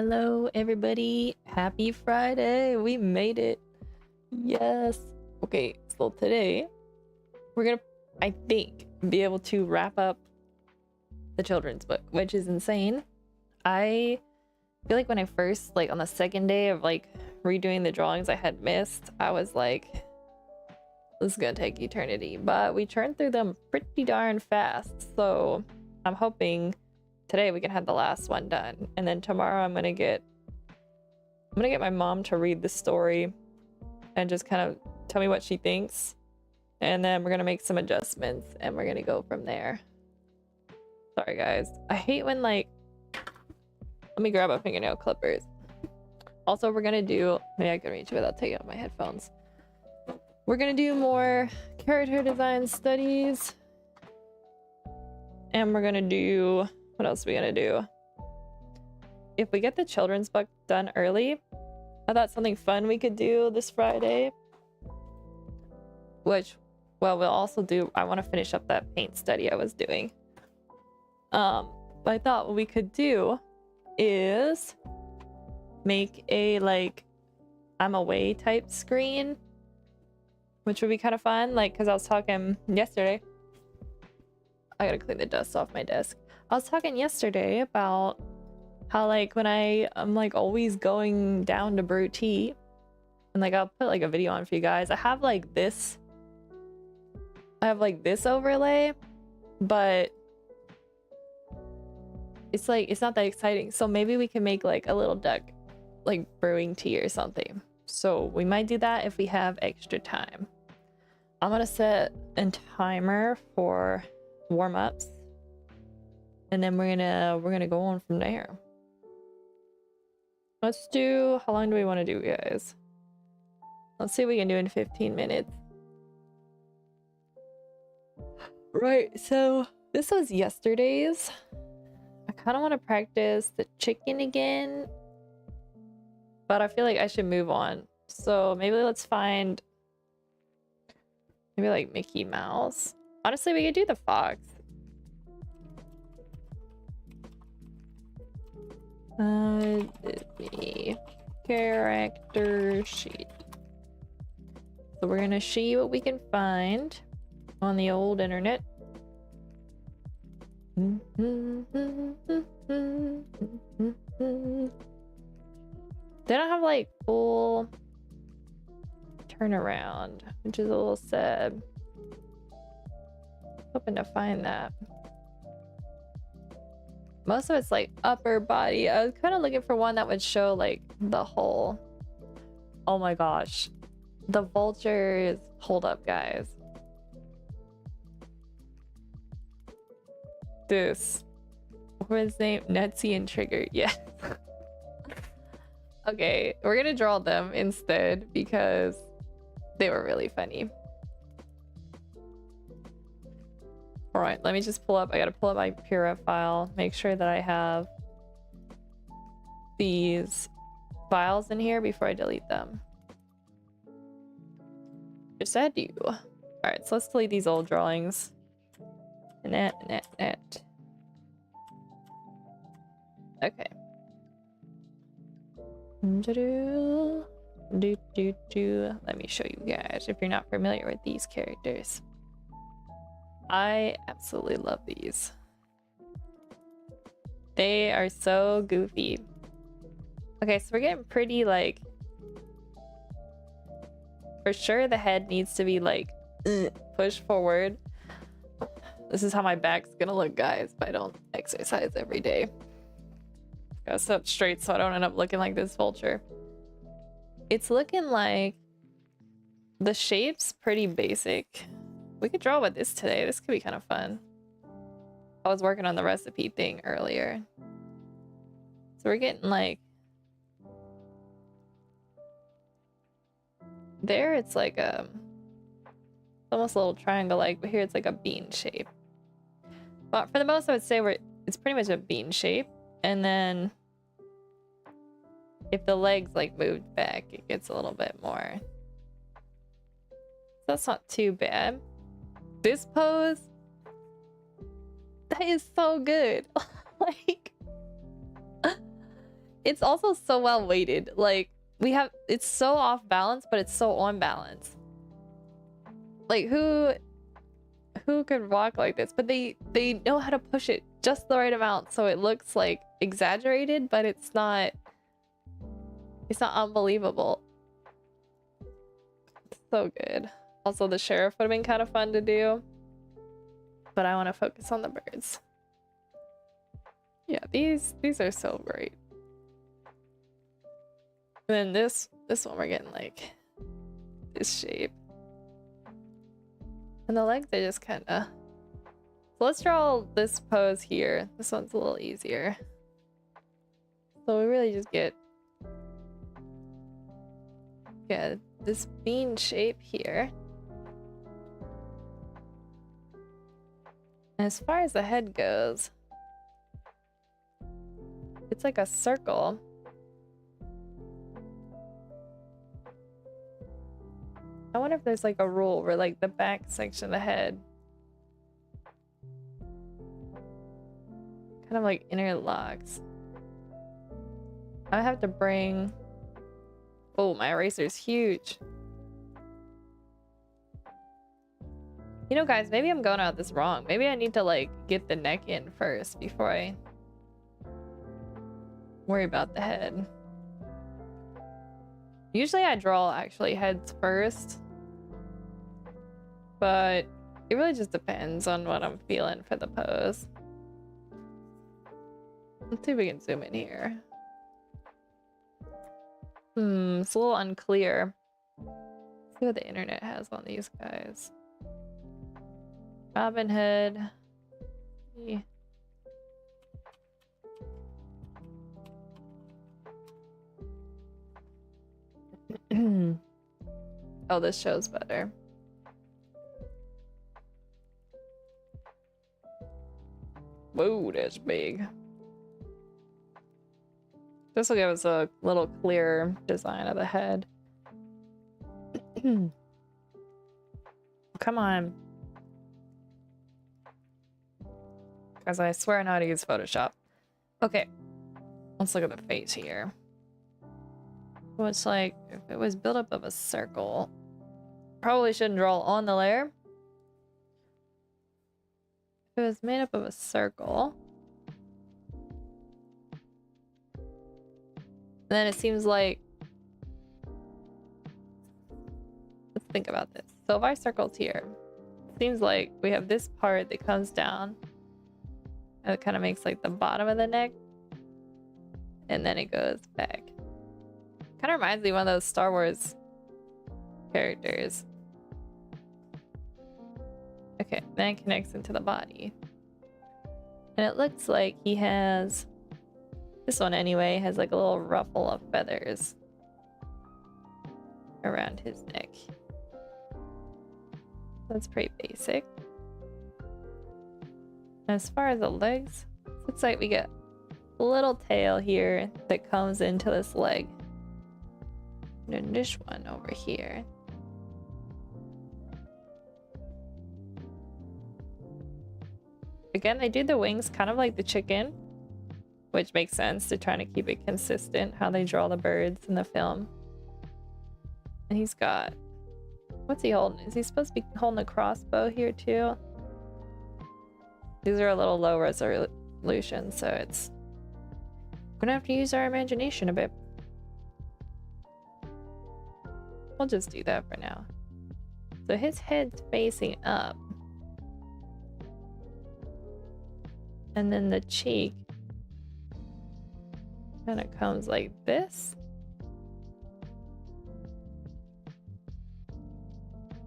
Hello, everybody. Happy Friday. We made it. Yes. Okay, so today we're gonna, I think, be able to wrap up the children's book, which is insane. I feel like when I first, on the second day of redoing the drawings I had missed, I was like, this is gonna take eternity. But we churned through them pretty darn fast. So I'm hoping today we can have the last one done, and then tomorrow I'm gonna get my mom to read the story and just kind of tell me what she thinks, and then we're gonna make some adjustments and we're gonna go from there. Sorry guys, I hate when let me grab a fingernail clippers. Also, we're gonna do, maybe I can reach it without taking out my headphones. We're gonna do more character design studies, and we're gonna do, what else are we gonna do? If we get the children's book done early, I thought something fun we could do this Friday, which, well, we'll also do, I want to finish up that paint study I was doing. But I thought what we could do is make a I'm away type screen, which would be kind of fun. Because I was talking yesterday, I gotta clean the dust off my desk. I was talking yesterday about how when I'm always going down to brew tea, and I'll put a video on for you guys. I have this overlay, but it's not that exciting. So maybe we can make a little duck brewing tea or something. So we might do that if we have extra time. I'm gonna set a timer for warm-ups, and then we're gonna go on from there. Let's do, how long do we want to do, guys? Let's see what we can do in 15 minutes. Right, so this was yesterday's. I kind of want to practice the chicken again, but I feel like I should move on. So maybe let's find maybe Mickey Mouse. Honestly, we could do the fox. Disney character sheet. So we're gonna see what we can find on the old internet. They don't have full turnaround, which is a little sad. Hoping to find that. Most of it's upper body. I was kind of looking for one that would show the whole. Oh my gosh, the vultures. Hold up, guys. This, what was his name? Nutsy and Trigger. Yes. Okay, we're gonna draw them instead because they were really funny. All right, let me just pull up. I gotta pull up my Pura file, make sure that I have these files in here before I delete them. Just I do. All right, so let's delete these old drawings. Net. Okay. Let me show you guys if you're not familiar with these characters. I absolutely love these. They are so goofy. Okay, so we're getting pretty for sure the head needs to be pushed forward. This is how my back's gonna look, guys, if I don't exercise every day. Gotta sit up straight so I don't end up looking like this vulture. It's looking like the shape's pretty basic. We could draw with this today. This could be kind of fun. I was working on the recipe thing earlier. So we're getting there it's almost a little triangle but here it's a bean shape. But for the most I would say it's pretty much a bean shape, and then if the legs moved back it gets a little bit more. So that's not too bad. This pose, that is so good. it's also so well weighted. Like it's so off balance, but it's so on balance. Like who could walk like this? But they know how to push it just the right amount so it looks like exaggerated, but it's not unbelievable. It's so good. Also, the sheriff would have been kind of fun to do, but I want to focus on the birds. Yeah, these are so great. And then this one we're getting like this shape. And the legs are just kind of... So let's draw this pose here. This one's a little easier. So we really just get this bean shape here. And as far as the head goes, it's like a circle. I wonder if there's like a rule where like the back section of the head kind of like interlocks. I have to bring... Oh, my eraser's huge. You know, guys, maybe I'm going about this wrong. Maybe I need to like get the neck in first before I worry about the head. Usually I draw actually heads first, but it really just depends on what I'm feeling for the pose. Let's see if we can zoom in here. It's a little unclear. Let's see what the internet has on these guys. Robin Hood. Yeah. Oh, this shows better. Whoa, that's big. This will give us a little clearer design of the head. Come on. Because I swear I know how to use Photoshop. Okay. Let's look at the face here. So it's like, if it was built up of a circle, probably shouldn't draw on the layer. If it was made up of a circle, then it seems like... Let's think about this. So if our circle's here, it seems like we have this part that comes down and it kind of makes like the bottom of the neck, and then it goes back. Kind of reminds me of one of those Star Wars characters. Okay, then it connects into the body. And it looks like he has... This one anyway has like a little ruffle of feathers around his neck. That's pretty basic. As far as the legs, it looks like we get a little tail here that comes into this leg. And then this one over here. Again, they do the wings kind of like the chicken, which makes sense. They're trying to keep it consistent how they draw the birds in the film. And he's got... What's he holding? Is he supposed to be holding a crossbow here too? These are a little low resolution, so it's... We're gonna have to use our imagination a bit. We'll just do that for now. So his head's facing up. And then the cheek kind of comes like this.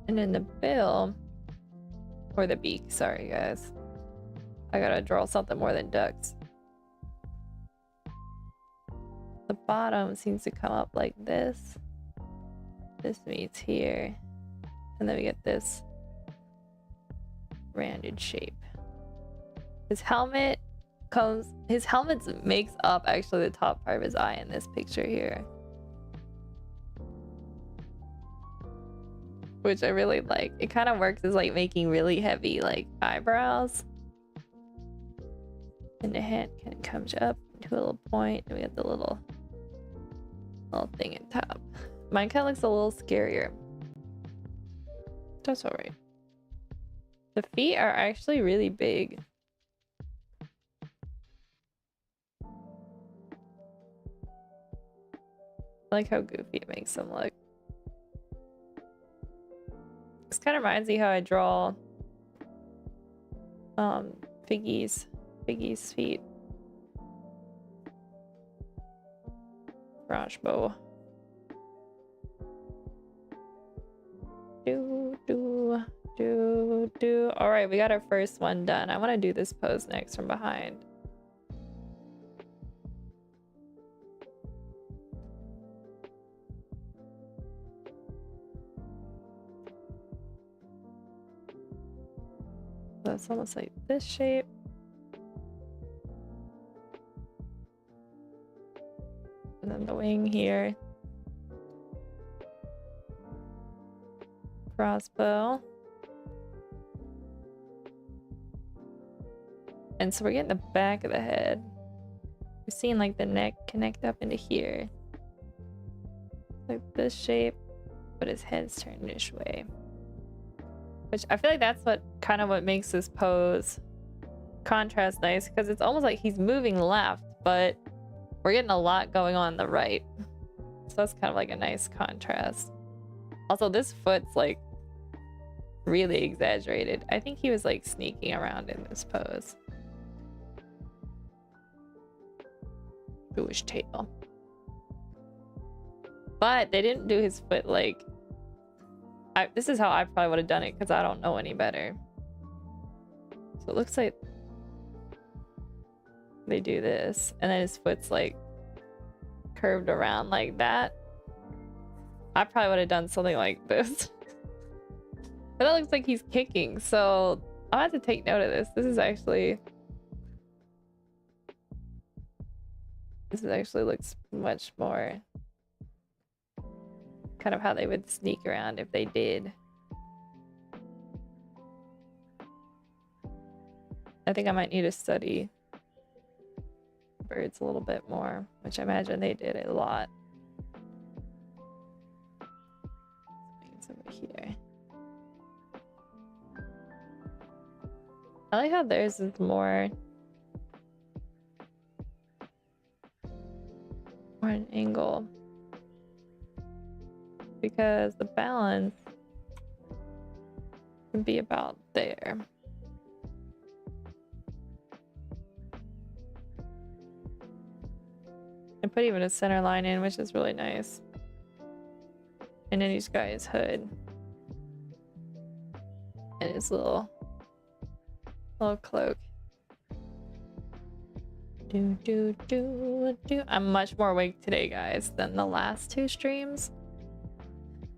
And then the bill, or the beak, sorry guys. I gotta draw something more than ducks. The bottom seems to come up like this. This meets here. And then we get this rounded shape. His helmet makes up actually the top part of his eye in this picture here. Which I really like. It kind of works as like making really heavy like eyebrows. And the hand kind of comes up do a little point, and we have the little thing in top. Mine kind of looks a little scarier. That's all right. The feet are actually really big. I like how goofy it makes them look. This kind of reminds me how I draw Figgy's feet. Crossbow. Do. All right, we got our first one done. I want to do this pose next from behind. So it's almost like this shape. And then the wing here. Crossbow. And so we're getting the back of the head. We're seeing like the neck connect up into here. Like this shape, but his head's turned this way. Which I feel like that's what makes this pose contrast nice, because it's almost like he's moving left, but we're getting a lot going on the right. So that's kind of like a nice contrast. Also, this foot's like really exaggerated. I think he was like sneaking around in this pose. Jewish tail. But they didn't do his foot like... this is how I probably would have done it, because I don't know any better. So it looks like they do this, and then his foot's like curved around like that. I probably would have done something like this. But that looks like he's kicking, so I'll have to take note of this. This actually looks much more kind of how they would sneak around if they did. I think I might need to study birds a little bit more, which I imagine they did a lot. It's over here. I like how theirs is more an angle, because the balance can be about there. And put even a center line in, which is really nice. And then he's got his hood and his little cloak. I'm much more awake today, guys, than the last two streams,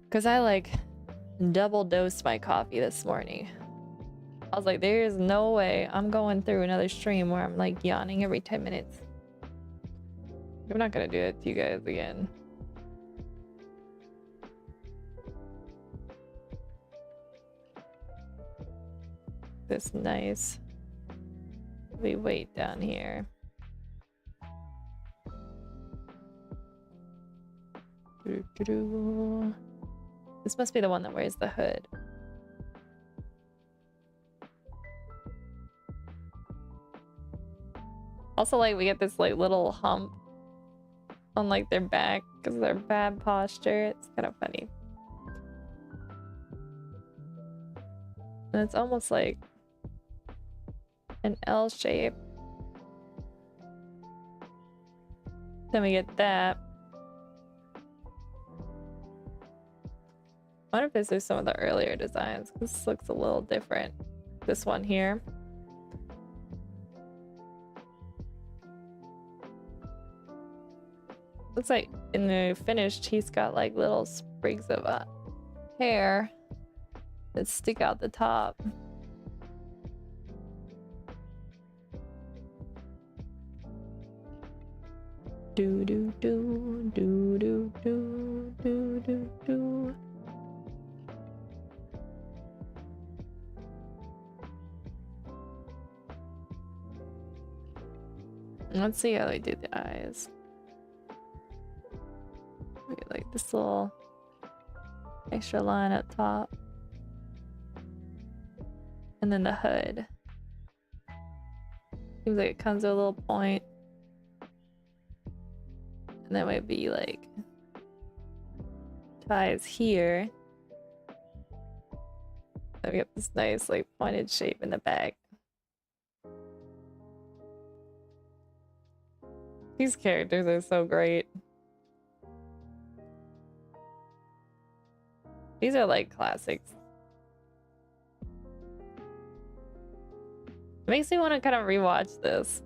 because I like double dosed my coffee this morning. I was like, there is no way I'm going through another stream where I'm like yawning every 10 minutes. I'm not gonna do it to you guys again. This nice heavy weight down here. This must be the one that wears the hood. Also, like, we get this like little hump on like their back because of their bad posture. It's kind of funny. And it's almost like an L shape. Then we get that. I wonder if this is some of the earlier designs. This looks a little different. This one here. Looks like in the finished, he's got like little sprigs of hair that stick out the top. Do do do do do do do do do. And Let's see how they do the eyes. We get like this little extra line up top. And then the hood. Seems like it comes with a little point. And that might be like ties here. Then we get this nice like pointed shape in the back. These characters are so great. These are like classics. It makes me want to kind of rewatch this.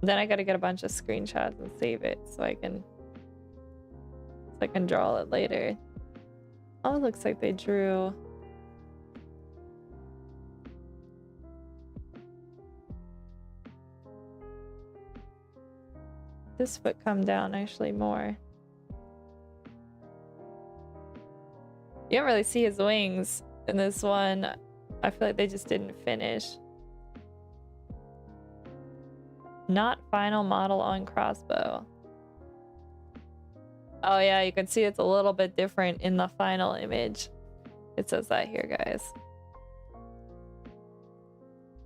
Then I gotta get a bunch of screenshots and save it so I can draw it later. Oh, it looks like they drew. This foot come down actually more. You don't really see his wings in this one. I feel like they just didn't finish. Not final model on crossbow. Oh yeah, you can see it's a little bit different in the final image. It says that here, guys. I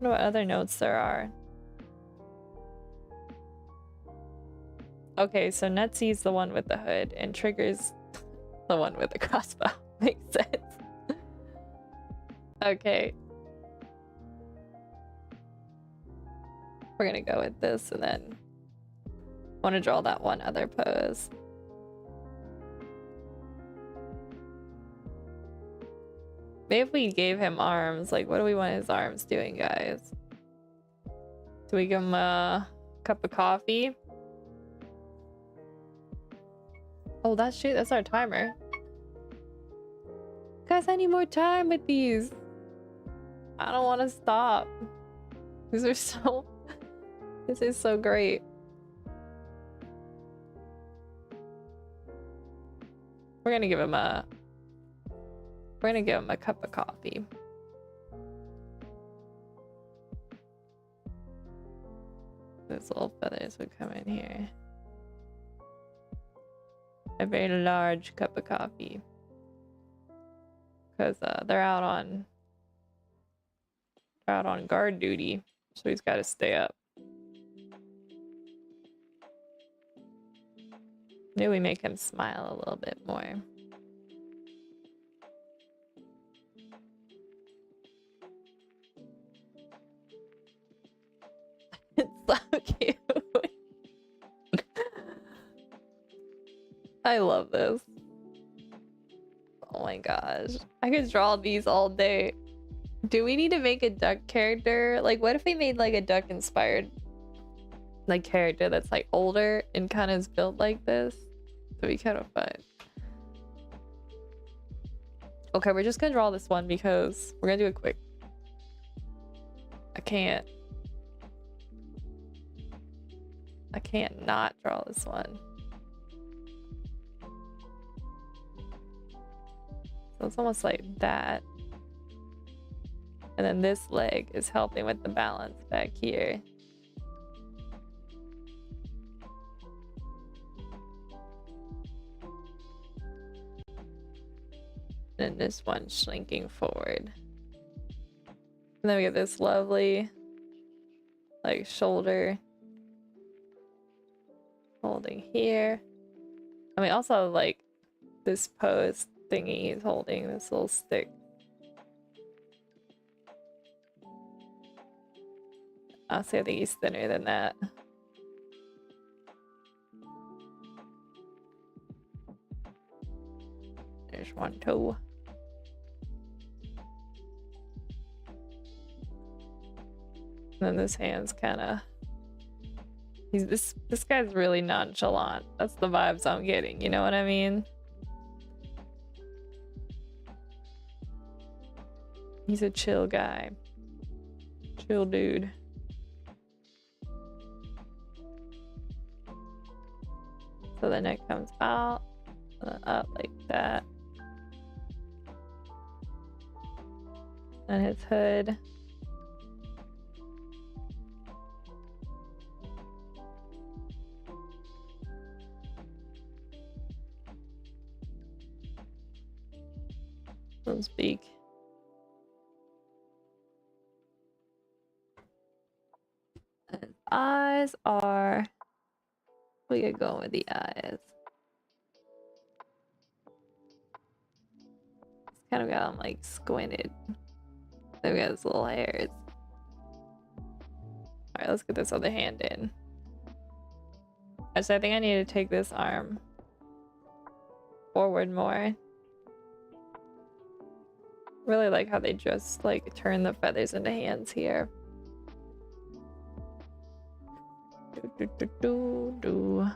wonder what other notes there are. Okay, so Netsy's the one with the hood and Trigger's the one with the crossbow. Makes sense. Okay. We're gonna go with this and then I want to draw that one other pose. Maybe if we gave him arms, like what do we want his arms doing, guys? Do we give him a cup of coffee? Oh, that's our timer. Guys, I need more time with these. I don't want to stop. These are so... This is so great. We're gonna give him a cup of coffee. Those little feathers would come in here. A very large cup of coffee. Because they're out on guard duty, so he's got to stay up. Maybe we make him smile a little bit more. It's so cute. I love this. Oh my gosh. I could draw these all day. Do we need to make a duck character? Like, what if we made like a duck inspired like character that's like older and kind of is built like this? That'd be kind of fun. Okay, we're just gonna draw this one because we're gonna do it quick. I can't not draw this one. So it's almost like that. And then this leg is helping with the balance back here. And this one shrinking forward. And then we get this lovely like shoulder holding here. I mean, also like this pose thingy he's holding, this little stick. Honestly, I think he's thinner than that. There's one toe. And then this hand's kind of... This guy's really nonchalant. That's the vibes I'm getting, you know what I mean? He's a chill guy. Chill dude. So the neck comes out, and then up like that. and his hood. His beak. And his eyes are. We get going with the eyes. It's kind of got him like squinted. Then we got his little hairs. Alright, let's get this other hand in. Actually, I think I need to take this arm forward more. Really like how they just like turn the feathers into hands here. Do, do, do, do, do.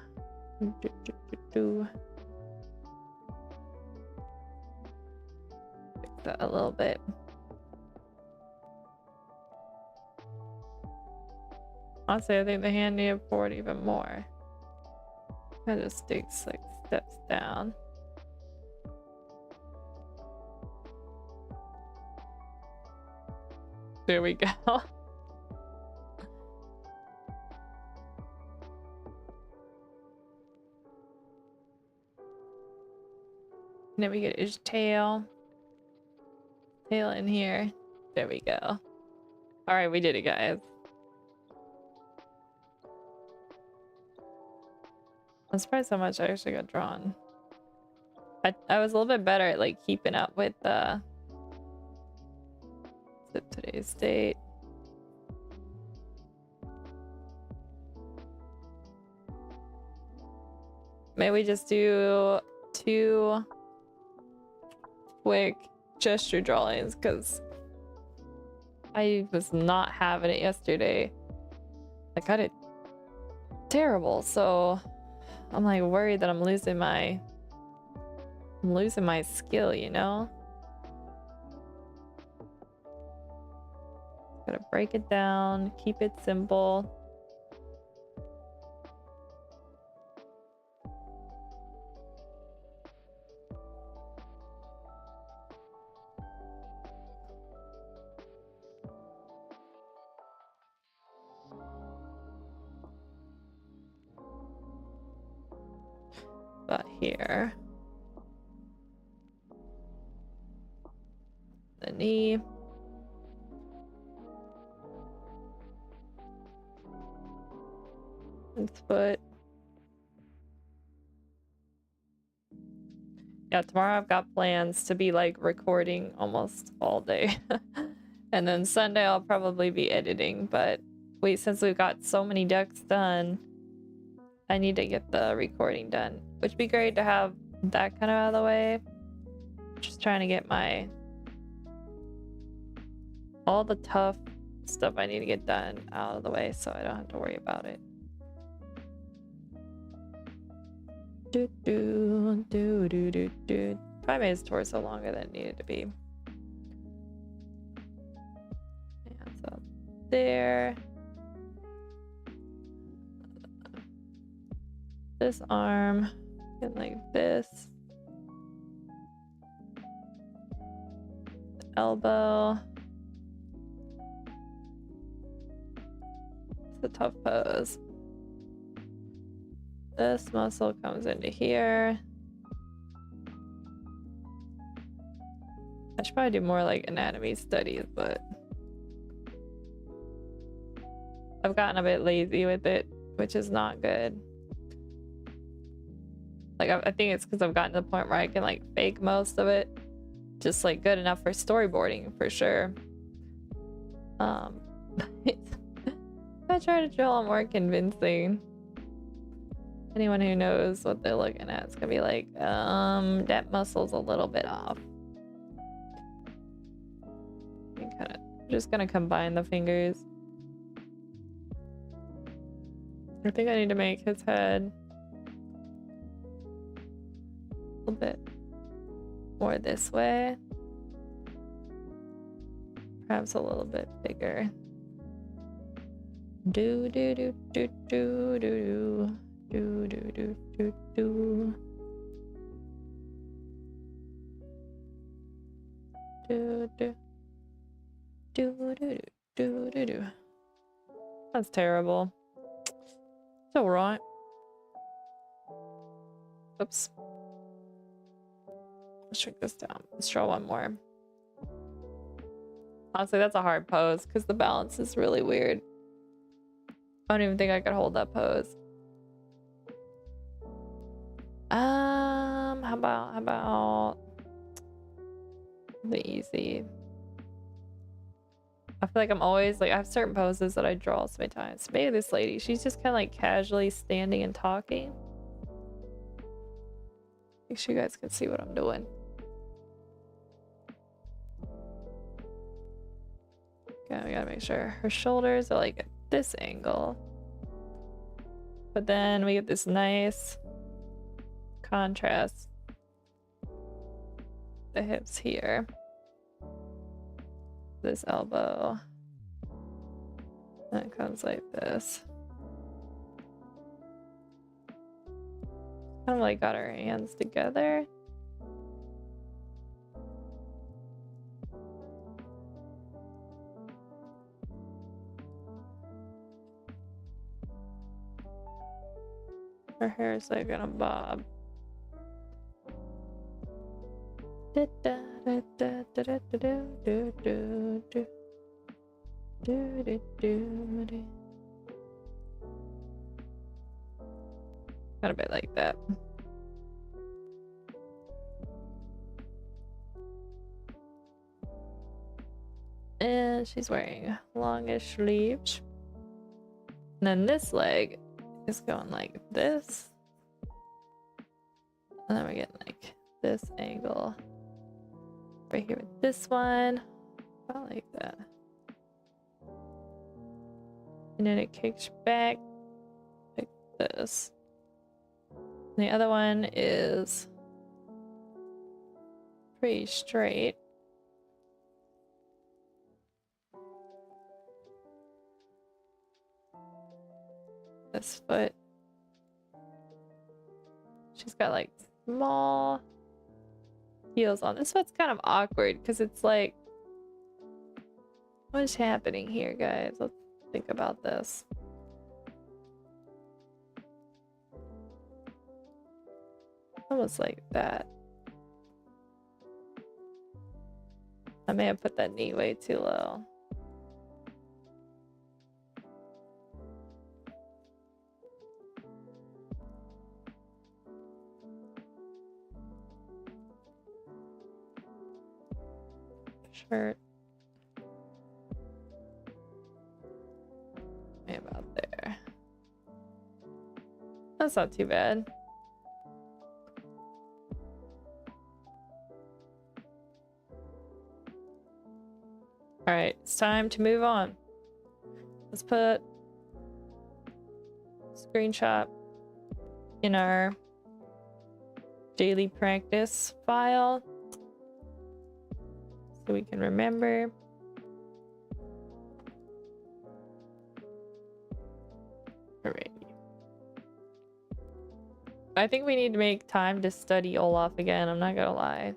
Do, do, do, do. Fix that a little bit. Honestly, I think the hand needed forward even more. I just takes like steps down. There we go. And then we get his tail. Tail in here. There we go. Alright, we did it, guys. I'm surprised how much I actually got drawn. I was a little bit better at like keeping up with today's date. May we just do 2 quick gesture drawings because I was not having it yesterday. I got it terrible, so I'm like worried that I'm losing my skill, you know? Gotta break it down, keep it simple. About here. The knee. His foot. Yeah, tomorrow I've got plans to be like recording almost all day. And then Sunday I'll probably be editing, but since we've got so many ducks done, I need to get the recording done, which would be great to have that kind of out of the way. Just trying to get all the tough stuff I need to get done out of the way so I don't have to worry about it. Do do do do do do. Probably made his torso longer than it needed to be. Hands up there. This arm, and like this. The elbow. It's a tough pose. This muscle comes into here. I should probably do more like anatomy studies, but I've gotten a bit lazy with it, which is not good. Like, I think it's because I've gotten to the point where I can like fake most of it. Just like good enough for storyboarding for sure. If I try to draw more convincing, anyone who knows what they're looking at is gonna be like, that muscle's a little bit off. I'm just gonna combine the fingers. I think I need to make his head a little bit more this way. Perhaps a little bit bigger. Do do do do do do do do do do do do do. Do do do do do. That's terrible. It's alright. Oops. Let's shrink this down. Let's draw one more. Honestly, that's a hard pose because the balance is really weird. I don't even think I could hold that pose. How about the easy? I feel like I'm always like I have certain poses that I draw so many times. Maybe this lady, she's just kind of like casually standing and talking. Make sure you guys can see what I'm doing. Okay, we gotta make sure her shoulders are like at this angle. But then we get this nice contrast. The hips here. This elbow. And it comes like this. Kind of like got our hands together. Her hair is like in a bob. Kind of bit like that. And she's wearing longish sleeves. And then this leg is going like this. And then we're getting like this angle. Right here with this one. About like that. And then it kicks back like this. And the other one is pretty straight. This foot. She's got like small heels on. This foot's kind of awkward because it's like, what is happening here, guys? Let's think about this. Almost like that. I may have put that knee way too low. Shirt. Maybe about there. That's not too bad. All right, it's time to move on. Let's put screenshot in our daily practice file so we can remember. Alright. I think we need to make time to study Olaf again, I'm not gonna lie.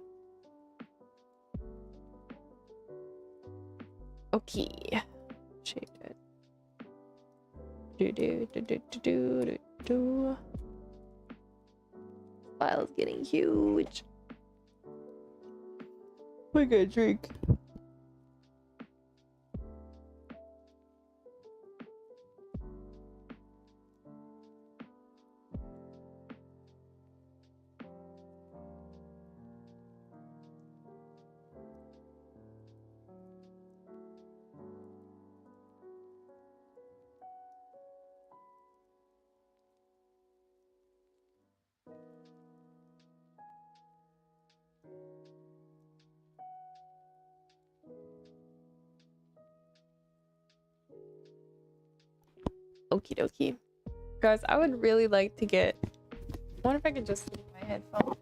Okay. Shape it. Do. File's getting huge. I got a drink. Okie dokie. Guys, I would really like to get... I wonder if I could just leave my headphones.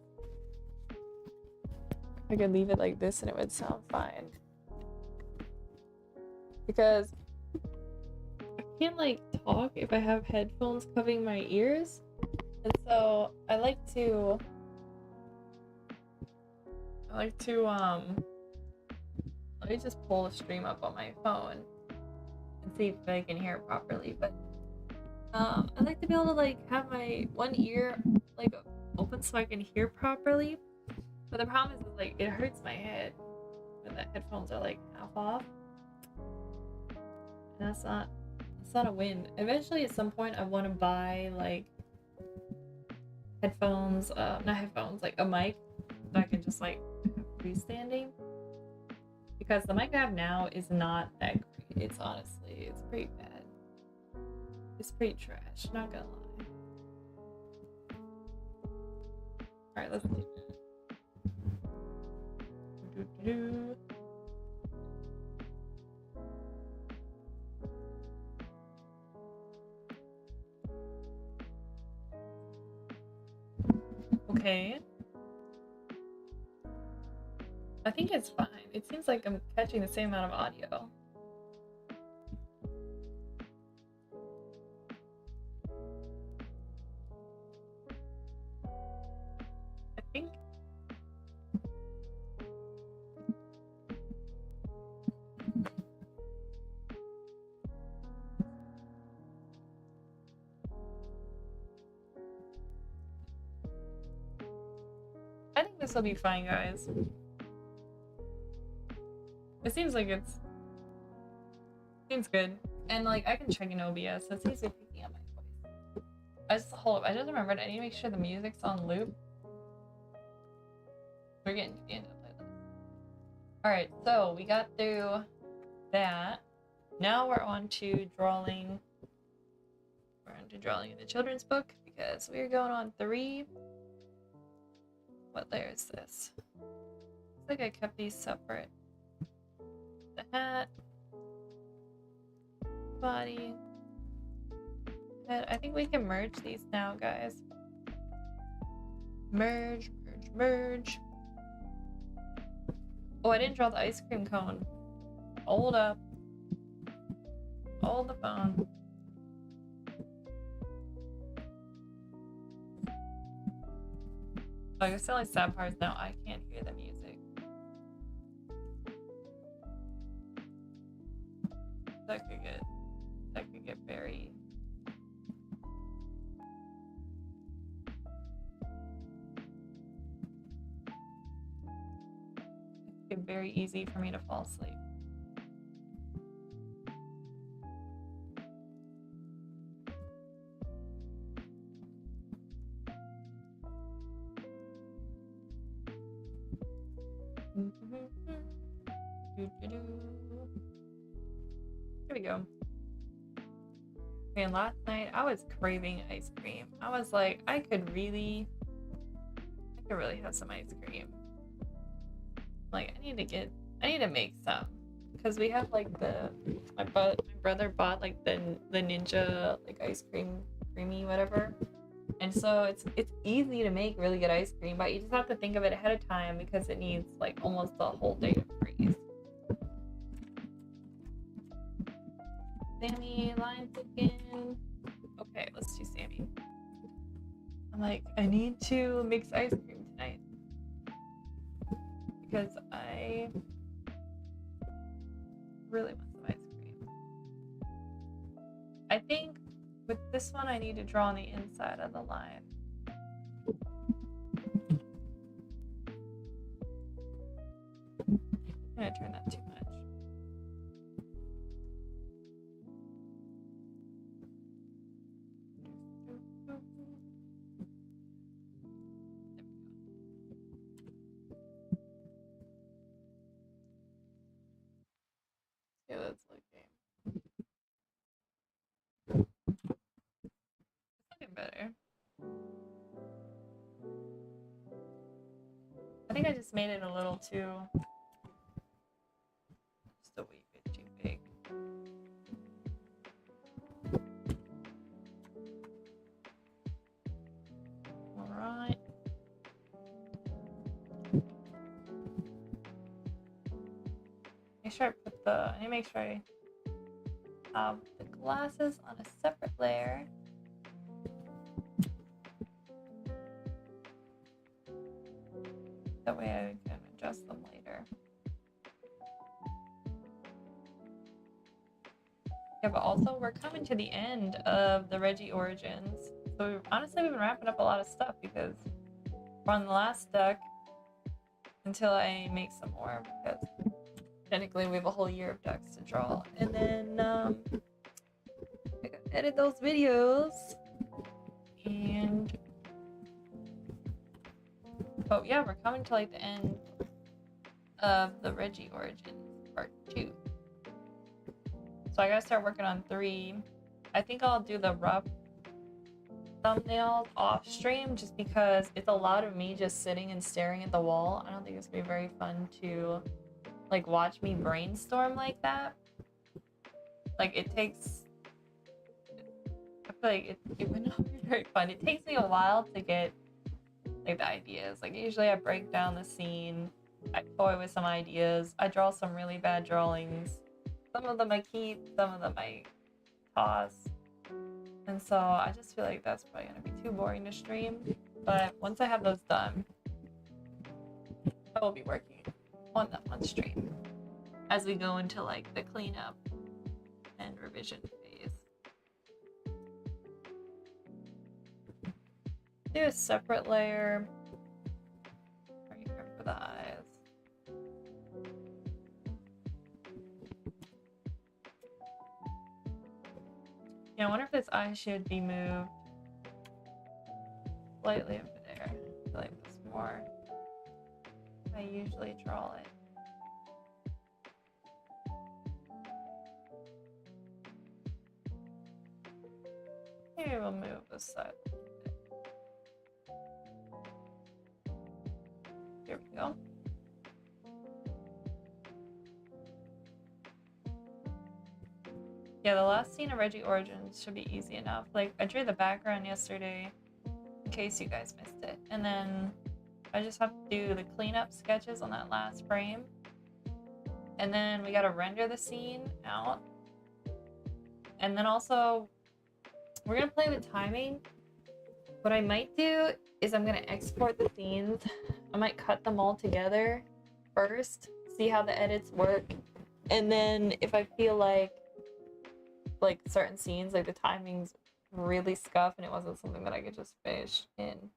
I could leave it like this and it would sound fine. Because I can't like talk if I have headphones covering my ears. And so I like to Let me just pull the stream up on my phone and see if I can hear it properly. But I like to be able to like have my one ear like open so I can hear properly. But the problem is like it hurts my head when the headphones are like half off. And that's not a win. Eventually at some point I want to buy like headphones, not headphones, like a mic that I can just like have freestanding. Because the mic I have now is not that great. It's honestly, it's pretty bad. It's pretty trash, not gonna lie. Alright, let's do that. Okay. I think it's fine. It seems like I'm catching the same amount of audio. I think. I think this will be fine, guys. It seems like seems good. And like I can check in OBS, so it's easily picking up my voice. Hold up, I just remembered I need to make sure the music's on loop. We're getting to the end of the playlist. Alright, so we got through that. Now we're on to drawing. We're on to drawing in the children's book because we're going on 3. What layer is this? Looks like I kept these separate. The hat, body, head. I think we can merge these now, guys. Merge, merge, merge. Oh, I didn't draw the ice cream cone. Hold up. Hold the phone. Oh, I guess the only sad part is now I can't hear the music. That could get very very easy for me to fall asleep. Here we go. And last night I was craving ice cream. I was like, I could really have some ice cream. Like I need to make some because we have like my brother bought like the ninja like ice cream creamy whatever, and so it's easy to make really good ice cream, but you just have to think of it ahead of time because it needs like almost a whole day to freeze. Sammy, line chicken. Okay, let's do Sammy. I'm like, I need to mix ice cream tonight because I really want some ice cream. I think with this one I need to draw on the inside of the line. I'm gonna turn that too much. Yeah, that's looking. It's looking better. I think I just made it a little too. Just a wee bit too big. Alright. Make sure I put I need to make sure I have the glasses on a separate layer. That way I can adjust them later. Yeah, but also we're coming to the end of the Reggie Origins. So honestly, we've been wrapping up a lot of stuff because we're on the last deck until I make some more, because technically we have a whole year of decks to draw. And then I gotta edit those videos. And but yeah, we're coming to like the end of the Reggie Origins part 2. So I gotta start working on 3. I think I'll do the rough thumbnails off stream just because it's a lot of me just sitting and staring at the wall. I don't think it's gonna be very fun to like watch me brainstorm like that. Like it takes, I feel like it would not be very fun. It takes me a while to get like the ideas. Like usually I break down the scene, I toy with some ideas, I draw some really bad drawings. Some of them I keep, some of them I toss. And so I just feel like that's probably gonna be too boring to stream. But once I have those done, I will be working on them on stream as we go into like the cleanup and revision phase. Do a separate layer right here for the eyes. Yeah, I wonder if this eye should be moved slightly over there. I feel like this more. I usually draw it. Maybe we'll move this side. Here we go. Yeah, the last scene of Reggie Origins should be easy enough. Like, I drew the background yesterday, in case you guys missed it. And then I just have to do the cleanup sketches on that last frame. And then we gotta render the scene out. And then also, we're gonna play with timing. What I might do is I'm gonna export the scenes. I might cut them all together first, see how the edits work. And then if I feel like certain scenes, like the timing's really scuff and it wasn't something that I could just finish in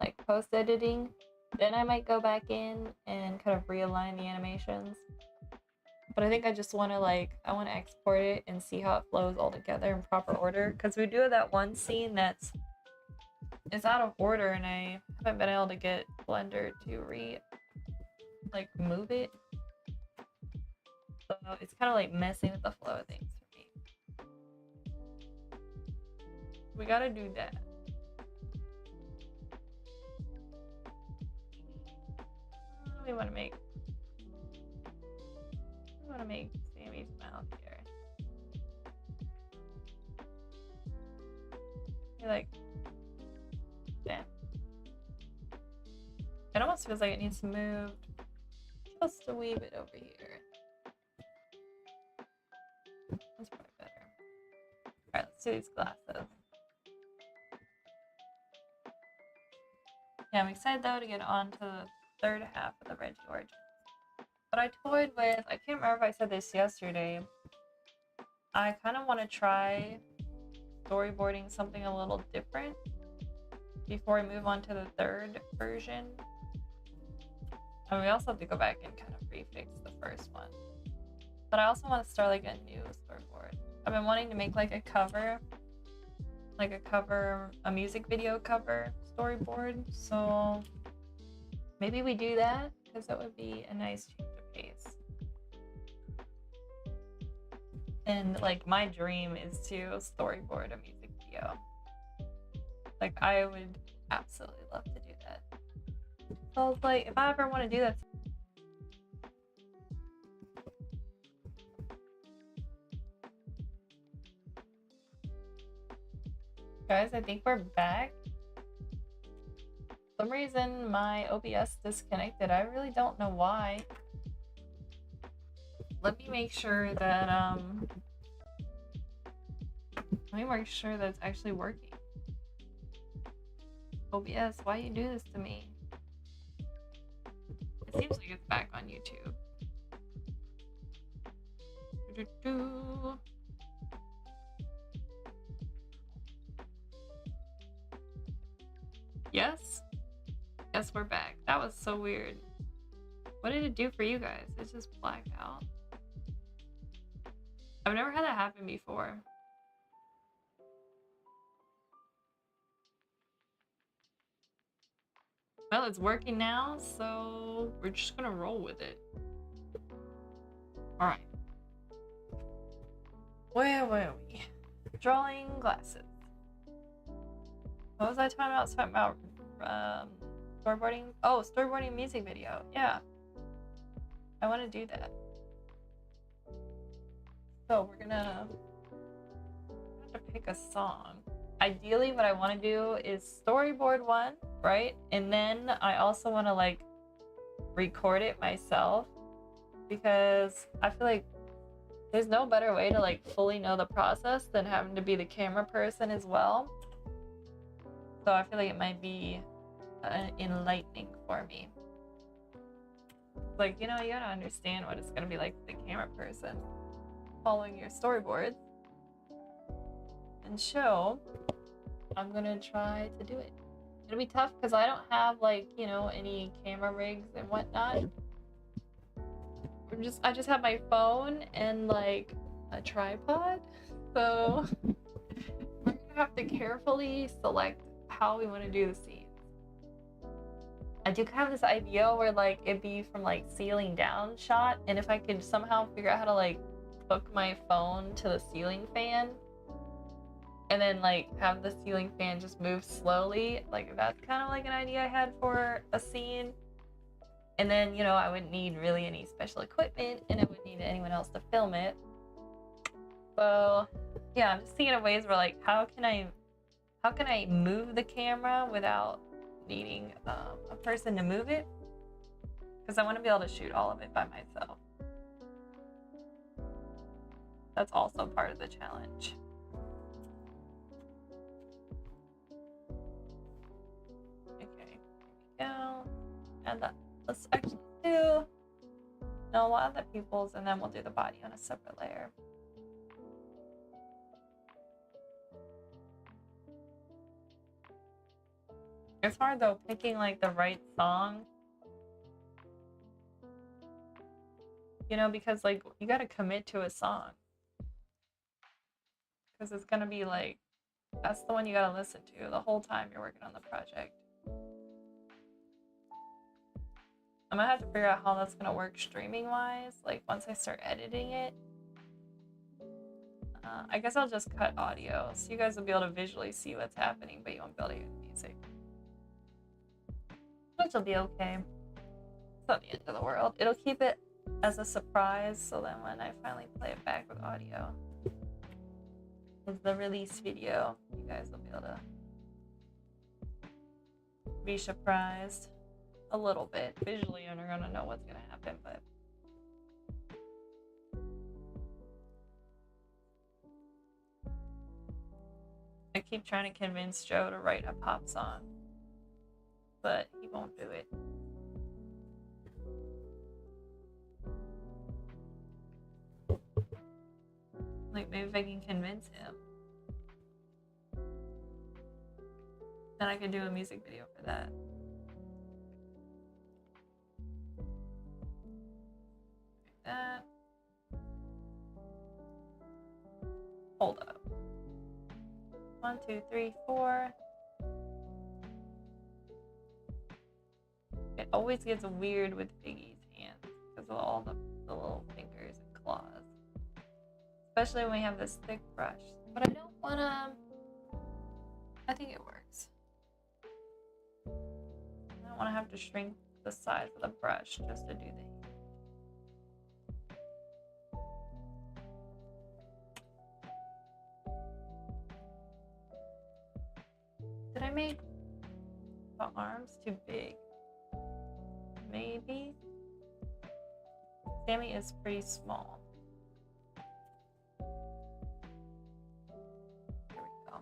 like post editing, then I might go back in and kind of realign the animations. But I think I just want to I want to export it and see how it flows all together in proper order, because we do have that one scene that's out of order and I haven't been able to get Blender to move it. So it's kind of like messing with the flow of things for me. We gotta do that. We want to make Sammy's mouth here. You're like that. It almost feels like it needs to move just a wee bit over here. That's probably better. Alright, let's do these glasses. Yeah, I'm excited though to get on to the third half of the Reggie Origins. But I toyed with, I can't remember if I said this yesterday, I kind of want to try storyboarding something a little different before we move on to the third version. And we also have to go back and kind of refix the first one. But I also want to start like a new storyboard. I've been wanting to make like a cover, a music video cover storyboard. So maybe we do that, because that would be a nice change of pace. And like my dream is to storyboard a music video. Like I would absolutely love to do that. So I was like, if I ever want to do that. Guys, I think we're back. For some reason my OBS disconnected. I really don't know why. Let me make sure that it's actually working. OBS, why you do this to me? It seems like it's back on YouTube. Yes? Yes, we're back. That was so weird. What did it do for you guys? It just blacked out. I've never had that happen before. Well, it's working now, so we're just gonna roll with it. Alright. Where were we? Drawing glasses. What was I talking about? Talking about storyboarding? Oh, storyboarding music video. Yeah. I want to do that. So we're gonna have to pick a song. Ideally, what I want to do is storyboard one, right? And then I also want to like record it myself, because I feel like there's no better way to like fully know the process than having to be the camera person as well. So I feel like it might be enlightening for me. Like, you know, you gotta understand what it's gonna be like for the camera person following your storyboards. And so I'm gonna try to do it. It'll be tough because I don't have like, you know, any camera rigs and whatnot. I just have my phone and like a tripod. So we're gonna have to carefully select how we want to do the scenes. I do have this idea where like it'd be from like ceiling down shot, and if I could somehow figure out how to like hook my phone to the ceiling fan and then like have the ceiling fan just move slowly, like that's kind of like an idea I had for a scene. And then, you know, I wouldn't need really any special equipment, and I wouldn't need anyone else to film it. So yeah, I'm just thinking of ways where like how can I move the camera without needing a person to move it, because I want to be able to shoot all of it by myself. That's also part of the challenge. Okay, here we go. And let's actually do a lot of the pupils, and then we'll do the body on a separate layer. It's hard though picking like the right song, you know, because like you got to commit to a song, because it's gonna be like that's the one you got to listen to the whole time you're working on the project. I'm gonna have to figure out how that's gonna work streaming wise, like once I start editing it. I guess I'll just cut audio so you guys will be able to visually see what's happening, but you won't be able to hear the music, which will be okay. It's not the end of the world. It'll keep it as a surprise, so then when I finally play it back with audio as the release video, you guys will be able to be surprised a little bit. Visually, you're not gonna know what's gonna happen, but I keep trying to convince Joe to write a pop song, but he won't do it. Like, maybe if I can convince him, then I could do a music video for that. Like that. Hold up. 1, 2, 3, 4. It always gets weird with Biggie's hands because of all the little fingers and claws. Especially when we have this thick brush. But I don't want to... I think it works. I don't want to have to shrink the size of the brush just to do the... Did I make the arms too big? Maybe. Sammy is pretty small. Here we go.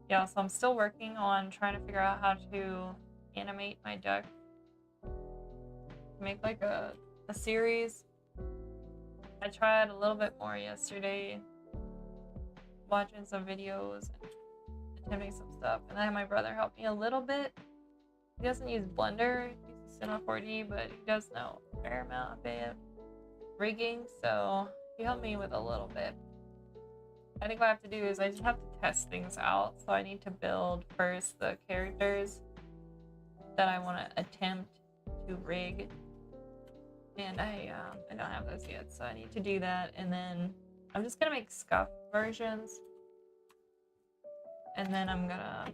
Yeah, so I'm still working on trying to figure out how to animate my duck. make like a series. I tried a little bit more yesterday, watching some videos and attempting some stuff, and I had my brother help me a little bit. He doesn't use Blender, he uses Cinema 4D, but he does know a fair amount of it, rigging, so he helped me with a little bit. I think what I have to do is I just have to test things out, so I need to build first the characters that I want to attempt to rig, and I don't have those yet, so I need to do that, and then I'm just gonna make scuff versions, and then I'm gonna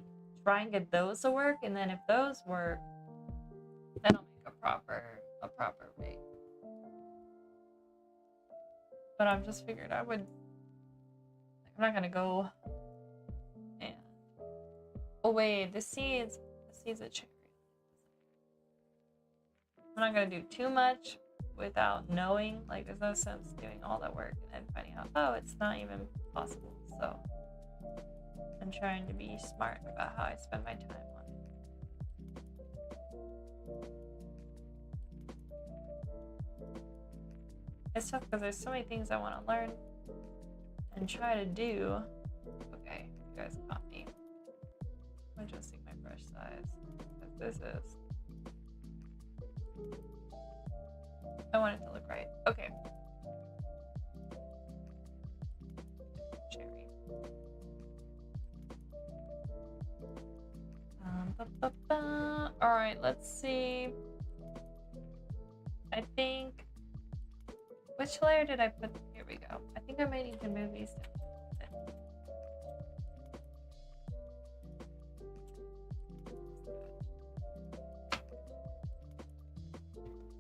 try and get those to work, and then if those work, then I'll make a proper rig. But I'm just figured I'm not gonna go and oh wait, the seeds a cherry. I'm not gonna do too much without knowing, like there's no sense doing all that work and then finding out, oh, it's not even possible. So I'm trying to be smart about how I spend my time on it. It's tough because there's so many things I want to learn and try to do. Okay, you guys caught me. I'm adjusting my brush size. This is. I want it to look right. Okay. Cherry. All right, let's see. I think. Which layer did I put? Here we go. I think I may need to move these down.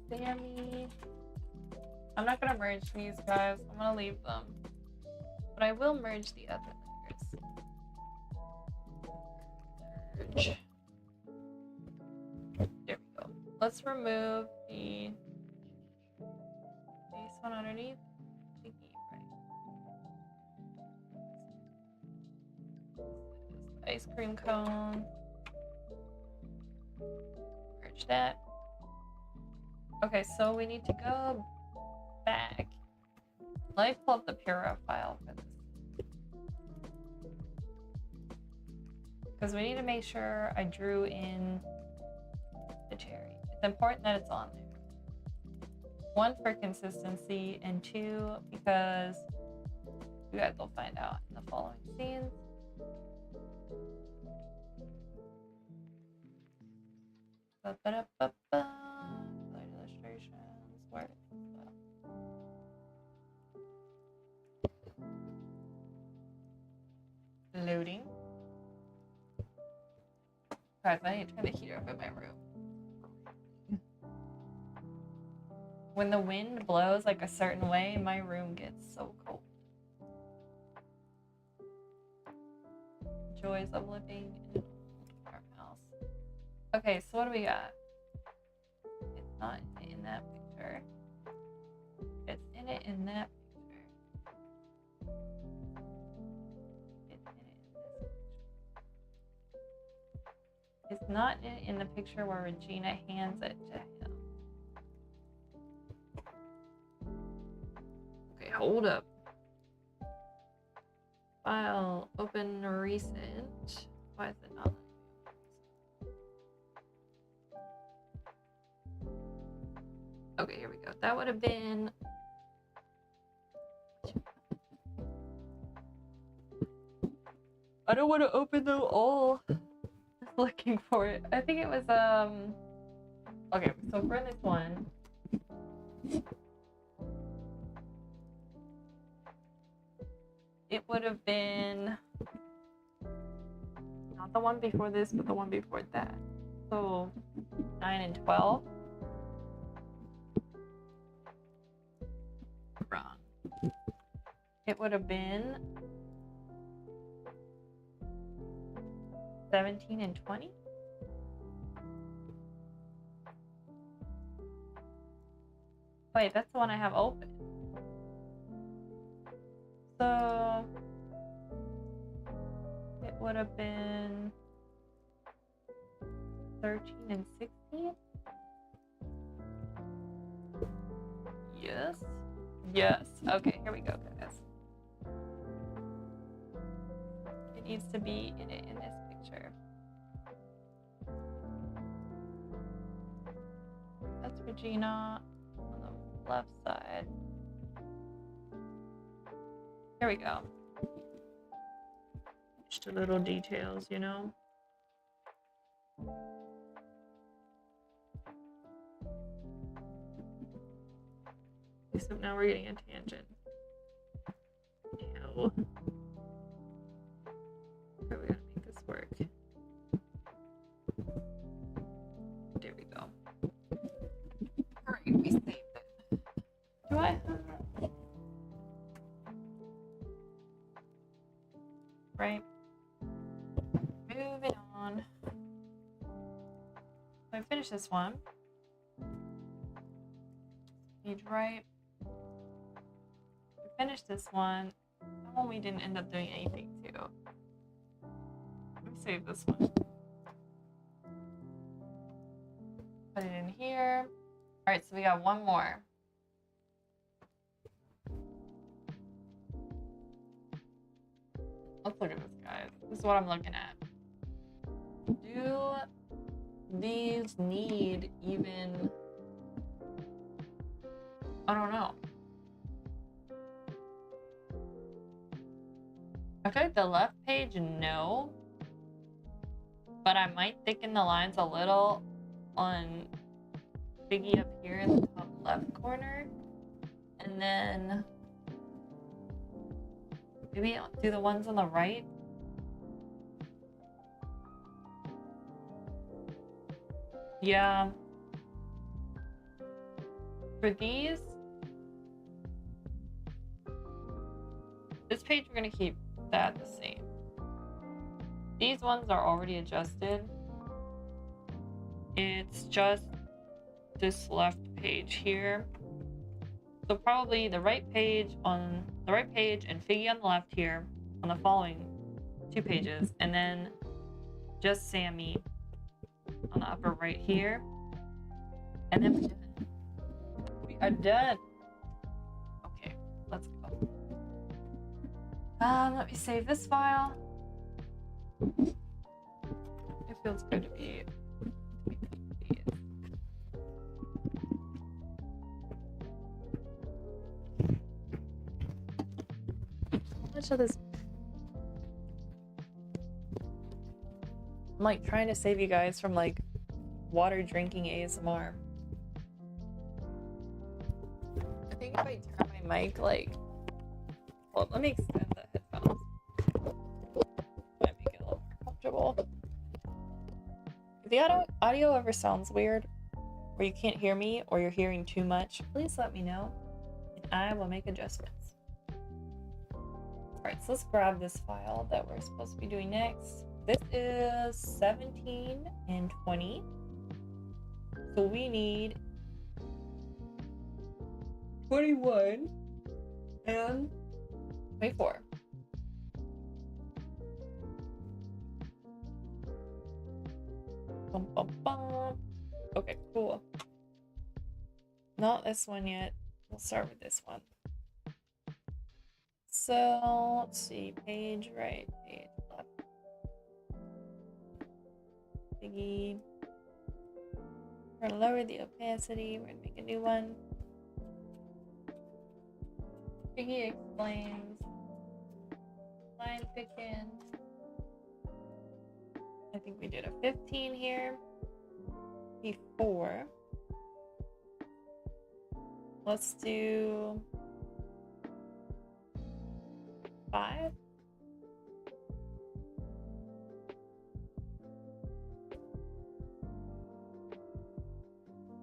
Sammy. I'm not gonna merge these guys. I'm gonna leave them. But I will merge the other layers. Merge. There we go. Let's remove the base one underneath. Ice cream cone. Merge that. Okay, so we need to go back. Let me pull up the Pura file for this. Because we need to make sure I drew in the cherry. It's important that it's on there. One, for consistency, and two, because you guys will find out in the following scenes. Ba-ba-da-ba-ba. Illustrations, where is that? Loading. Guys, I need to turn the heater up in my room. When the wind blows like a certain way, my room gets so cold. Joys of living in an old farmhouse. Okay, so what do we got? It's not in that picture. It's in it in that picture. It's in it in this picture. It's not in the picture where Regina hands it to him. Okay, hold up. File, open recent. Why is it not? Okay, here we go. That would have been. I don't want to open them all. Looking for it. I think it was okay, so for this one, it would have been not the one before this, but the one before that. So 9 and 12. Wrong. It would have been 17 and 20. Wait, that's the one I have open. So it would have been 13 and 16. this? Yes. Okay, here we go, guys. It needs to be in this picture. That's Regina on the left side. Here we go. Just the little details, you know? So now we're getting a tangent. Ew. How are we gonna make this work? There we go. Alright, we saved it. Do I have... Right. Moving on. So I finished this one. Page right. We finished this one. That one we didn't end up doing anything to. Let me save this one. Put it in here. Alright, so we got one more. Let's look at this, guys. This is what I'm looking at. Do these need even... I don't know. I feel like the left page, no. But I might thicken the lines a little on Biggie up here in the top left corner. And then maybe I'll do the ones on the right. Yeah. For these, this page we're gonna keep that the same. These ones are already adjusted. It's just this left page here. So probably the right page and Figgy on the left here on the following two pages, and then just Sammy on the upper right here. And then we're done. We are done. Okay, let's go. Let me save this file. It feels good to be how much of this? I'm like trying to save you guys from like water drinking ASMR. I think if I turn my mic like, well, let me extend the headphones. Might make it a little more comfortable. If the audio ever sounds weird, or you can't hear me, or you're hearing too much, please let me know, and I will make adjustments. Alright, so let's grab this file that we're supposed to be doing next. This is 17 and 20. So we need 21 and 24. Bum, bum, bum. Okay, cool. Not this one yet. We'll start with this one. So let's see, page right, page left. Biggie. We're gonna lower the opacity. We're gonna make a new one. Biggie explains. Line picking. I think we did a 15 here before. Let's do 5.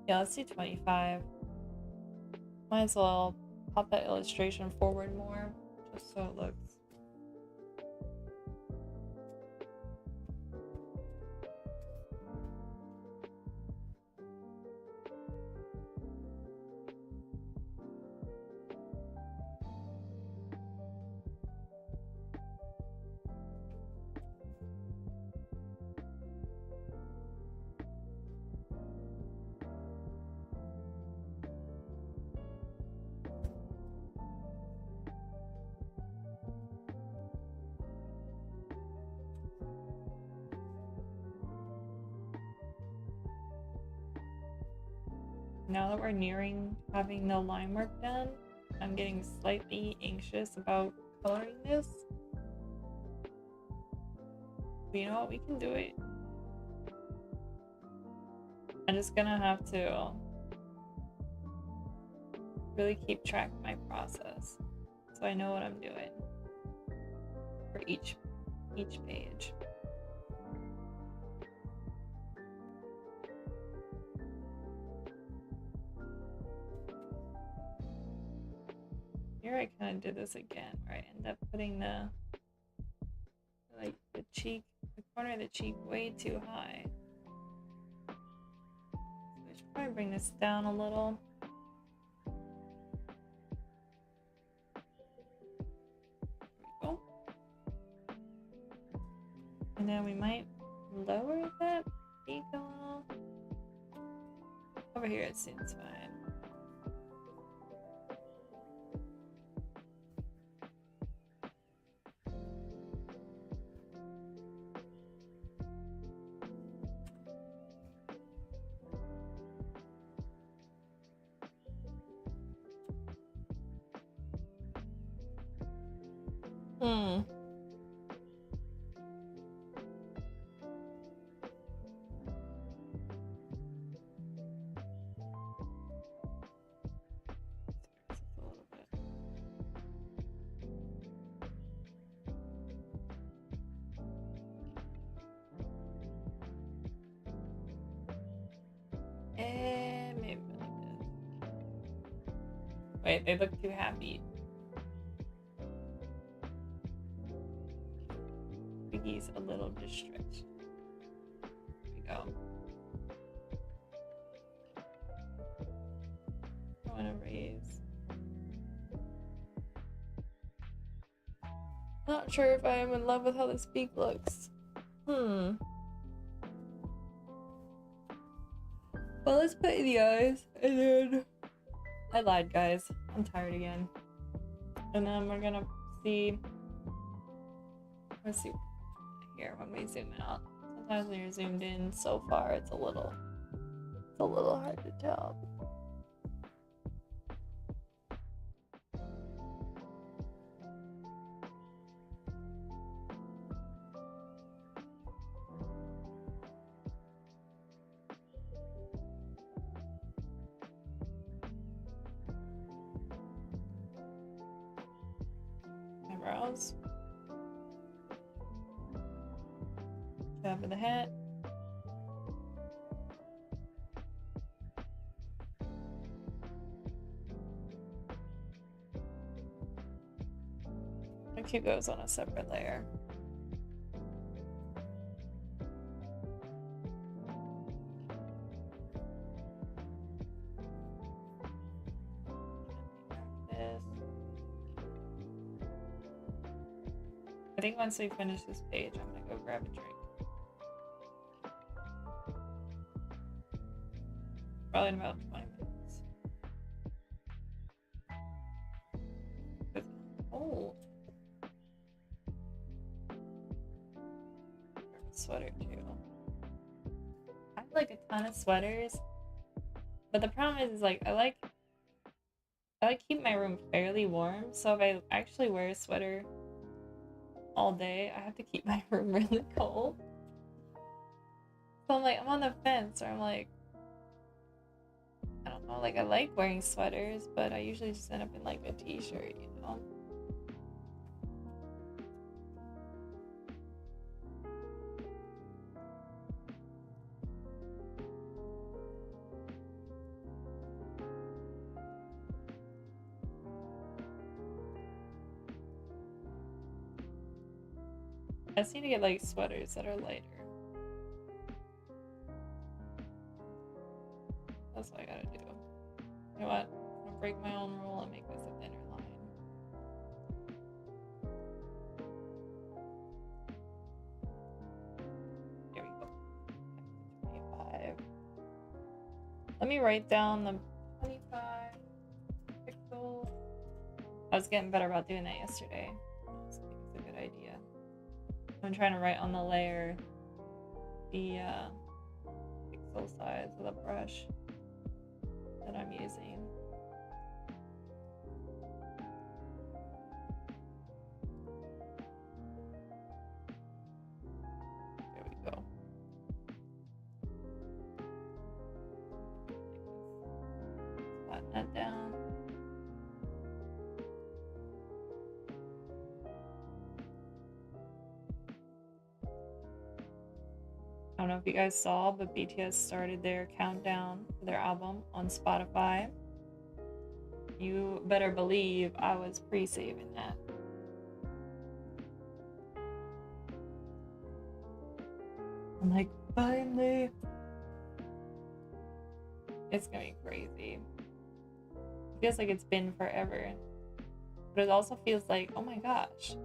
Yeah, let's do 25. Might as well pop that illustration forward more, just so it looks. now that we're nearing having the line work done, I'm getting slightly anxious about coloring this. But you know what? We can do it. I'm just gonna have to really keep track of my process so I know what I'm doing for each page. Here I kind of did this again, where I end up putting the corner of the cheek way too high. So I should probably bring this down a little. There we go. And then we might lower that peak a little. Over here it seems fine. Maybe like this. Wait, they look too happy. He's a little distressed. There we go. I want to raise. Not sure if I am in love with how this beak looks. Well, let's put in the eyes, and then I lied, guys. I'm tired again. And then we're gonna see. Let's see here when we zoom out. Sometimes when you're zoomed in so far, it's a little hard to tell. Eyebrows. Top of the hat. The cue goes on a separate layer. I think once we finish this page, I'm gonna go grab a drink. Probably in about 20 minutes. It's cold. Sweater too. I have like a ton of sweaters, but the problem is like I like keep my room fairly warm. So if I actually wear a sweater all day, I have to keep my room really cold. So I'm on the fence, or I'm like, I don't know, like I like wearing sweaters, but I usually just end up in like a t-shirt, you know? I just need to get like sweaters that are lighter. That's what I gotta do. You know what? I'm gonna break my own rule and make this a thinner line. Here we go. 25. Let me write down the 25 pixels. I was getting better about doing that yesterday. It's a good idea. I'm trying to write on the layer the pixel size with a brush. amusing. There we go. Spot that down. I don't know if you guys saw, but BTS started their countdown for their album on Spotify. You better believe I was pre-saving that. I'm like, finally. It's gonna be crazy. It feels like it's been forever. But it also feels like, oh my gosh.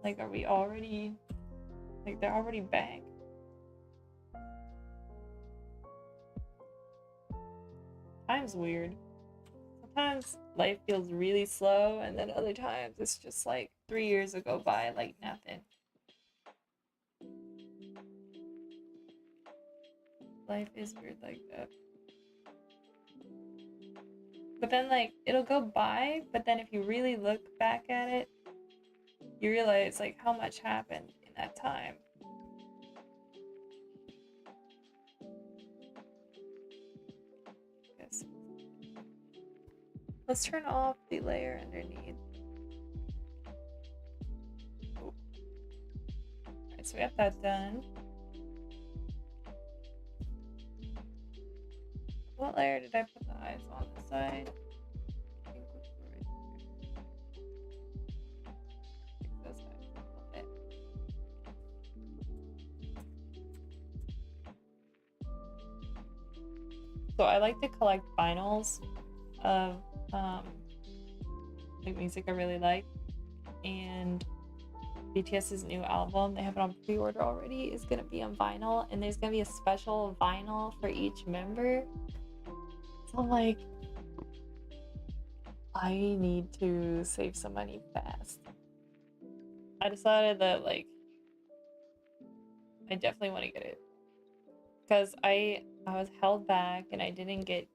Like, are we already... Like, they're already back? Time's weird. Sometimes life feels really slow, and then other times it's just like 3 years ago by like nothing. Life is weird like that. But then like it'll go by, but then if you really look back at it, you realize like how much happened in that time. Yes. Let's turn off the layer underneath. Oh. Alright, so we have that done. What layer did I put the eyes on this side? I think it was right there. This side. Okay. So I like to collect vinyls of like music I really like, and BTS's new album, they have it on pre-order already, is gonna be on vinyl, and there's gonna be a special vinyl for each member. So I'm like, I need to save some money fast. I decided that like I definitely want to get it because I was held back and I didn't get.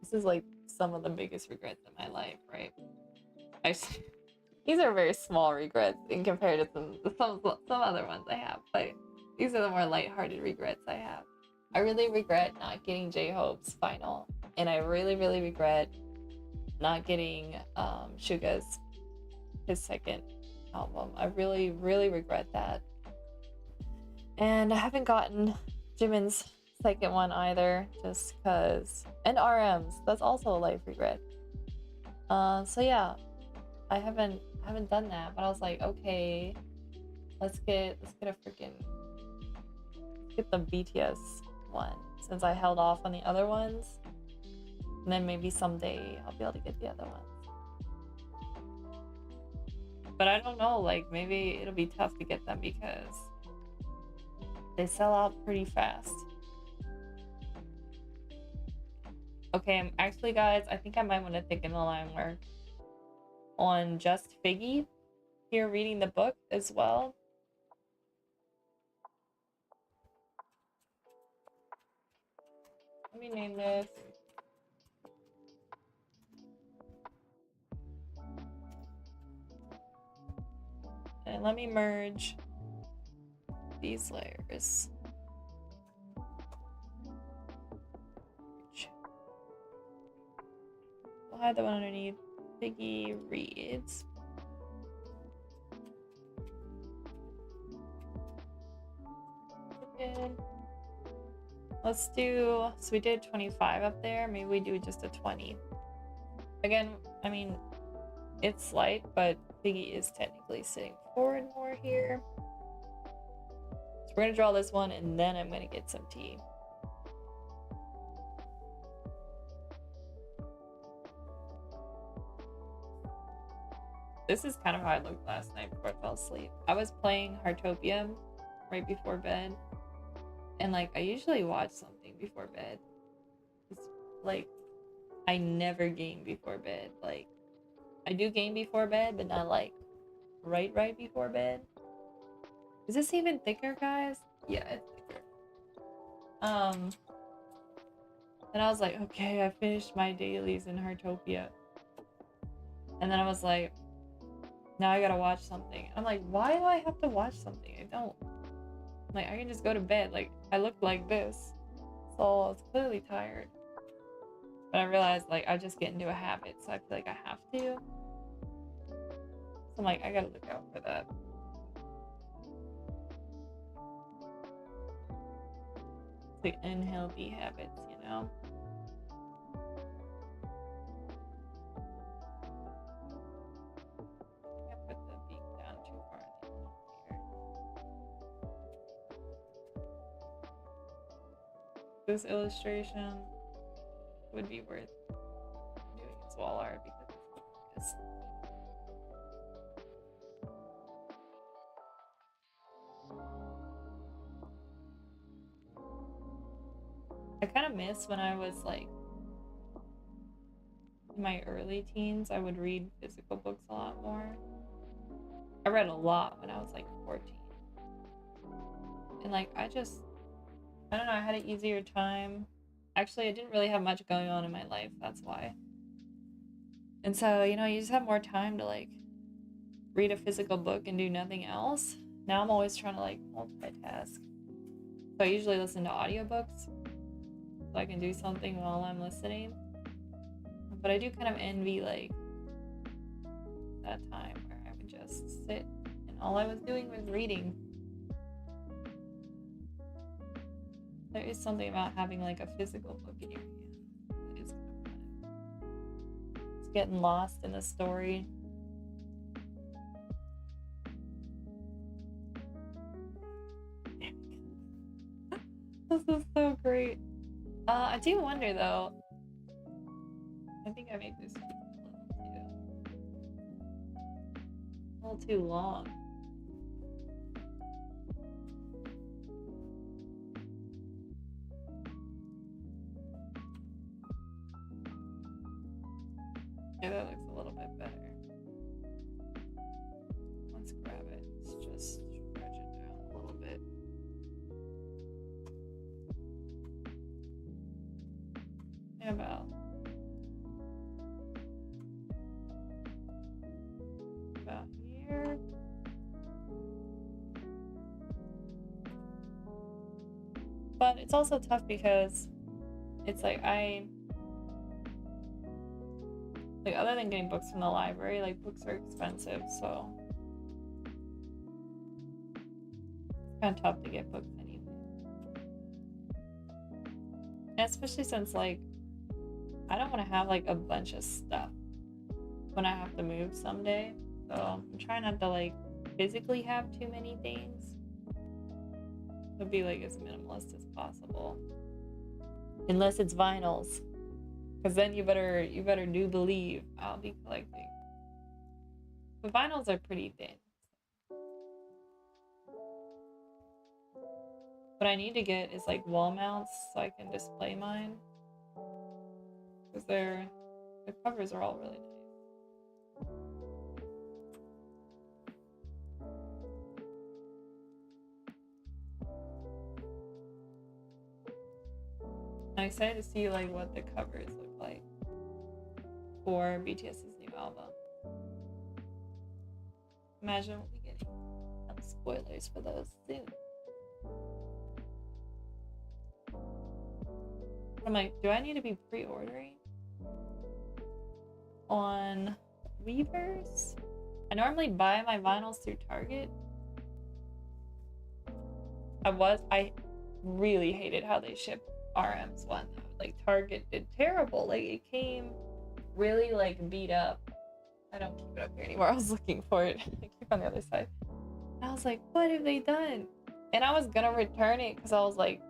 This is like some of the biggest regrets in my life, right? These are very small regrets in compared to some other ones I have, but these are the more lighthearted regrets I have. I really regret not getting J-Hope's final, and I really regret not getting Suga's his second album. I really regret that. And I haven't gotten Jimin's second one either, just because. And RM's, that's also a life regret. So yeah, I haven't done that, but I was like, okay, let's get the BTS one, since I held off on the other ones, and then maybe someday I'll be able to get the other ones. But I don't know, like maybe it'll be tough to get them because they sell out pretty fast. Okay, actually guys, I think I might want to think in the line work on Just Figgy here reading the book as well. Let me name this. And let me merge these layers. We'll hide the one underneath. Figgy reads. Good. Let's do, so we did 25 up there, maybe we do just a 20. Again, I mean, it's slight, but Figgy is technically sitting forward more here. So we're gonna draw this one and then I'm gonna get some tea. This is kind of how I looked last night before I fell asleep. I was playing Heartopia right before bed. And like, I usually watch something before bed. It's like, I never game before bed. Like, I do game before bed, but not like right before bed. Is this even thicker, guys? Yeah, it's thicker. And I was like, okay, I finished my dailies in Heartopia. And then I was like, now I gotta watch something. I'm like, why do I have to watch something? I don't. Like, I can just go to bed. Like, I looked like this. So I was clearly tired. But I realized, like, I just get into a habit. So I feel like I have to. So I'm like, I gotta look out for that. It's like unhealthy habits, you know? I put the beak down too far here. This illustration would be worth doing as wall art because it's I kind of miss when I was like in my early teens. I would read physical books a lot more. I read a lot when I was like 14. And like I don't know, I had an easier time. Actually, I didn't really have much going on in my life, that's why. And so, you know, you just have more time to like read a physical book and do nothing else. Now I'm always trying to like multitask. So I usually listen to audiobooks so I can do something while I'm listening. But I do kind of envy like that time where I would just sit and all I was doing was reading. There is something about having like a physical book in your hand that is kind of fun. It's getting lost in the story. This is so great. I do wonder though. I think I made this a little too long. Yeah, that looks a little bit better. Let's grab it. Let's just stretch it down a little bit. Yeah, about here. But it's also tough because it's like like other than getting books from the library, like books are expensive, so it's kind of tough to get books anyway. And especially since like I don't want to have like a bunch of stuff when I have to move someday. So I'm trying not to like physically have too many things. It'll be like as minimalist as possible. Unless it's vinyls. Because then you better do believe I'll be collecting. But vinyls are pretty thin. What I need to get is like wall mounts so I can display mine. Because the covers are all really nice. I'm excited to see like what the covers look like for BTS's new album. Imagine we'll be getting some spoilers for those soon. I'm like, do I need to be pre-ordering on Weavers? I normally buy my vinyls through Target. I really hated how they shipped RM's one though. Like Target did terrible. Like it came really like beat up. I don't keep it up here anymore. I was looking for it. I keep on the other side. And I was like, what have they done? And I was gonna return it because I was like,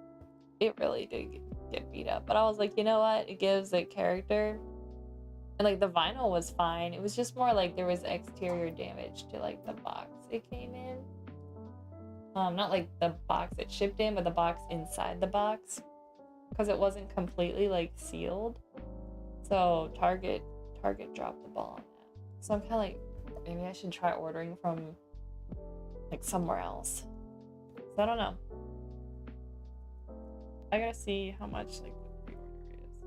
it really did get beat up. But I was like, you know what? It gives it character. And like the vinyl was fine. It was just more like there was exterior damage to like the box it came in. Not like the box it shipped in, but the box inside the box. Because it wasn't completely like sealed. So Target dropped the ball on that. So I'm kind of like, maybe I should try ordering from like somewhere else. So I don't know. I gotta see how much like the pre-order is.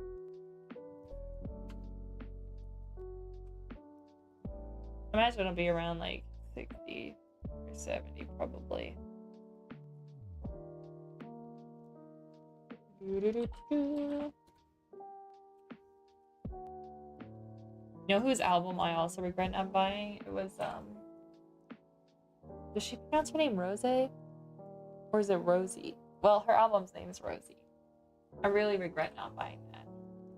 imagine it'll be around like 60 or 70 probably. You know whose album I also regret not buying? It was does she pronounce her name Rose? Or is it Rosie? Well, her album's name is Rosie. I really regret not buying that.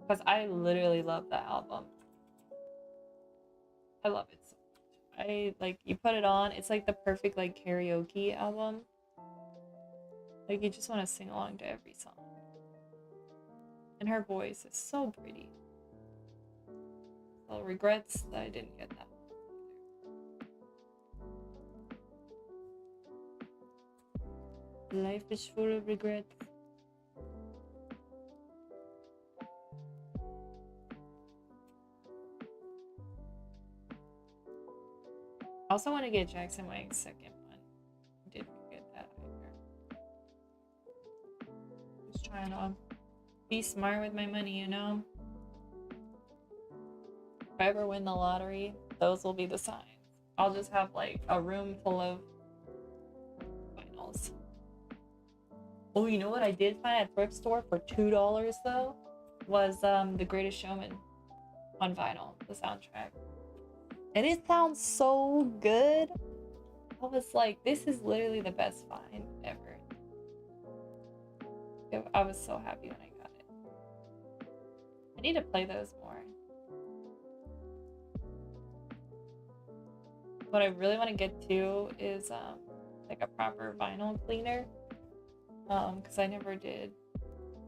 Because I literally love that album. I love it so much. I like, you put it on, it's like the perfect like karaoke album. Like you just want to sing along to every song. And her voice is so pretty. So regrets that I didn't get that. Life is full of regrets. I also want to get Jackson Wang's second one. Didn't get that either. Just trying to be smart with my money, you know? If I ever win the lottery, those will be the signs. I'll just have like a room full of vinyls. Oh, you know what I did find at thrift store for $2 though? Was The Greatest Showman on vinyl, the soundtrack. And it sounds so good. I was like, this is literally the best find ever. I was so happy when I got it. I need to play those more. What I really want to get to is like a proper vinyl cleaner. Because I never did.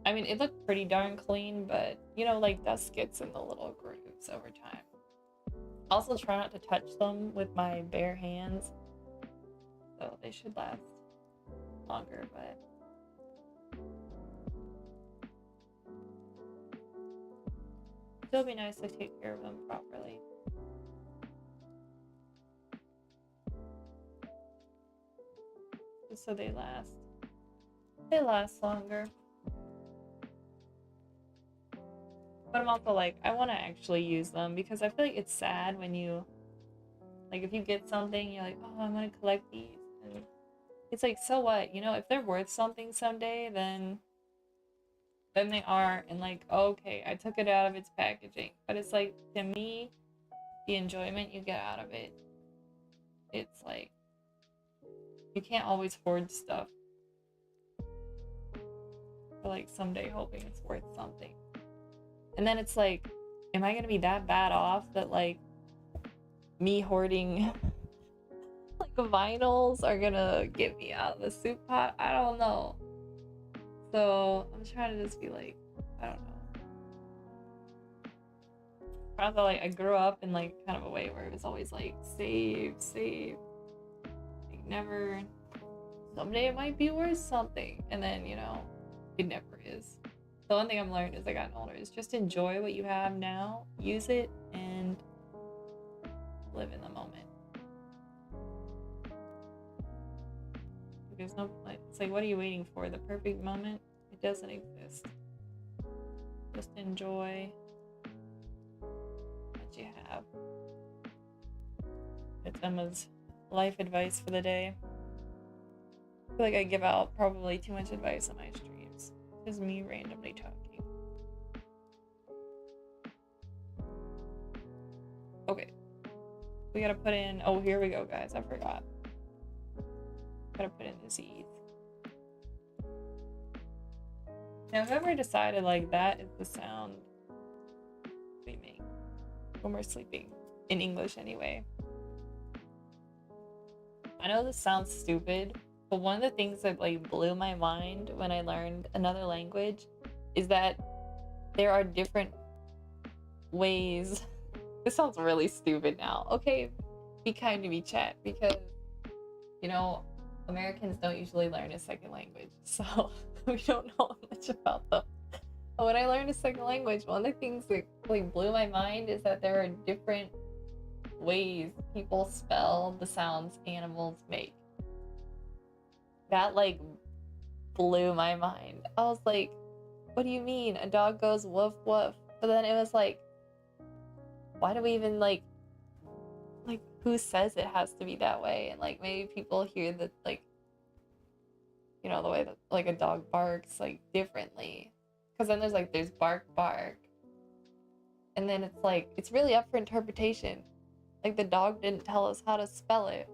I mean, it looked pretty darn clean, but you know, like dust gets in the little grooves over time. Also try not to touch them with my bare hands. So they should last longer, but still be nice to take care of them properly. Just so they last. They last longer. But I'm also like, I want to actually use them because I feel like it's sad when you, like, if you get something, you're like, oh, I'm going to collect these. And it's like, so what? You know, if they're worth something someday, then they are. And like, okay, I took it out of its packaging. But it's like, to me, the enjoyment you get out of it, it's like, you can't always hoard stuff. For like someday hoping it's worth something. And then it's like, am I gonna be that bad off that like me hoarding like vinyls are gonna get me out of the soup pot? I don't know. So I'm trying to just be like, I don't know. Probably like I grew up in like kind of a way where it was always like save. Like never, someday it might be worth something. And then, you know, it never is. The one thing I've learned as I gotten older is just enjoy what you have now, use it, and live in the moment. There's no, it's like, what are you waiting for? The perfect moment? It doesn't exist. Just enjoy what you have. It's Emma's life advice for the day. I feel like I give out probably too much advice on my streams. Just me randomly talking. Okay. We gotta put in, oh, here we go, guys. I forgot. Gotta put in the Z's. Now, whoever decided like that is the sound we make when we're sleeping, in English anyway. I know this sounds stupid, but one of the things that like blew my mind when I learned another language is that there are different ways. This sounds really stupid now. Okay, be kind to me, chat, because you know, Americans don't usually learn a second language, so we don't know much about them. But when I learned a second language, one of the things that like blew my mind is that there are different ways people spell the sounds animals make. That like blew my mind. I was like, what do you mean? A dog goes woof woof. But then it was like, why do we even like who says it has to be that way, and like maybe people hear that, like, you know, the way that like a dog barks like differently, because then there's bark bark, and then it's like it's really up for interpretation. Like the dog didn't tell us how to spell it,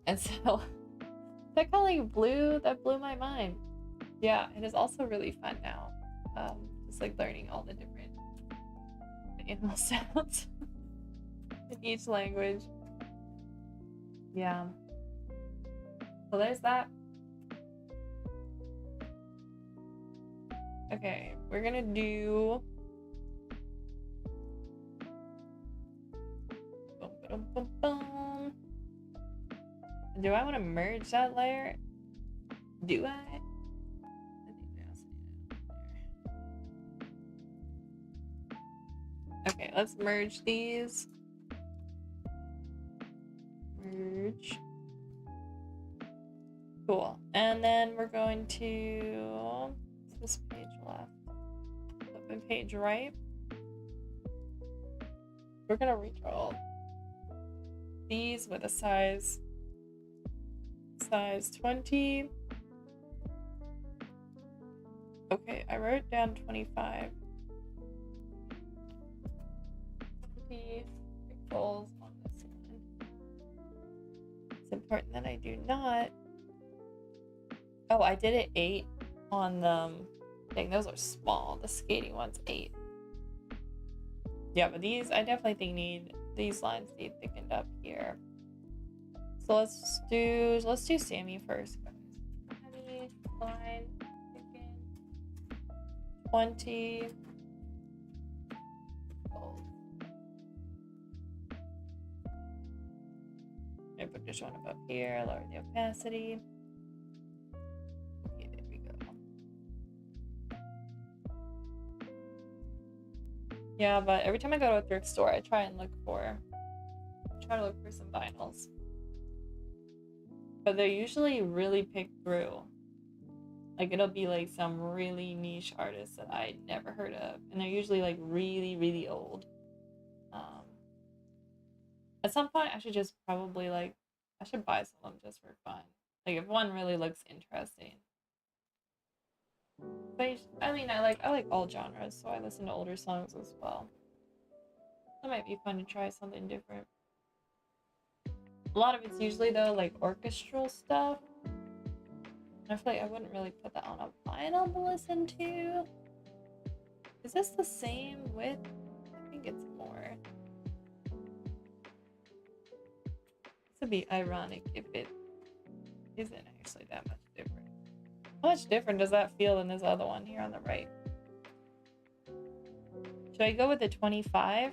and so that kind of like blew my mind. Yeah, it is also really fun now, just like learning all the different animal sounds in each language. Yeah. So there's that. Okay, we're gonna do boom, boom, boom, boom. Do I want to merge that layer? Do I? Okay, let's merge these. Merge. Cool. And then we're going to this page left. Flip my page right. We're gonna redraw these with a size 20. Okay, I wrote down 25. 20 pixels on this one. It's important that I do not. Oh, I did it 8 on the thing. Those are small. The skating one's 8. Yeah, but these I definitely think these lines need thickened up here. So let's do Sammy first, guys. Sammy line thicken 20. I put this one above here, lower the opacity. Okay, there we go. Yeah, but every time I go to a thrift store, I try to look for some vinyls. But they're usually really picked through. Like it'll be like some really niche artists that I never heard of, and they're usually like really, really old. At some point, I should just probably I should buy some of them just for fun. Like if one really looks interesting. But I mean, I like all genres, so I listen to older songs as well. That might be fun to try something different. A lot of it's usually though like orchestral stuff. I feel like I wouldn't really put that on a vinyl to listen to. Is this the same width? I think it's more. This would be ironic if it isn't actually that much different. How much different does that feel than this other one here on the right? Should I go with the 25?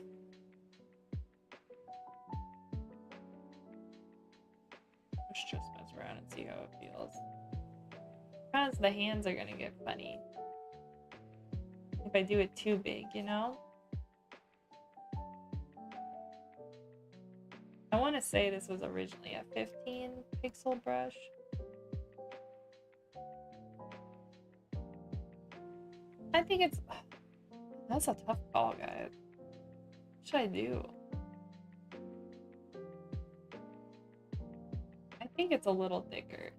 Let's just mess around and see how it feels. Because the hands are gonna get funny if I do it too big, you know? I want to say this was originally a 15 pixel brush. I think that's a tough call, guys. What should I do? I think it's a little thicker.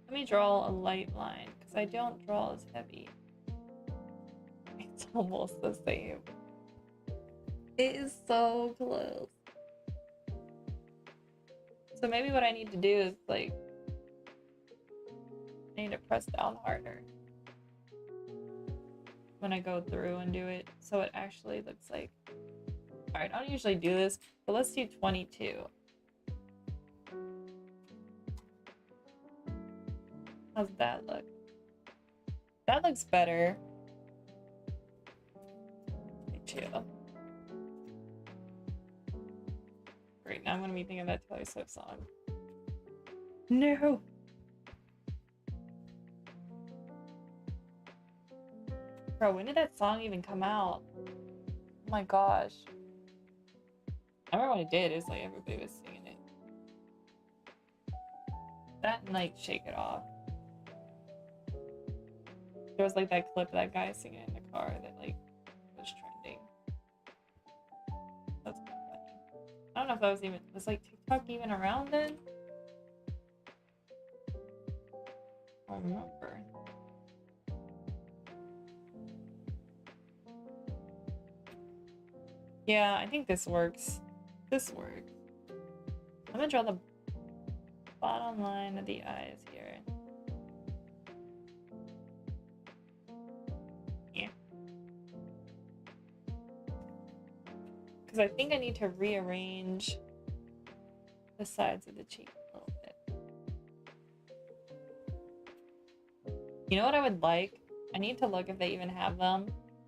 Let me draw a light line because I don't draw as heavy. It's almost the same. It is so close. So maybe what I need to do is I need to press down harder when I go through and do it so it actually looks like. Alright, I don't usually do this, but let's do 22. How's that look? That looks better. 22. Great, now I'm gonna be thinking of that Taylor Swift song. No! Bro, when did that song even come out? Oh my gosh. I remember when it did, it was like everybody was singing it. That and Shake It Off. There was that clip of that guy singing in the car that was trending. I don't know if that was like TikTok even around then? I don't remember. Yeah, I think this works. This works. I'm gonna draw the bottom line of the eyes here. Yeah. Because I think I need to rearrange the sides of the cheek a little bit. You know what I would like? I need to look if they even have them.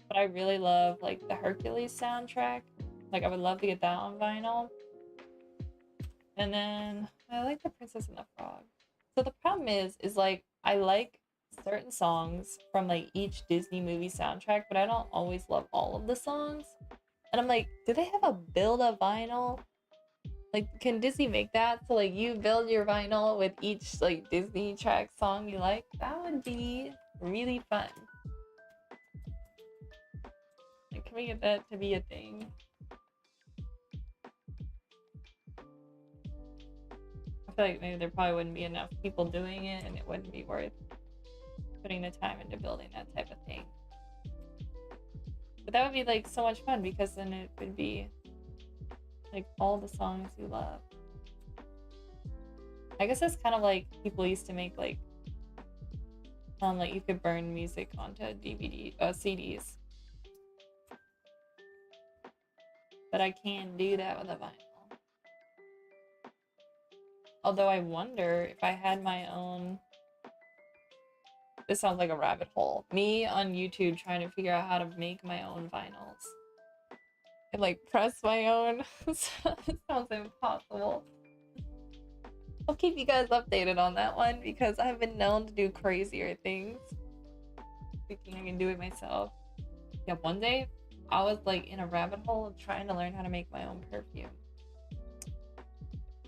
But I really love like the Hercules soundtrack. Like I would love to get that on vinyl. And then I like the Princess and the Frog. So the problem is like I like certain songs from like each Disney movie soundtrack, but I don't always love all of the songs. And I'm like, do they have a build a vinyl? Like, can Disney make that? So like you build your vinyl with each like Disney track song you like? That would be really fun. Like, can we get that to be a thing? I feel like maybe there probably wouldn't be enough people doing it and it wouldn't be worth putting the time into building that type of thing. But that would be like so much fun because then it would be like all the songs you love. I guess that's kind of like people used to make like you could burn music onto CDs. But I can't do that with a vinyl. Although I wonder if I had my own... This sounds like a rabbit hole. Me on YouTube trying to figure out how to make my own vinyls. And like press my own. It sounds impossible. I'll keep you guys updated on that one because I've been known to do crazier things. Thinking I can do it myself. Yeah, one day I was like in a rabbit hole of trying to learn how to make my own perfume.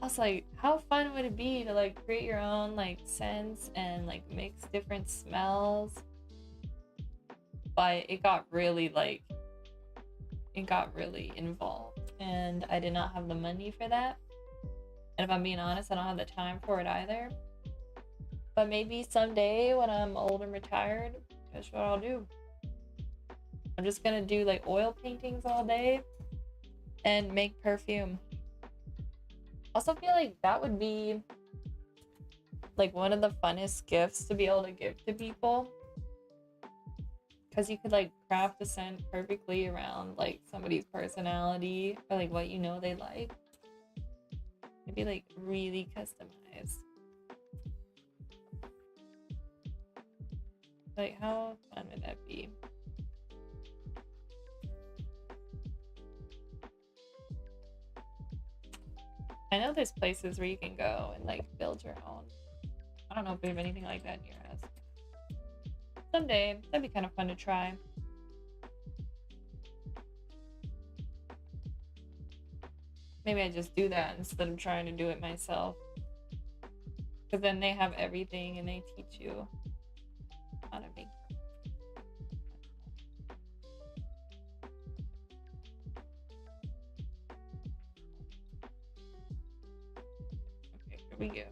I was like, how fun would it be to like create your own like scents and like mix different smells? But it got really involved and I did not have the money for that. And if I'm being honest, I don't have the time for it either. But maybe someday when I'm old and retired, that's what I'll do. I'm just gonna do like oil paintings all day and make perfume. Also feel like that would be like one of the funnest gifts to be able to give to people. Because you could like craft the scent perfectly around like somebody's personality or like what you know they like. It'd be like really customized. Like how fun would that be? I know there's places where you can go and like build your own. I don't know if we have anything like that near us. Someday, that'd be kind of fun to try. Maybe I just do that instead of trying to do it myself. Because then they have everything and they teach you how to make. Okay, here we go.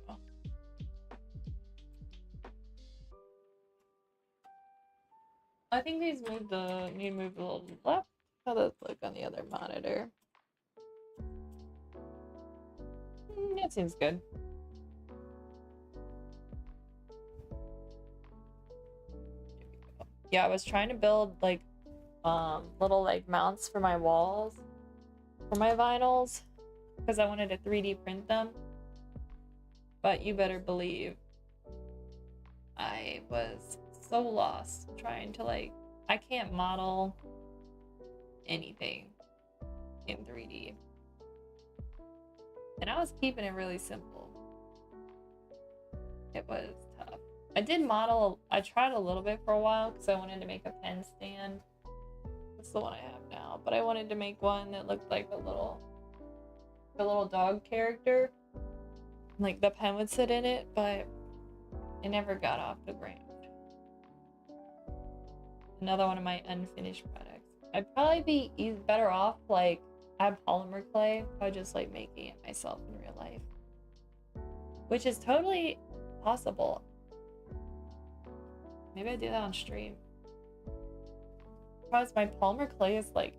I think these need to move a little left. How does it look on the other monitor? That seems good. Yeah, I was trying to build like little like mounts for my walls for my vinyls because I wanted to 3D print them. But you better believe I was so lost trying to like, I can't model anything in 3D. And I was keeping it really simple. It was tough. I did model, I tried a little bit for a while because I wanted to make a pen stand. That's the one I have now. But I wanted to make one that looked like a little dog character. Like the pen would sit in it, but it never got off the ground. Another one of my unfinished products. I'd probably be better off like I have polymer clay by just like making it myself in real life, which is totally possible. Maybe I do that on stream. Because my polymer clay is like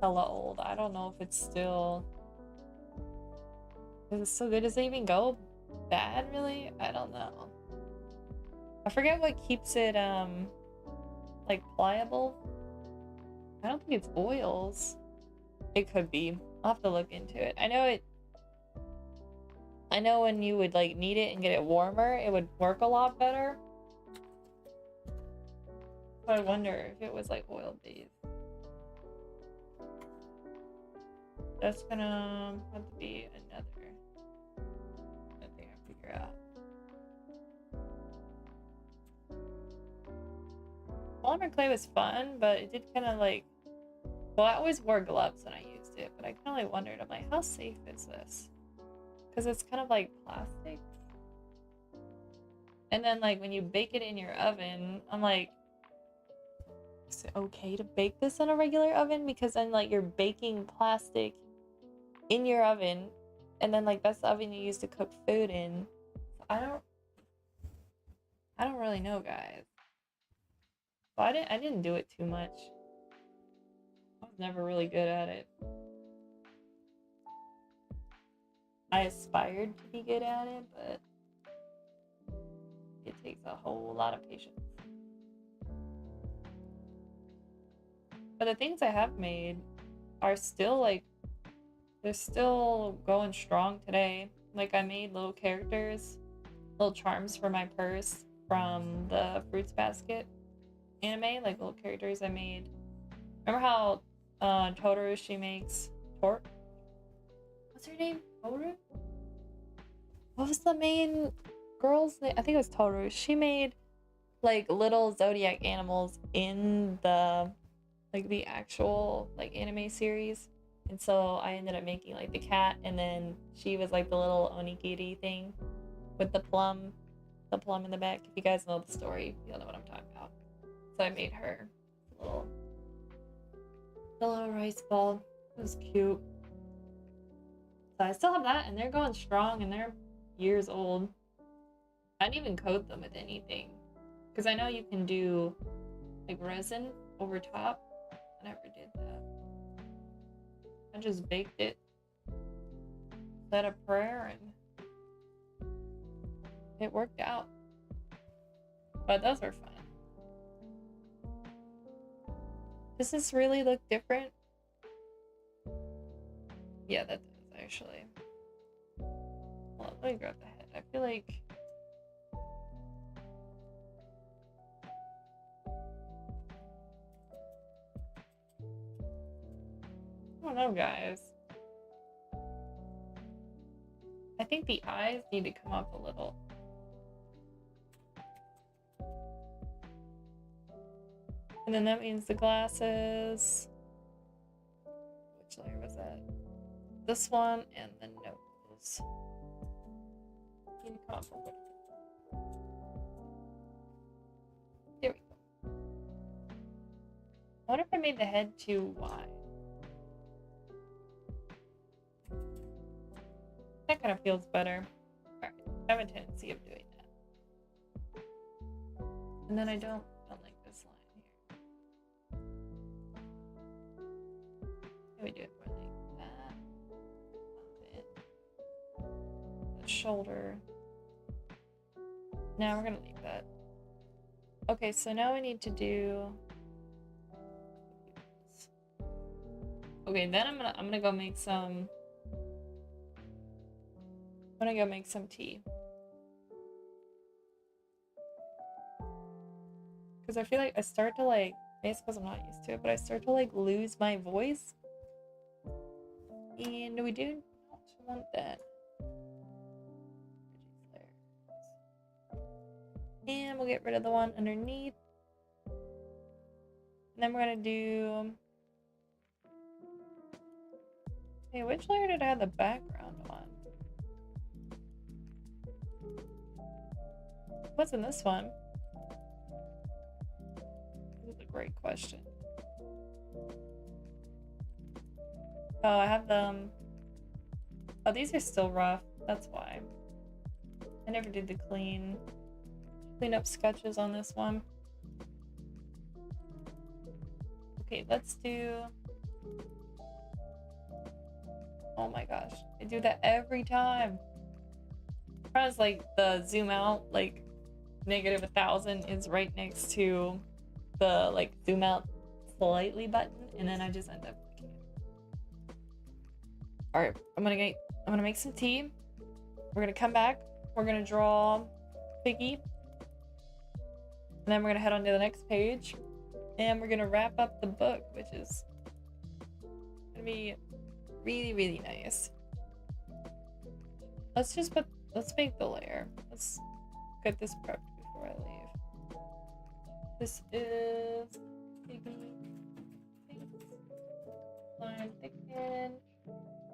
hella old. I don't know if it's still... Is it so good? Does it even go bad, really? I don't know. I forget what keeps it, like, pliable. I don't think it's oils. It could be. I'll have to look into it. I know when you would, like, knead it and get it warmer, it would work a lot better. But I wonder if it was, like, oil-based. That's gonna have to be another thing I figure out. Polymer clay was fun, but it did kind of like... Well, I always wore gloves when I used it, but I kind of like wondered, I'm like, how safe is this? Because it's kind of like plastic. And then like when you bake it in your oven, I'm like, is it okay to bake this in a regular oven? Because then like you're baking plastic in your oven, and then like that's the oven you use to cook food in. So I don't really know, guys. So I didn't do it too much. I was never really good at it. I aspired to be good at it, but it takes a whole lot of patience. But the things I have made are still like, they're still going strong today. Like I made little characters, little charms for my purse from the Fruits Basket anime, like little characters I made. Remember how Totoro, she makes what's her name? Toru? What was the main girl's name? I think it was Toru. She made like little zodiac animals in the like the actual like anime series. And so I ended up making like the cat, and then she was like the little onigiri thing with the plum in the back. If you guys know the story, you'll know what I'm talking about. So I made her the little rice ball. It was cute. So I still have that, and they're going strong, and they're years old. I didn't even coat them with anything, because I know you can do like resin over top. I never did that. I just baked it, said a prayer, and it worked out. But those are fun. Does this really look different? Yeah, that does actually. Well, let me grab the head. I feel like I don't know, guys. I think the eyes need to come up a little. And then that means the glasses. Which layer was that? This one and the nose. Need to come up a little. There we go. I wonder if I made the head too wide. That kind of feels better. Alright, I have a tendency of doing that. And then I don't like this line here. Maybe do it more like that. The shoulder. Now we're gonna leave that. Okay, so now we need to do... Okay, then I'm gonna go make some... I'm gonna go make some tea. Because I feel like I start to like, maybe it's because I'm not used to it, but I start to like lose my voice. And we do not want that. And we'll get rid of the one underneath. And then we're gonna do... Hey, which layer did I have the background on? What's in this one? This is a great question. Oh, I have them. Oh, these are still rough. That's why. I never did the clean up sketches on this one. Okay, let's do... Oh my gosh, I do that every time. Whereas like the zoom out, like -1000 is right next to the like zoom out slightly button, and then I just end up clicking it. All right, I'm gonna make some tea. We're gonna come back. We're gonna draw Piggy, and then we're gonna head on to the next page, and we're gonna wrap up the book, which is gonna be really, really nice. Let's make the layer. Let's get this prepped before I leave. This is Piggy line thicken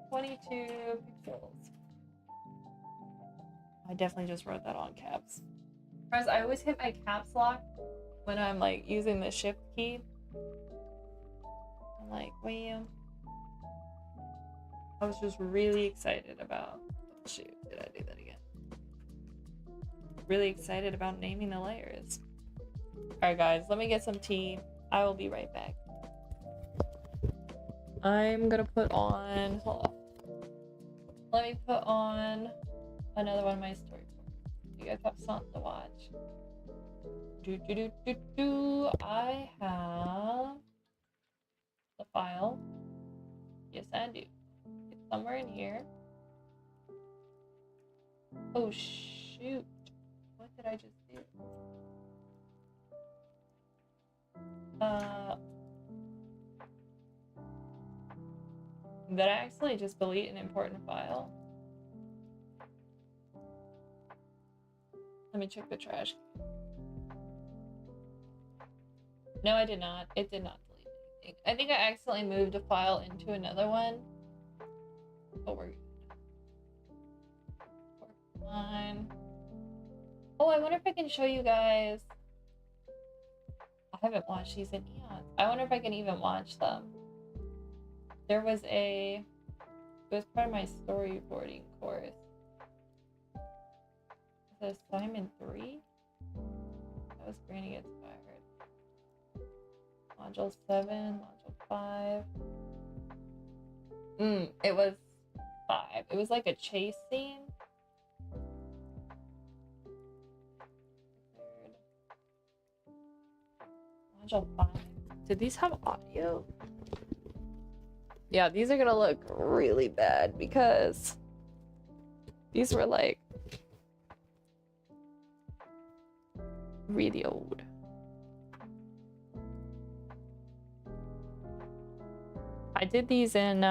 22 pixels. I definitely just wrote that on caps. Guys, I always hit my caps lock when I'm like using the shift key. I'm like, wham. I was just really excited about, oh shoot, did I do that again? Really excited about naming the layers. Alright guys, let me get some tea. I will be right back. I'm gonna put on, hold on. Let me put on another one of my storyboards. You guys have something to watch. I have the file. Yes, I do. It's somewhere in here. Oh shoot. What did I just do? Did I accidentally just delete an important file? Let me check the trash. No, I did not. It did not delete anything. I think I accidentally moved a file into another one. But we're good. We're fine. Oh, I wonder if I can show you guys. I haven't watched these in eons. I wonder if I can even watch them. There was it was part of my storyboarding course. Is it assignment 3? That was Granny Gets Fired. Module 7, module 5. It was 5. It was like a chase scene. Module 5. Did these have audio? Yeah, these are gonna look really bad because these were like really old. I did these in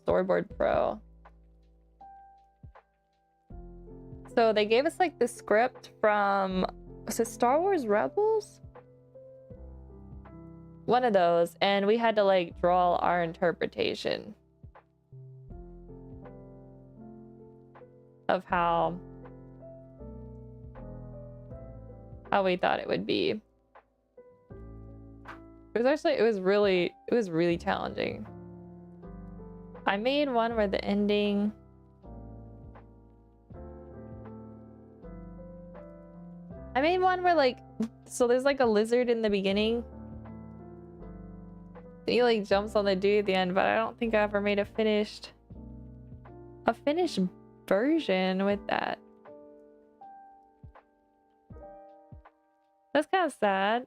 Storyboard Pro. So they gave us like the script from, was it Star Wars Rebels? One of those, and we had to like draw our interpretation of how we thought it would be. It was really challenging. I made one where the ending, I made one where like, so there's like a lizard in the beginning. He like jumps on the dude at the end, but I don't think I ever made a finished version with that. That's kind of sad.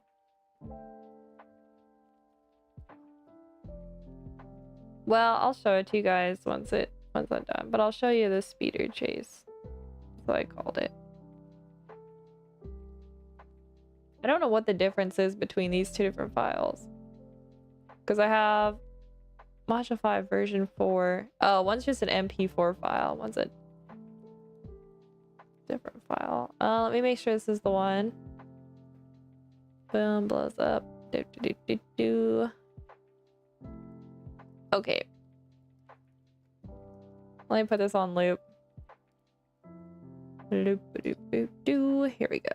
Well, I'll show it to you guys once I'm done, but I'll show you the speeder chase. That's what I called it. I don't know what the difference is between these two different files. Because I have Module 5 version 4. Oh, one's just an MP4 file. One's a different file. Let me make sure this is the one. Boom, blows up. Okay. Let me put this on loop. Here we go.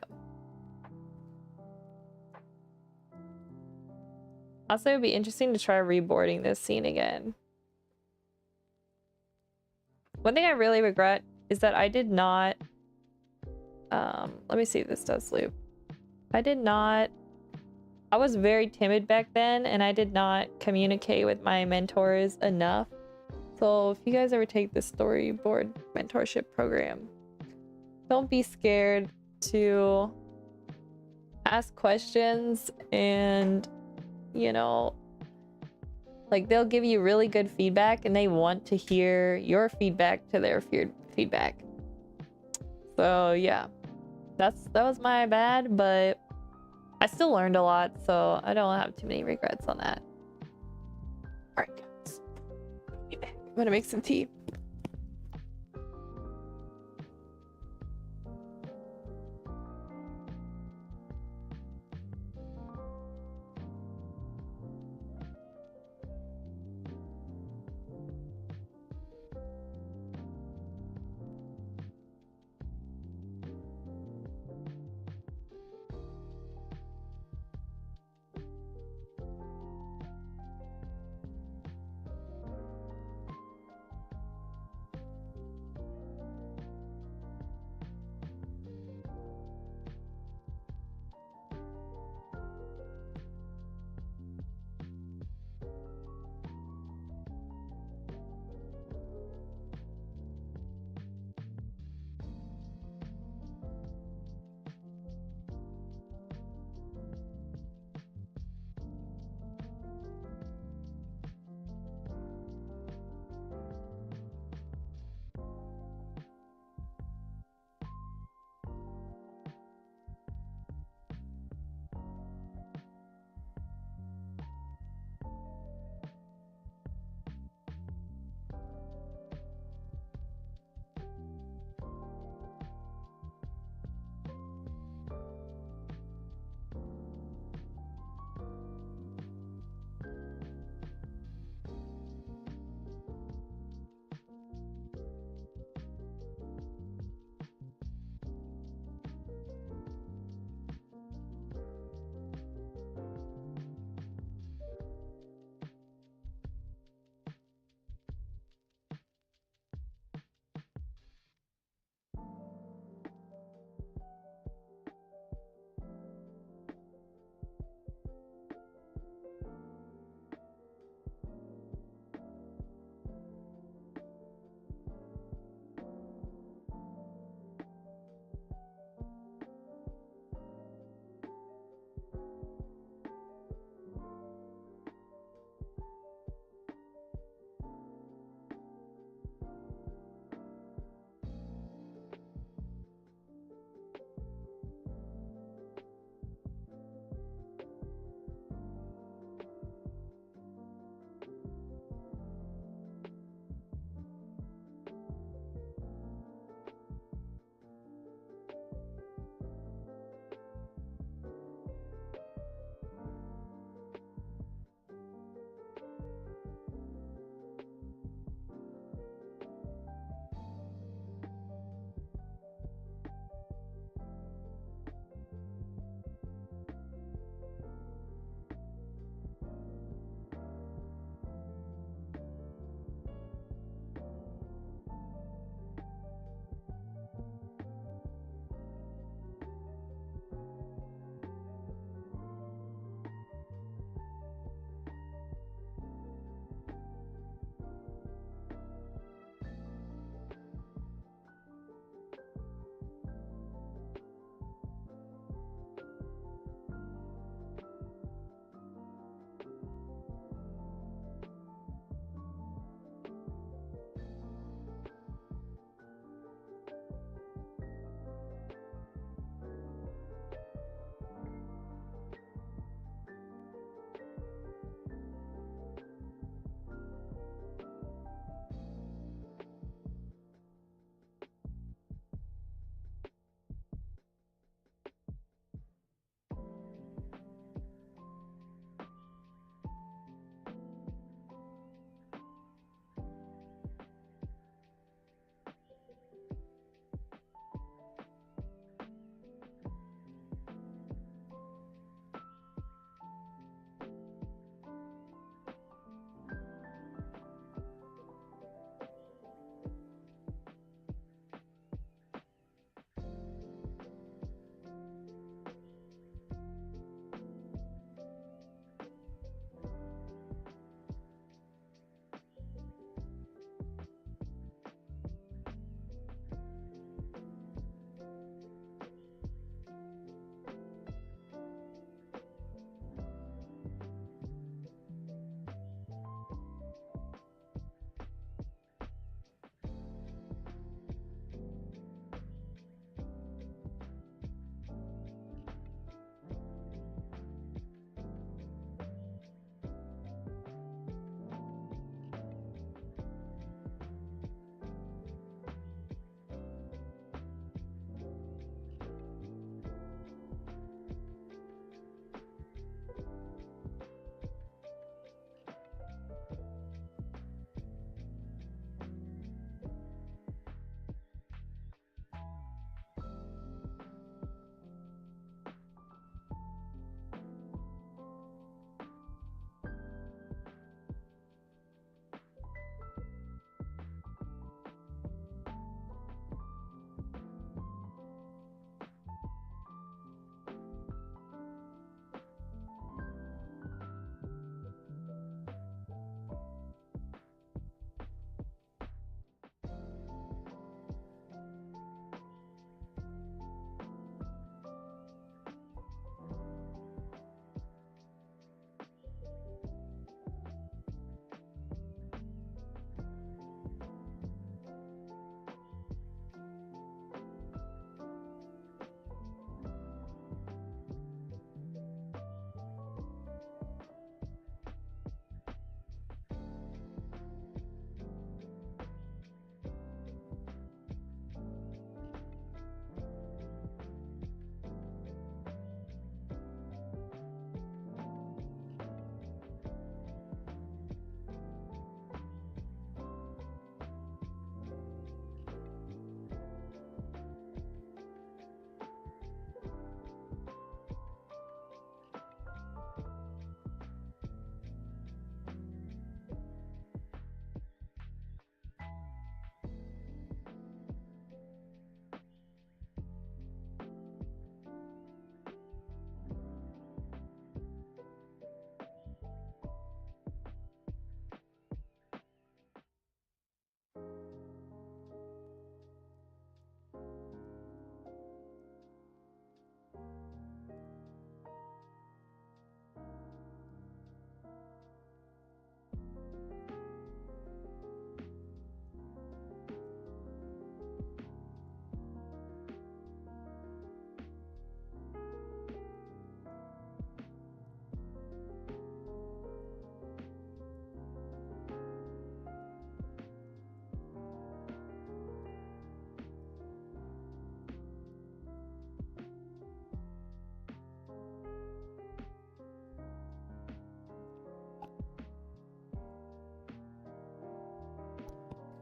Also, it'd be interesting to try reboarding this scene again. One thing I really regret is that I did not let me see if this does loop. I was very timid back then, and I did not communicate with my mentors enough. So if you guys ever take the storyboard mentorship program, don't be scared to ask questions, and you know, like, they'll give you really good feedback and they want to hear your feedback to their feedback. So yeah, that was my bad, but I still learned a lot, so I don't have too many regrets on that. All right, guys, I'm gonna make some tea.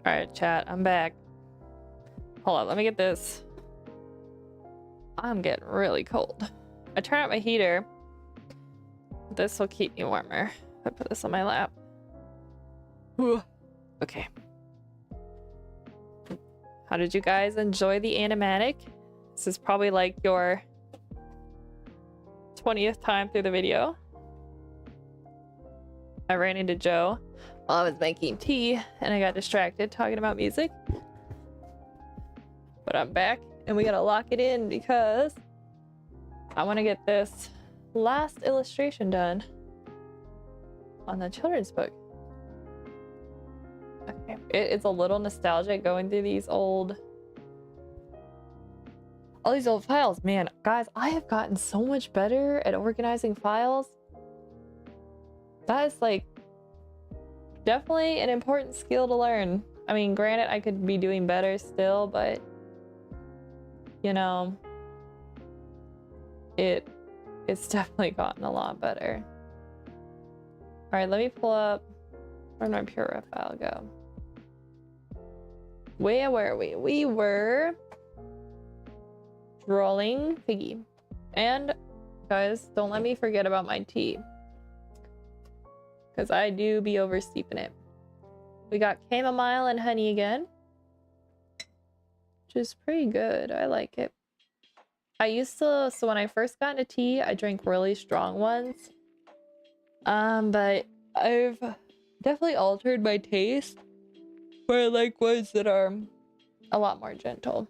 Alright, chat, I'm back. Hold on, let me get this. I'm getting really cold. I turned up my heater. This will keep me warmer. I put this on my lap. Whew. Okay. How did you guys enjoy the animatic? This is probably like your 20th time through the video. I ran into Joe while I was making tea and I got distracted talking about music. But I'm back and we gotta lock it in because I want to get this last illustration done on the children's book. Okay, it's a little nostalgic going through all these old files. Man, guys, I have gotten so much better at organizing files. That is like definitely an important skill to learn. I mean, granted, I could be doing better still, but you know, it's definitely gotten a lot better. All right, let me pull up. Where'd my pure ref file go? Where were we? We were drawing Piggy. And guys, don't let me forget about my tea, because I do be oversteeping it. We got chamomile and honey again, which is pretty good. I like it. So when I first got into tea, I drank really strong ones. But I've definitely altered my taste, where I like ones that are a lot more gentle.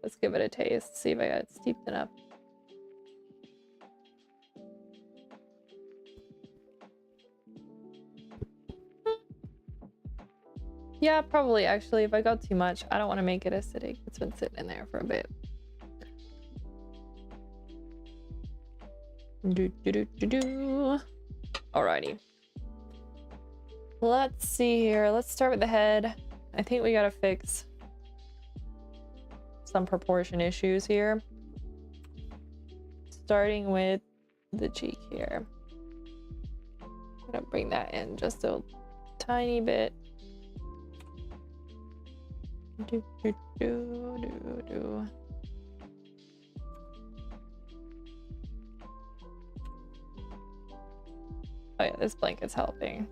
Let's give it a taste, see if I got it steeped enough. Yeah, probably actually. If I go too much, I don't want to make it acidic. It's been sitting in there for a bit. Alrighty. Let's see here. Let's start with the head. I think we gotta fix some proportion issues here. Starting with the cheek here. I'm gonna bring that in just a tiny bit. Oh yeah, this blanket's helping.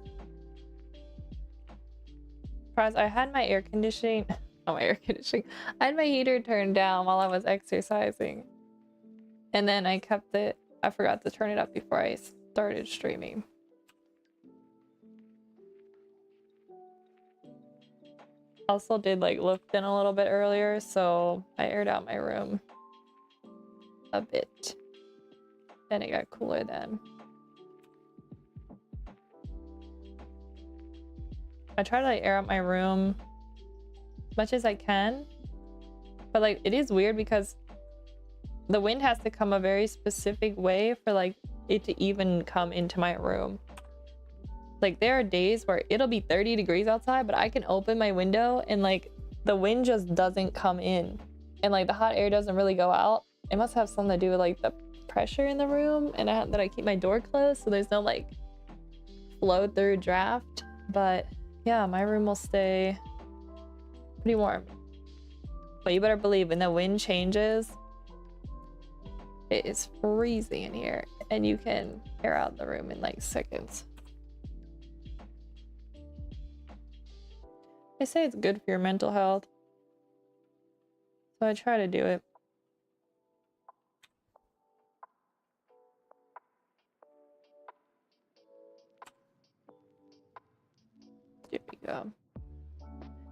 Surprise, I had my air conditioning. Oh, my air conditioning. I had my heater turned down while I was exercising. And then I forgot to turn it up before I started streaming. Also did like lift in a little bit earlier, so I aired out my room a bit. And it got cooler then. I try to like air out my room as much as I can, but like it is weird because the wind has to come a very specific way for like it to even come into my room. Like there are days where it'll be 30 degrees outside, but I can open my window and like the wind just doesn't come in and like the hot air doesn't really go out. It must have something to do with like the pressure in the room and that I keep my door closed so there's no like flow through draft. But yeah, my room will stay pretty warm. But you better believe when the wind changes, it is freezing in here and you can air out the room in like seconds. They say it's good for your mental health, so I try to do it. There we go.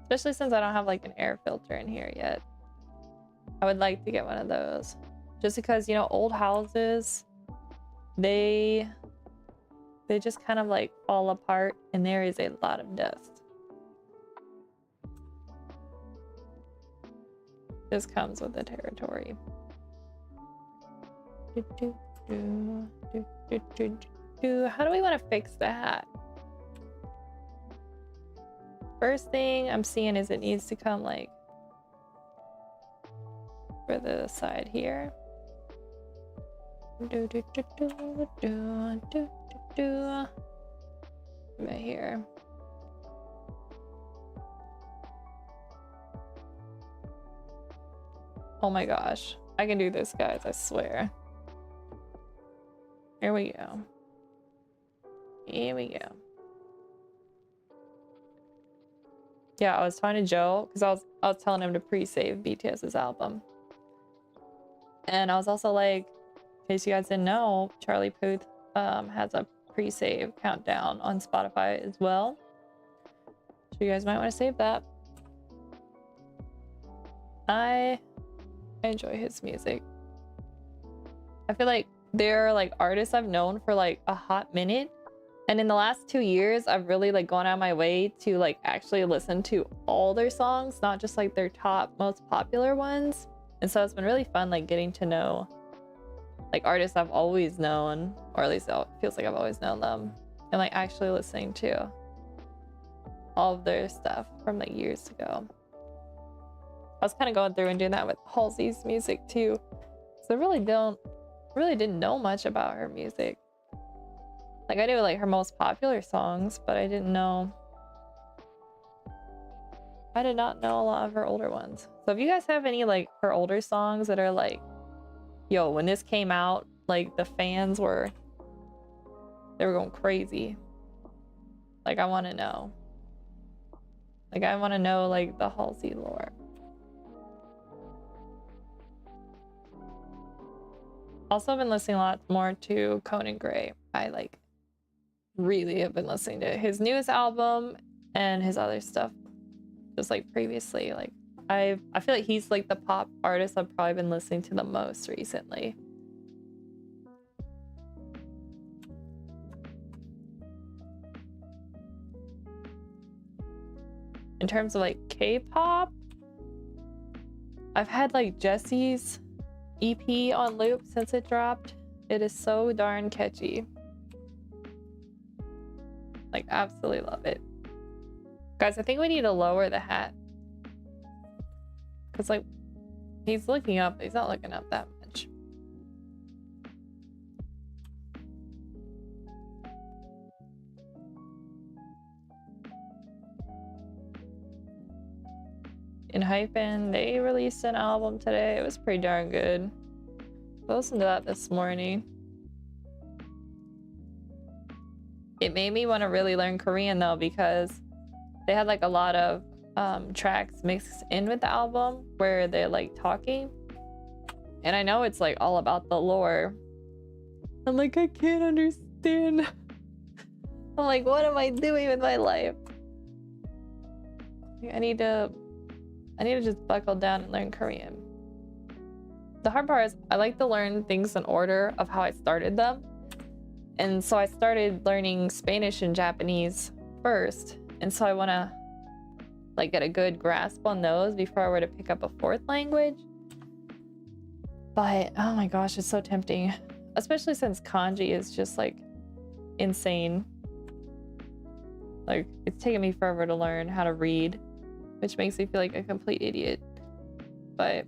Especially since I don't have like an air filter in here yet. I would like to get one of those. Just because, you know, old houses, they just kind of like fall apart and there is a lot of dust. This comes with the territory. How do we want to fix that? First thing I'm seeing is it needs to come like for the side here. Right here. Oh my gosh. I can do this, guys, I swear. Here we go. Here we go. Yeah, I was talking to Joe because I was telling him to pre-save BTS's album. And I was also like, in case you guys didn't know, Charlie Puth has a pre-save countdown on Spotify as well. So you guys might want to save that. I enjoy his music. I feel like they're like artists I've known for like a hot minute. And in the last 2 years, I've really like gone out of my way to like actually listen to all their songs, not just like their top most popular ones. And so it's been really fun like getting to know like artists I've always known, or at least it feels like I've always known them, and like actually listening to all of their stuff from like years ago. I was kind of going through and doing that with Halsey's music too. So I really didn't know much about her music. Like I knew like her most popular songs, but I did not know a lot of her older ones. So if you guys have any like her older songs that are like, yo, when this came out, like the fans were going crazy. Like I want to know. Like I want to know like the Halsey lore. Also, I've been listening a lot more to Conan Gray. I like really have been listening to his newest album and his other stuff just like previously. Like I feel like he's like the pop artist I've probably been listening to the most recently. In terms of like K-pop, I've had like Jessie's EP on loop since it dropped. It is so darn catchy. Like absolutely love it. Guys, I think we need to lower the hat. Cause like he's looking up, he's not looking up that much. In Hyphen, they released an album today. It was pretty darn good. I listened to that this morning. It made me want to really learn Korean though, because they had like a lot of tracks mixed in with the album where they're like talking. And I know it's like all about the lore. I'm like, I can't understand. I'm like, what am I doing with my life? I need to just buckle down and learn Korean. The hard part is I like to learn things in order of how I started them. And so I started learning Spanish and Japanese first. And so I want to like get a good grasp on those before I were to pick up a fourth language. But oh my gosh, it's so tempting. Especially since kanji is just like insane. Like it's taken me forever to learn how to read, which makes me feel like a complete idiot. But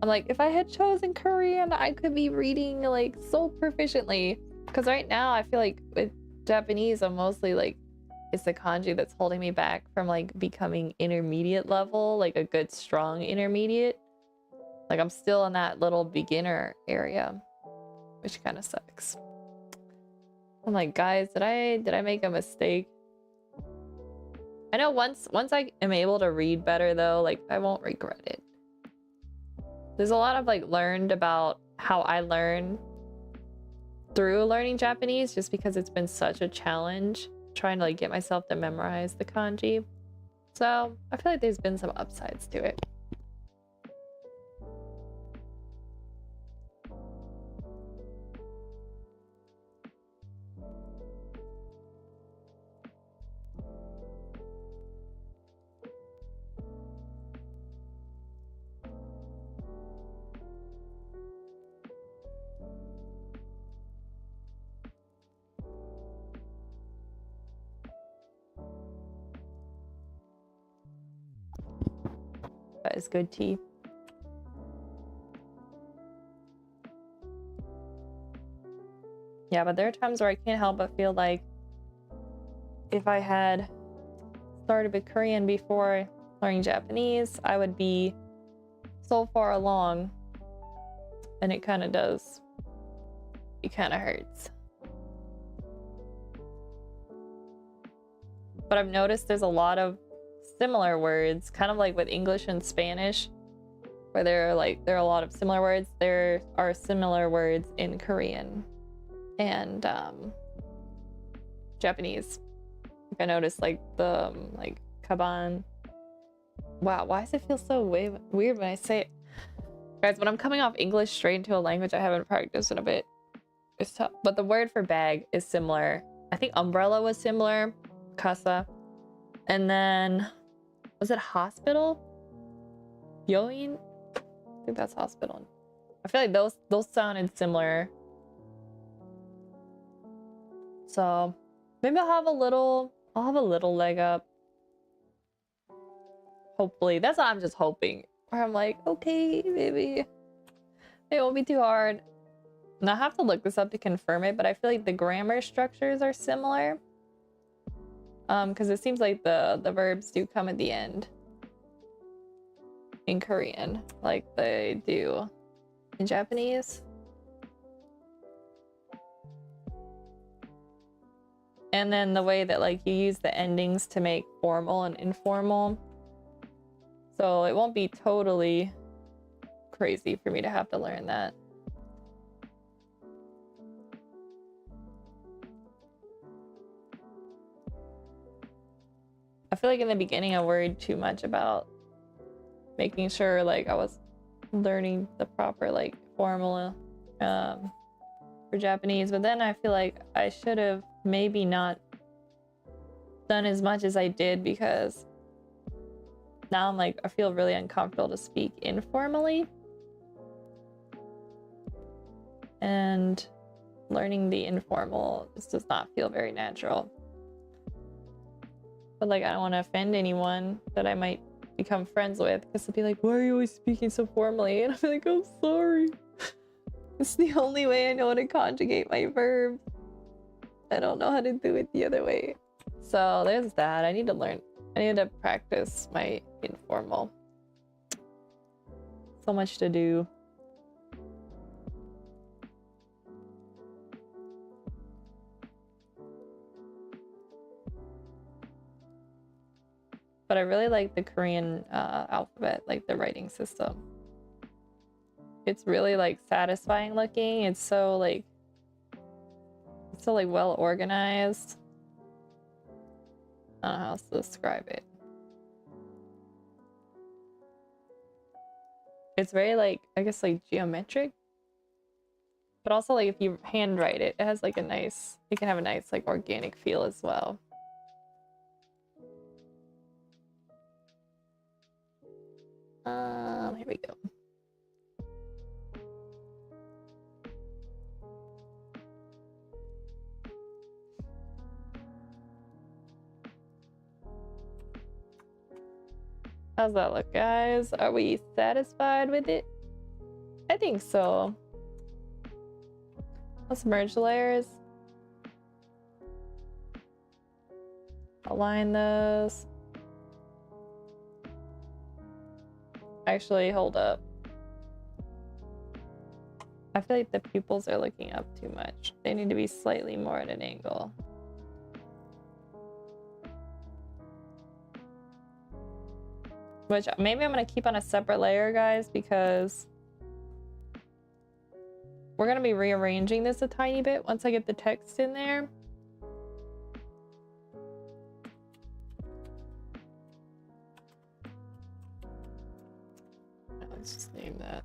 I'm like, if I had chosen Korean, I could be reading like so proficiently. Because right now I feel like with Japanese, I'm mostly like, it's the kanji that's holding me back from like becoming intermediate level, like a good strong intermediate. Like I'm still in that little beginner area, which kind of sucks. I'm like, guys, did I make a mistake? I know once I am able to read better though, like I won't regret it. There's a lot of like learned about how I learn through learning Japanese, just because it's been such a challenge trying to like get myself to memorize the kanji. So I feel like there's been some upsides to it. That is good tea. Yeah, but there are times where I can't help but feel like if I had started with Korean before learning Japanese, I would be so far along, and it kind of does. It kind of hurts. But I've noticed there's a lot of similar words, kind of like with English and Spanish, where there are a lot of similar words. There are similar words in Korean and Japanese. Like I noticed like the like kaban. Wow, why does it feel so weird when I say it? Guys, when I'm coming off English straight into a language I haven't practiced in a bit, it's tough. But the word for bag is similar. I think umbrella was similar, casa. And then, was it hospital? Yoin? I think that's hospital. I feel like those sounded similar. So maybe I'll have a little leg up. Hopefully. That's what I'm just hoping. Where I'm like, okay, maybe it won't be too hard. And I have to look this up to confirm it, but I feel like the grammar structures are similar. Because it seems like the verbs do come at the end in Korean, like they do in Japanese. And then the way that like you use the endings to make formal and informal. So it won't be totally crazy for me to have to learn that. I feel like in the beginning I worried too much about making sure like I was learning the proper like formula for Japanese, but then I feel like I should have maybe not done as much as I did, because now I'm like I feel really uncomfortable to speak informally, and learning the informal just does not feel very natural. But like I don't want to offend anyone that I might become friends with, because they'll be like, why are you always speaking so formally? And I'm like, I'm sorry. It's the only way I know how to conjugate my verb. I don't know how to do it the other way. So there's that. I need to practice my informal. So much to do. But I really like the Korean alphabet, like the writing system. It's really like satisfying looking. It's so like well organized. I don't know how else to describe it. It's very like, I guess like geometric, but also like if you handwrite it, it has like it can have a nice like organic feel as well. Here we go. How's that look, guys? Are we satisfied with it? I think so. Let's merge layers. Align those. Actually, hold up. I feel like the pupils are looking up too much. They need to be slightly more at an angle. Which maybe I'm gonna keep on a separate layer, guys, because we're gonna be rearranging this a tiny bit once I get the text in there. Let's just name that.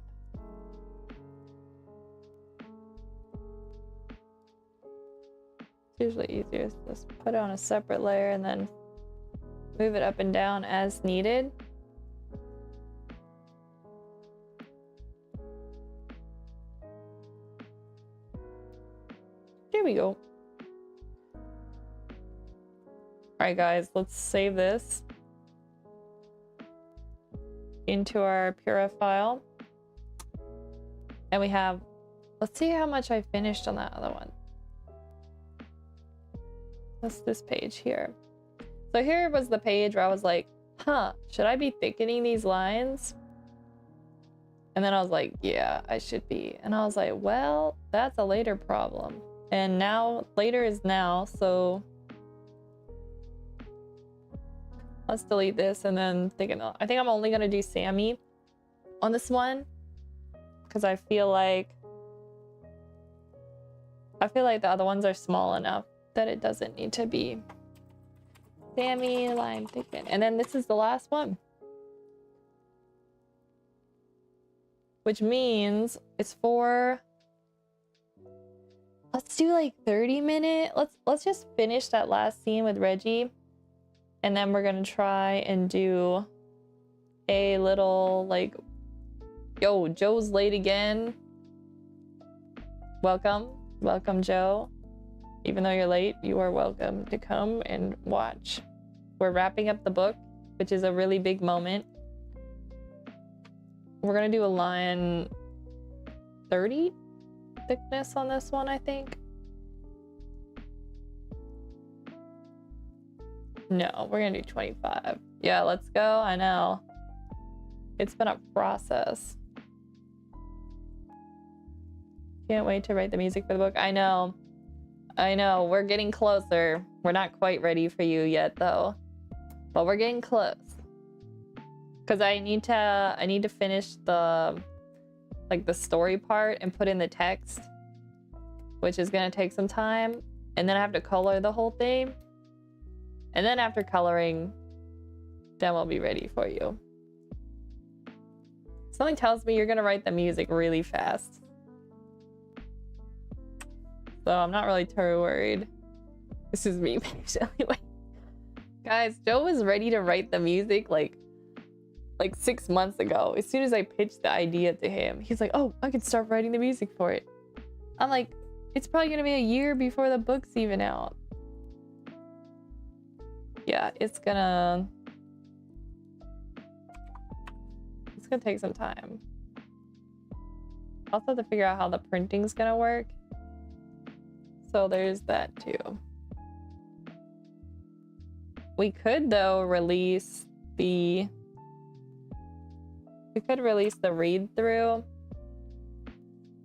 It's usually easier to just put it on a separate layer and then move it up and down as needed. Here we go. Alright guys, let's save this into our Pura file. And we have, let's see how much I finished on that other one. That's this page here. So here was the page where I was like huh, should I be thickening these lines? And then I was like, yeah, I should be. And I was like, well, that's a later problem. And now, later is now, so let's delete this and then thicken it. I think I'm only gonna do Sammy on this one because I feel like the other ones are small enough that it doesn't need to be Sammy line thicken. And then this is the last one, which means it's for, let's do like 30-minute. Let's just finish that last scene with Reggie, and then we're gonna try and do a little like, yo, Joe's late again. Welcome, Joe. Even though you're late, you are welcome to come and watch. We're wrapping up the book, which is a really big moment. We're gonna do a line 30 thickness on this one, I think. No, we're gonna do 25. Yeah, let's go. I know. It's been a process. Can't wait to write the music for the book. I know. We're getting closer. We're not quite ready for you yet, though. But we're getting close. Because I need to finish the story part and put in the text, which is gonna take some time. And then I have to color the whole thing. And then after coloring, then we'll be ready for you. Something tells me you're gonna write the music really fast. So I'm not really too worried. This is me patiently waiting. Guys, Joe was ready to write the music like 6 months ago. As soon as I pitched the idea to him, he's like, oh, I can start writing the music for it. I'm like, it's probably gonna be a year before the book's even out. Yeah, it's gonna take some time. I also have to figure out how the printing's gonna work. So there's that too. We could though release the read-through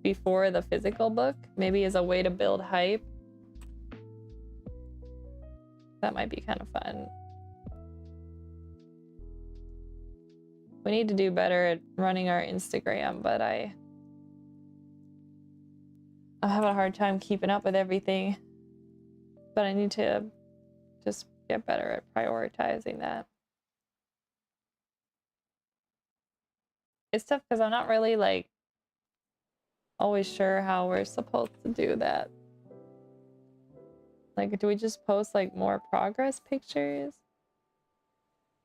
before the physical book, maybe as a way to build hype. That might be kind of fun. We need to do better at running our Instagram, but I'm having a hard time keeping up with everything. But I need to just get better at prioritizing that. It's tough because I'm not really like always sure how we're supposed to do that. Like, do we just post like more progress pictures?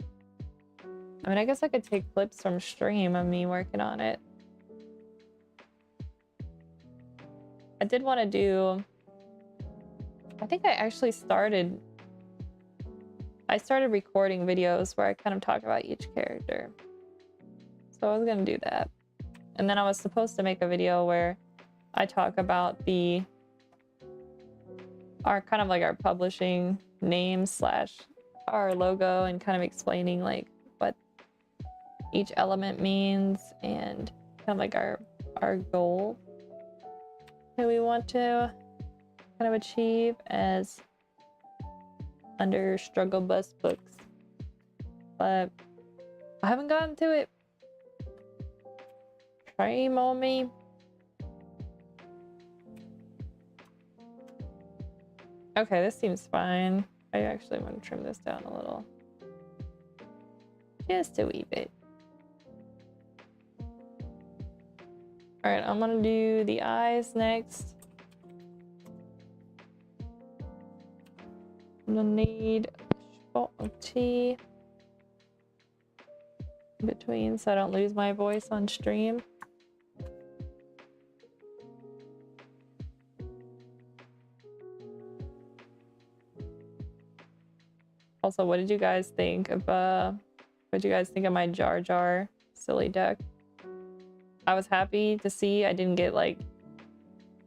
I mean, I guess I could take clips from stream of me working on it. I did want to do, I think I actually started recording videos where I kind of talk about each character. So I was gonna do that. And then I was supposed to make a video where I talk about our kind of like our publishing name / our logo, and kind of explaining like what each element means and kind of like our goal that we want to kind of achieve as under Struggle Bus Books. But I haven't gotten to it. Shame on me. Okay, this seems fine. I actually want to trim this down a little. Just a wee bit. Alright, I'm gonna do the eyes next. I'm gonna need a spot of tea in between so I don't lose my voice on stream. Also, what did you guys think of my Jar Jar silly deck? I was happy to see I didn't get like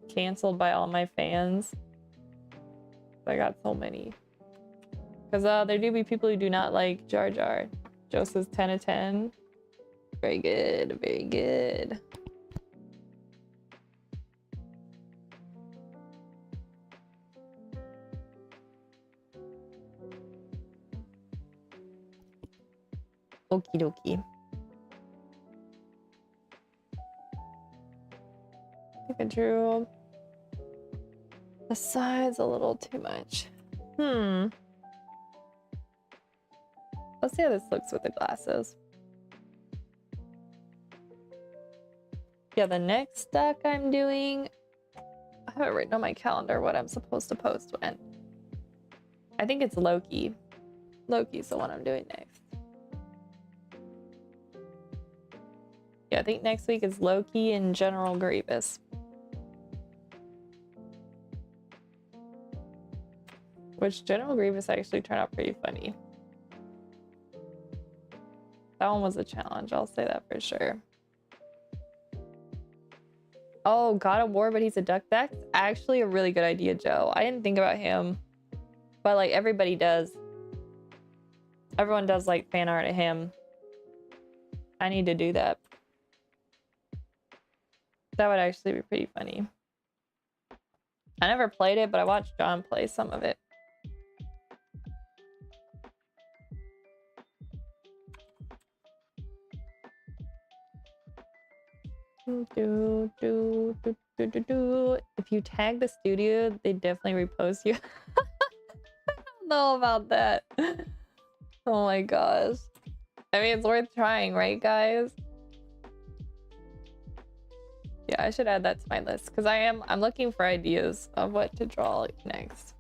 canceled by all my fans. I got so many. Because there do be people who do not like Jar Jar. Joe says 10 of 10. Very good, very good. Okie dokie. I think I drew the sides a little too much. Let's see how this looks with the glasses. Yeah, the next deck I'm doing, I have it written on my calendar what I'm supposed to post when. I think it's Loki. Loki's the one I'm doing next. Yeah, I think next week is Loki and General Grievous. Which General Grievous actually turned out pretty funny. That one was a challenge, I'll say that for sure. Oh, God of War, but he's a duck. That's actually a really good idea, Joe. I didn't think about him. But like everybody does. Everyone does like fan art of him. I need to do that. That would actually be pretty funny. I never played it, but I watched John play some of it. If you tag the studio, they definitely repost you. I don't know about that. Oh my gosh. I mean, it's worth trying, right, guys? Yeah, I should add that to my list because I'm looking for ideas of what to draw next.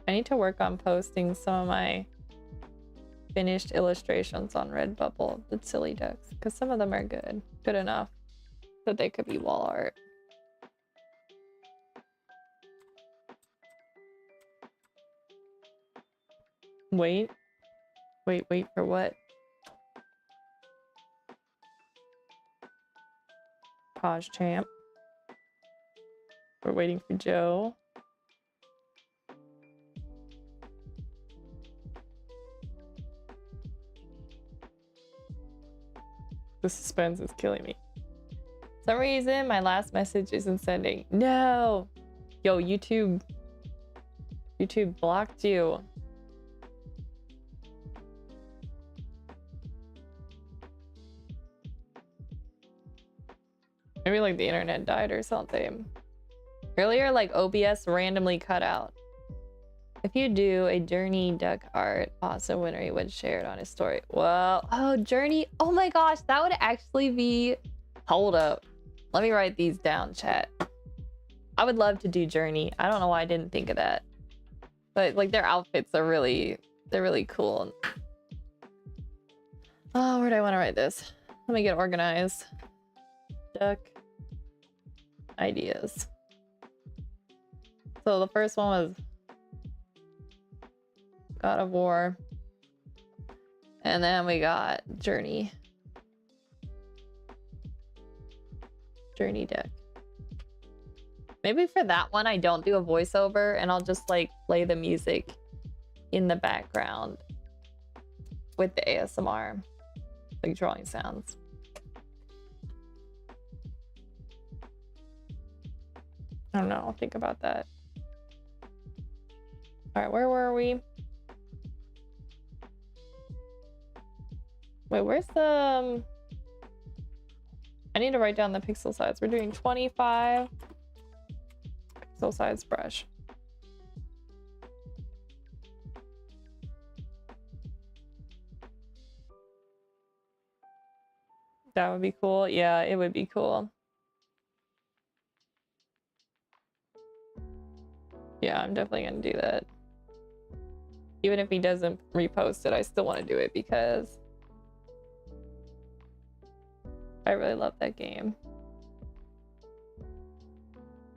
I need to work on posting some of my finished illustrations on Redbubble, the silly ducks, because some of them are good enough that they could be wall art. Wait for what? Pause champ. We're waiting for Joe. The suspense is killing me. For some reason, my last message isn't sending. No! Yo, YouTube blocked you. Maybe like the internet died or something. Earlier, like OBS randomly cut out. If you do a Journey duck art, awesome winner, he would share it on his story. Well, oh, Journey. Oh my gosh, that would actually be... Hold up. Let me write these down, chat. I would love to do Journey. I don't know why I didn't think of that. But like their outfits are really... They're really cool. Oh, where do I want to write this? Let me get organized. Duck ideas. So the first one was God of War. And then we got Journey. Journey deck. Maybe for that one, I don't do a voiceover and I'll just like play the music in the background with the ASMR, like drawing sounds. I don't know, I'll think about that. All right, where were we? Wait, where's the... I need to write down the pixel size. We're doing 25 pixel size brush. That would be cool. Yeah, it would be cool. Yeah, I'm definitely gonna do that. Even if he doesn't repost it, I still want to do it because I really love that game.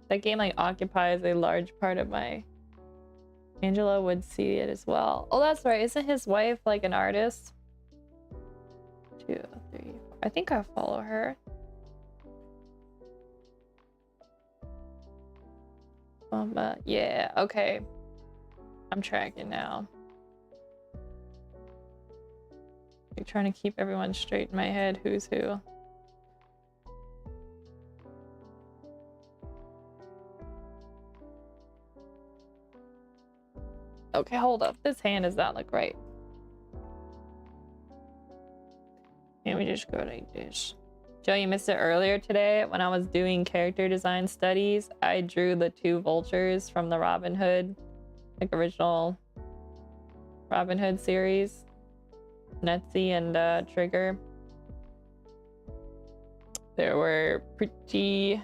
That game like occupies a large part of my... Angela would see it as well. Oh, that's right. Isn't his wife like an artist? 2, 3, 4. I think I follow her. Yeah, okay. I'm tracking now. I'm trying to keep everyone straight in my head. Who's who? Okay, hold up. This hand does not look right. Let me just go like this. Joe, you missed it earlier today when I was doing character design studies. I drew the 2 vultures from the Robin Hood, like original Robin Hood series. Netzy and Trigger. They were pretty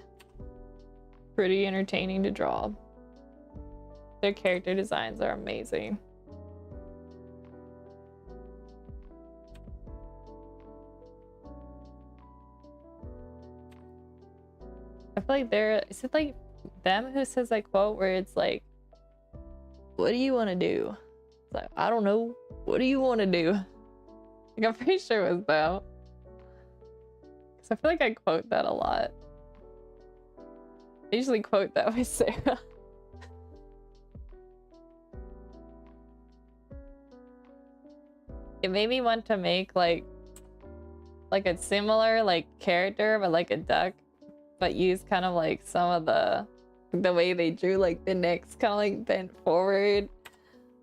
entertaining to draw. Their character designs are amazing. I feel like is it like them who says that quote where it's like, what do you want to do? It's like, I don't know. What do you want to do? Like, I'm pretty sure it was them. Because I feel like I quote that a lot. I usually quote that with Sarah. It made me want to make like a similar like character, but like a duck, but use kind of like some of the way they drew like the necks kind of like bent forward.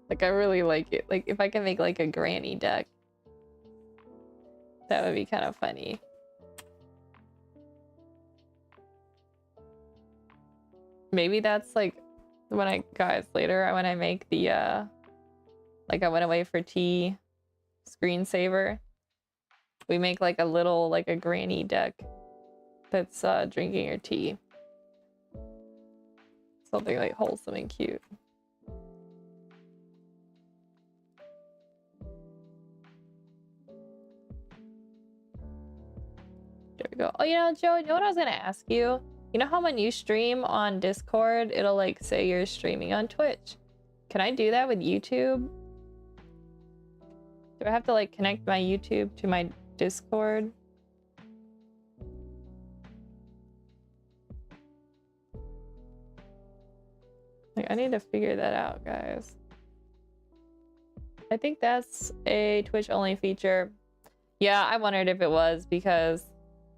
Like I really like it. Like if I can make like a granny duck, that would be kind of funny. Maybe that's like when I, guys, later when I make the like I went away for tea screensaver, we make like a little like a granny duck that's drinking her tea. Something like wholesome and cute. There we go. Oh, you know, Joe, you know what I was gonna ask you? You know how when you stream on Discord, it'll like say you're streaming on Twitch. Can I do that with YouTube? Do I have to like connect my YouTube to my Discord? Like, I need to figure that out, guys. I think that's a Twitch only feature. Yeah, I wondered if it was because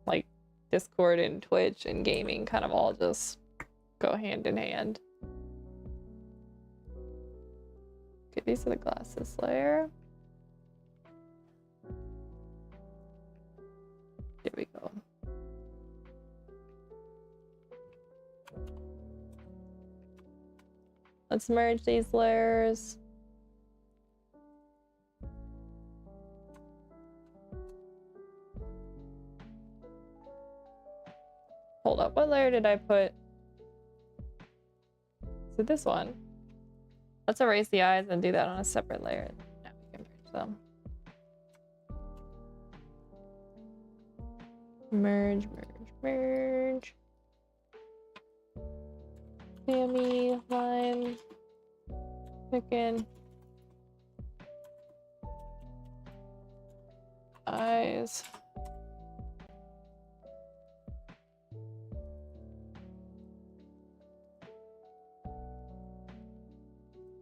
like Discord and Twitch and gaming kind of all just go hand in hand. Okay, these are the glasses layer. There we go. Let's merge these layers. Hold up, what layer did I put? Is it this one? Let's erase the eyes and do that on a separate layer. Now we can merge them. Merge, merge, merge. Sammy, lime, chicken, eyes.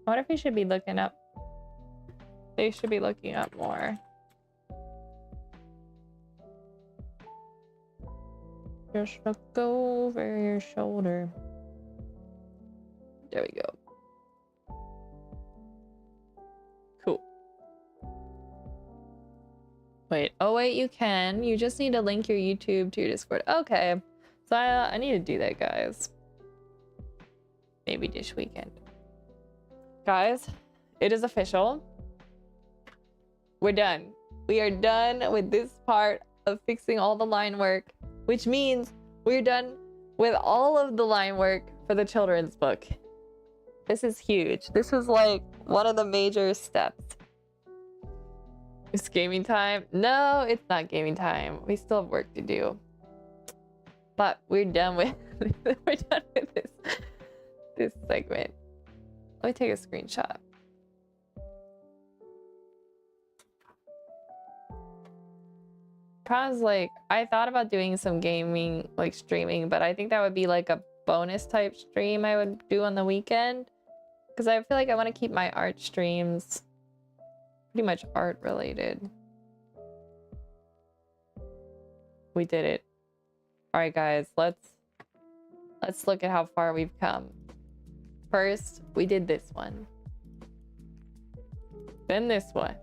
I wonder if we should be looking up. They should be looking up more. Just look over your shoulder. There we go. Cool. Wait, oh wait, you can. You just need to link your YouTube to your Discord. Okay. So I need to do that, guys. Maybe this weekend. Guys, it is official. We're done. We are done with this part of fixing all the line work, which means we're done with all of the line work for the children's book. This is huge. This is like one of the major steps. It's gaming time. No, it's not gaming time. We still have work to do. But we're done with we're done with this segment. Let me take a screenshot. Problem is, like, I thought about doing some gaming, like streaming, but I think that would be like a bonus type stream I would do on the weekend. Because I feel like I want to keep my art streams pretty much art related. We did it. All right, guys, let's look at how far we've come. First, we did this one. Then this one.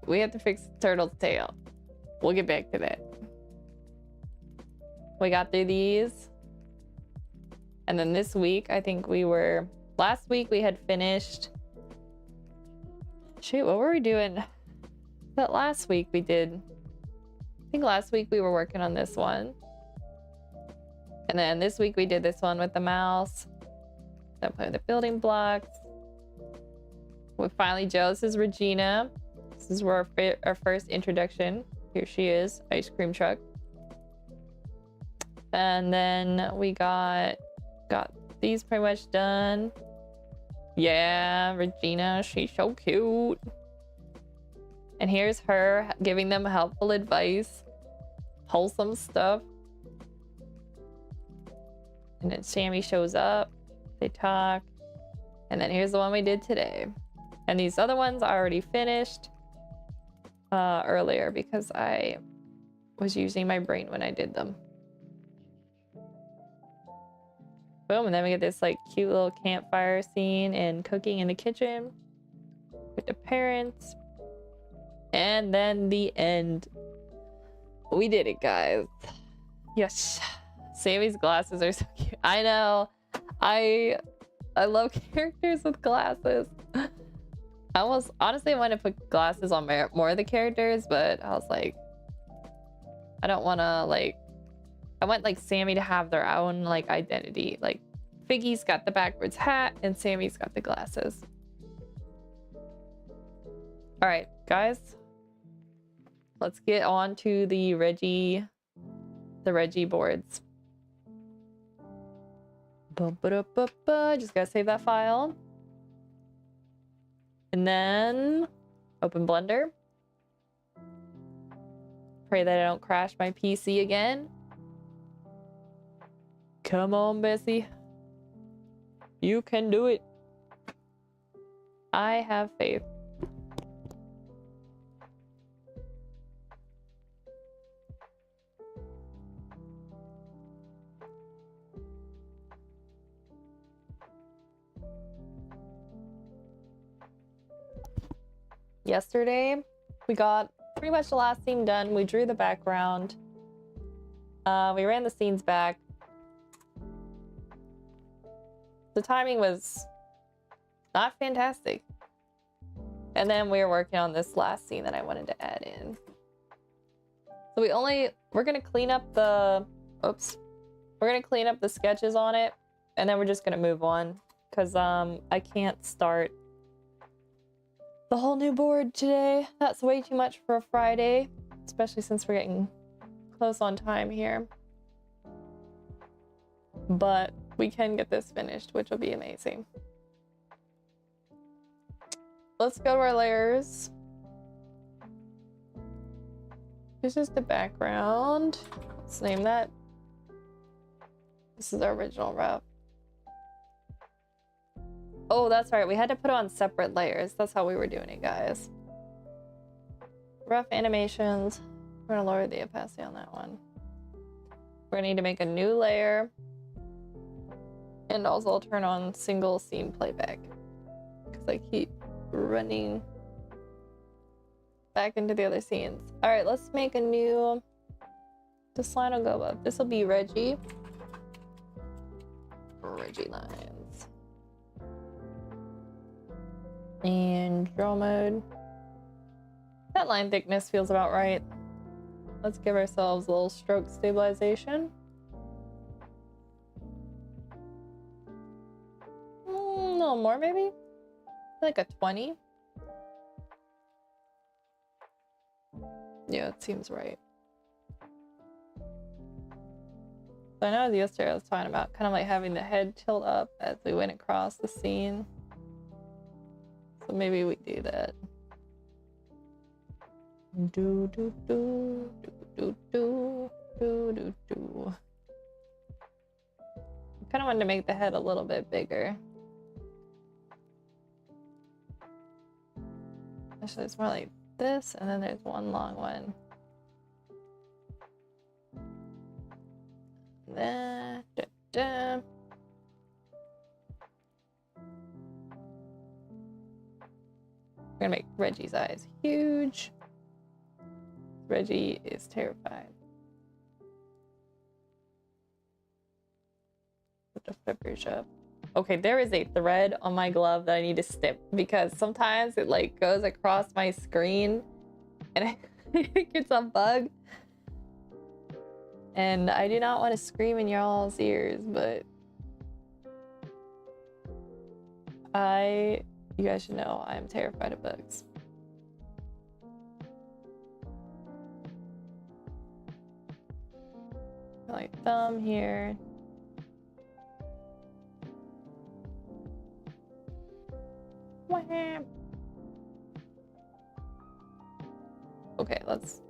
We have to fix the turtle's tail. We'll get back to that. We got through these. And then this week, I think last week we had finished. Shoot, what were we doing? That last week we did. I think last week we were working on this one. And then this week we did this one with the mouse. Then playing the building blocks. We finally, Joe, this is Regina. This is where our first introduction. Here she is, ice cream truck. And then we got these pretty much done. Yeah, Regina, she's so cute. And here's her giving them helpful advice. Wholesome stuff. And then Sammy shows up. They talk. And then here's the one we did today. And these other ones I already finished earlier because I was using my brain when I did them. Boom, and then we get this like cute little campfire scene and cooking in the kitchen with the parents. And then the end. We did it, guys. Yes. Sammy's glasses are so cute. I know. I love characters with glasses. Honestly, I want to put glasses on more of the characters, but I was like, I don't want to like, I want like Sammy to have their own like identity. Like Figgy's got the backwards hat and Sammy's got the glasses. All right, guys, let's get on to the Reggie boards. Just gotta save that file. And then open Blender. Pray that I don't crash my PC again. Come on, Bessie. You can do it. I have faith. Yesterday, we got pretty much the last scene done. We drew the background. We ran the scenes back. The timing was not fantastic. And then we were working on this last scene that I wanted to add in. So we're gonna clean up the, we're gonna clean up the sketches on it, and then we're just gonna move on. Cause I can't start the whole new board today. That's way too much for a Friday, especially since we're getting close on time here. But we can get this finished, which will be amazing. Let's go to our layers. This is the background. Let's name that. This is our original rough. Oh, that's right. We had to put on separate layers. That's how we were doing it, guys. Rough animations. We're gonna lower the opacity on that one. We're gonna need to make a new layer. And also I'll turn on single scene playback. Because I keep running back into the other scenes. Alright, let's make a new... This line will go up. This will be Reggie. Reggie lines. And draw mode. That line thickness feels about right. Let's give ourselves a little stroke stabilization. A little more maybe? Like a 20. Yeah, it seems right. So I know yesterday I was talking about kind of like having the head tilt up as we went across the scene. So maybe we do that. Do do do do do do. I kind of wanted to make the head a little bit bigger. Actually, it's more like this, and then there's one long one. We're gonna make Reggie's eyes huge. Reggie is terrified. Put the flippers up. Okay, there is a thread on my glove that I need to snip because sometimes it like goes across my screen and it gets a bug. And I do not want to scream in y'all's ears, but you guys should know I am terrified of bugs. Like thumb here. Wham. Okay, let's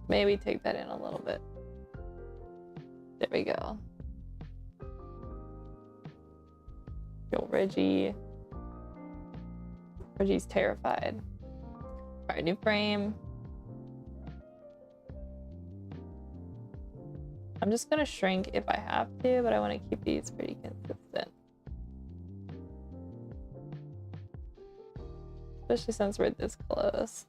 maybe take that in a little bit. There we go. Yo, Reggie's terrified. All right, new frame. I'm just gonna shrink if I have to, but I want to keep these pretty consistent. Especially since we're this close.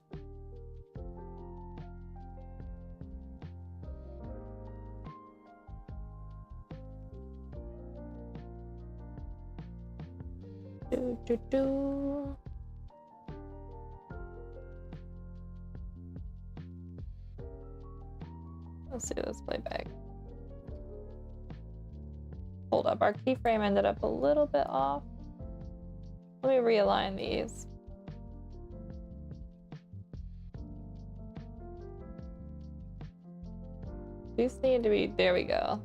Let's see this playback. Hold up, our keyframe ended up a little bit off. Let me realign these. These need to be, there we go.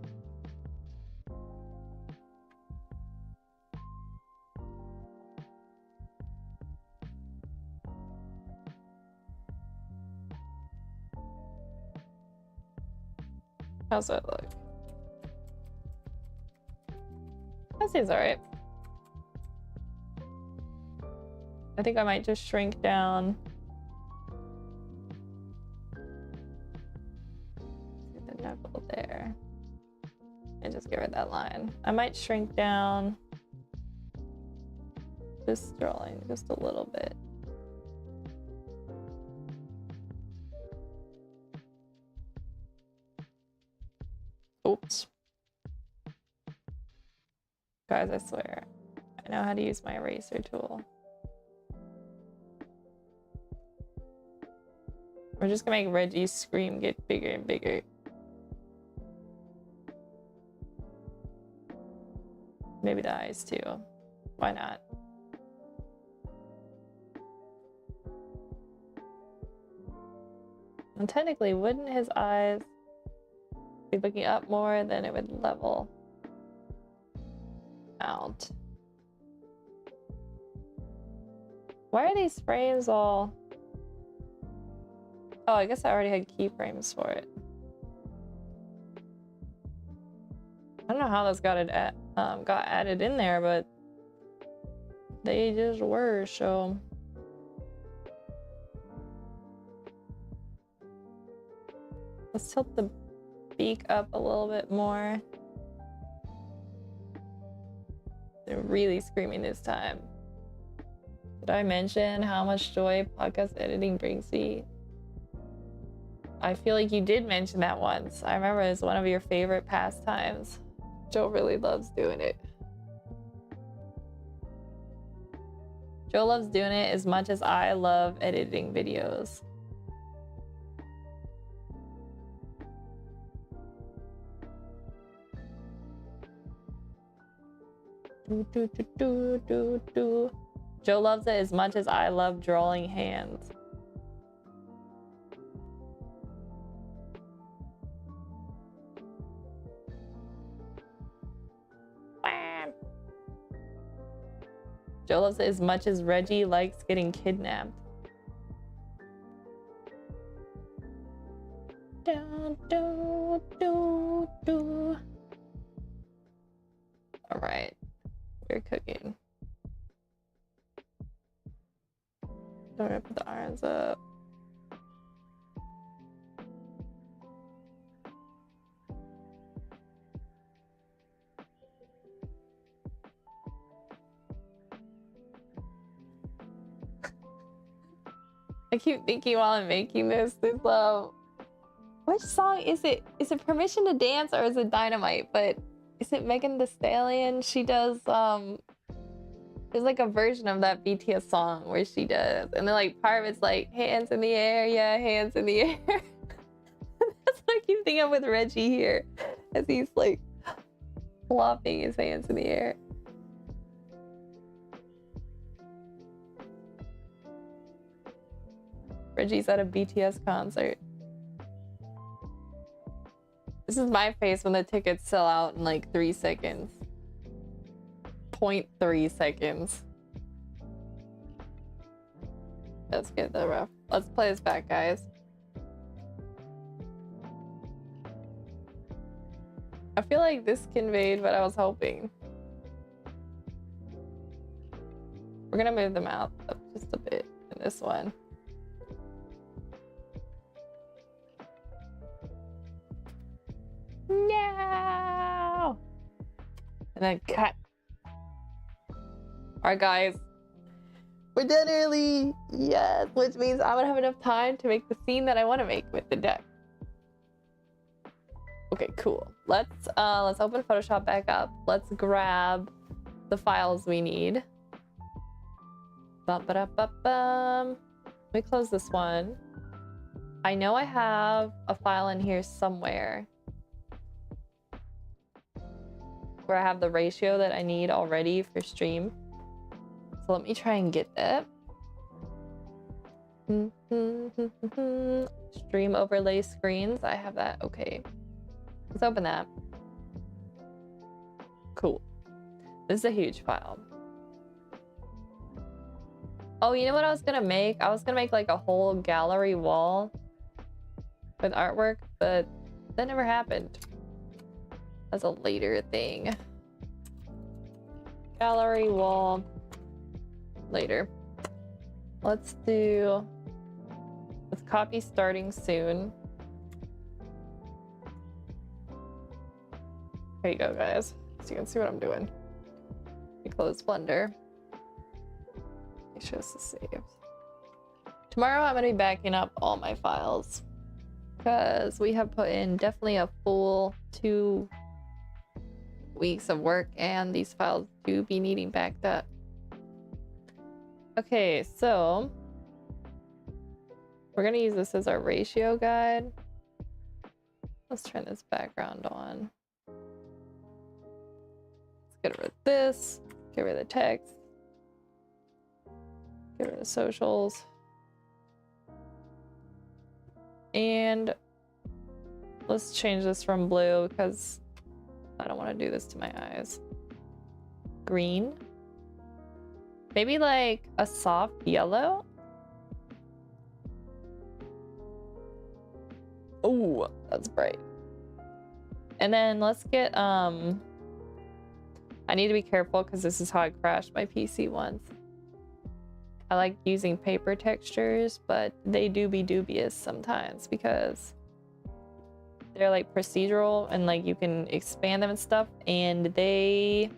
How's that look? That seems all right. I think I might just shrink down. The knuckle there. And just get rid of that line. I might shrink down this drawing just a little bit. Oops. Guys, I swear, I know how to use my eraser tool. We're just gonna make Reggie's scream get bigger and bigger. Maybe the eyes too. Why not? And technically, wouldn't his eyes be looking up more, then it would level out. Why are these frames all... Oh, I guess I already had keyframes for it. I don't know how those got added in there, but they just were, so... Let's tilt the beak up a little bit more. They're really screaming this time. Did I mention how much joy podcast editing brings me? I feel like you did mention that once. I remember it's one of your favorite pastimes. Joe really loves doing it. Joe loves doing it as much as I love editing videos. Joe loves it as much as I love drawing hands. Joe loves it as much as Reggie likes getting kidnapped. All right, we're cooking. Don't rip the irons up. I keep thinking while I'm making this, which song is it? Is it Permission to Dance or is it Dynamite? But is it Megan Thee Stallion? She does, there's like a version of that BTS song where she does, and then like part of it's like, hands in the air, yeah, hands in the air. That's what I keep thinking of with Reggie here, as he's like flopping his hands in the air. Reggie's at a BTS concert. This is my face when the tickets sell out in like 3 seconds. 0.3 seconds. Let's get the rough. Let's play this back, guys. I feel like this conveyed what I was hoping. We're gonna move the mouth up just a bit in this one. No! And then cut. Alright, guys. We're done early! Yes! Which means I'm gonna have enough time to make the scene that I want to make with the duck. Okay, cool. Let's open Photoshop back up. Let's grab the files we need. Bum-ba-da-ba-bum. Let me close this one. I know I have a file in here somewhere where I have the ratio that I need already for stream. So let me try and get that. Stream overlay screens. I have that. Okay. Let's open that. Cool. This is a huge file. Oh, you know what I was gonna make? I was gonna make like a whole gallery wall with artwork, but that never happened. That's a later thing. Gallery wall later. Let's copy starting soon. Here you go, guys, so you can see what I'm doing. We close Blender. It shows the saves. Tomorrow I'm gonna be backing up all my files because we have put in definitely a full 2 weeks of work, and these files do be needing backed up. Okay, so we're gonna use this as our ratio guide. Let's turn this background on. Let's get rid of this, get rid of the text, get rid of the socials, and let's change this from blue because I don't want to do this to my eyes. Green. Maybe like a soft yellow. Oh, that's bright. And then let's get, I need to be careful because this is how I crashed my PC once. I like using paper textures, but they do be dubious sometimes because they're like procedural and like you can expand them and stuff, and they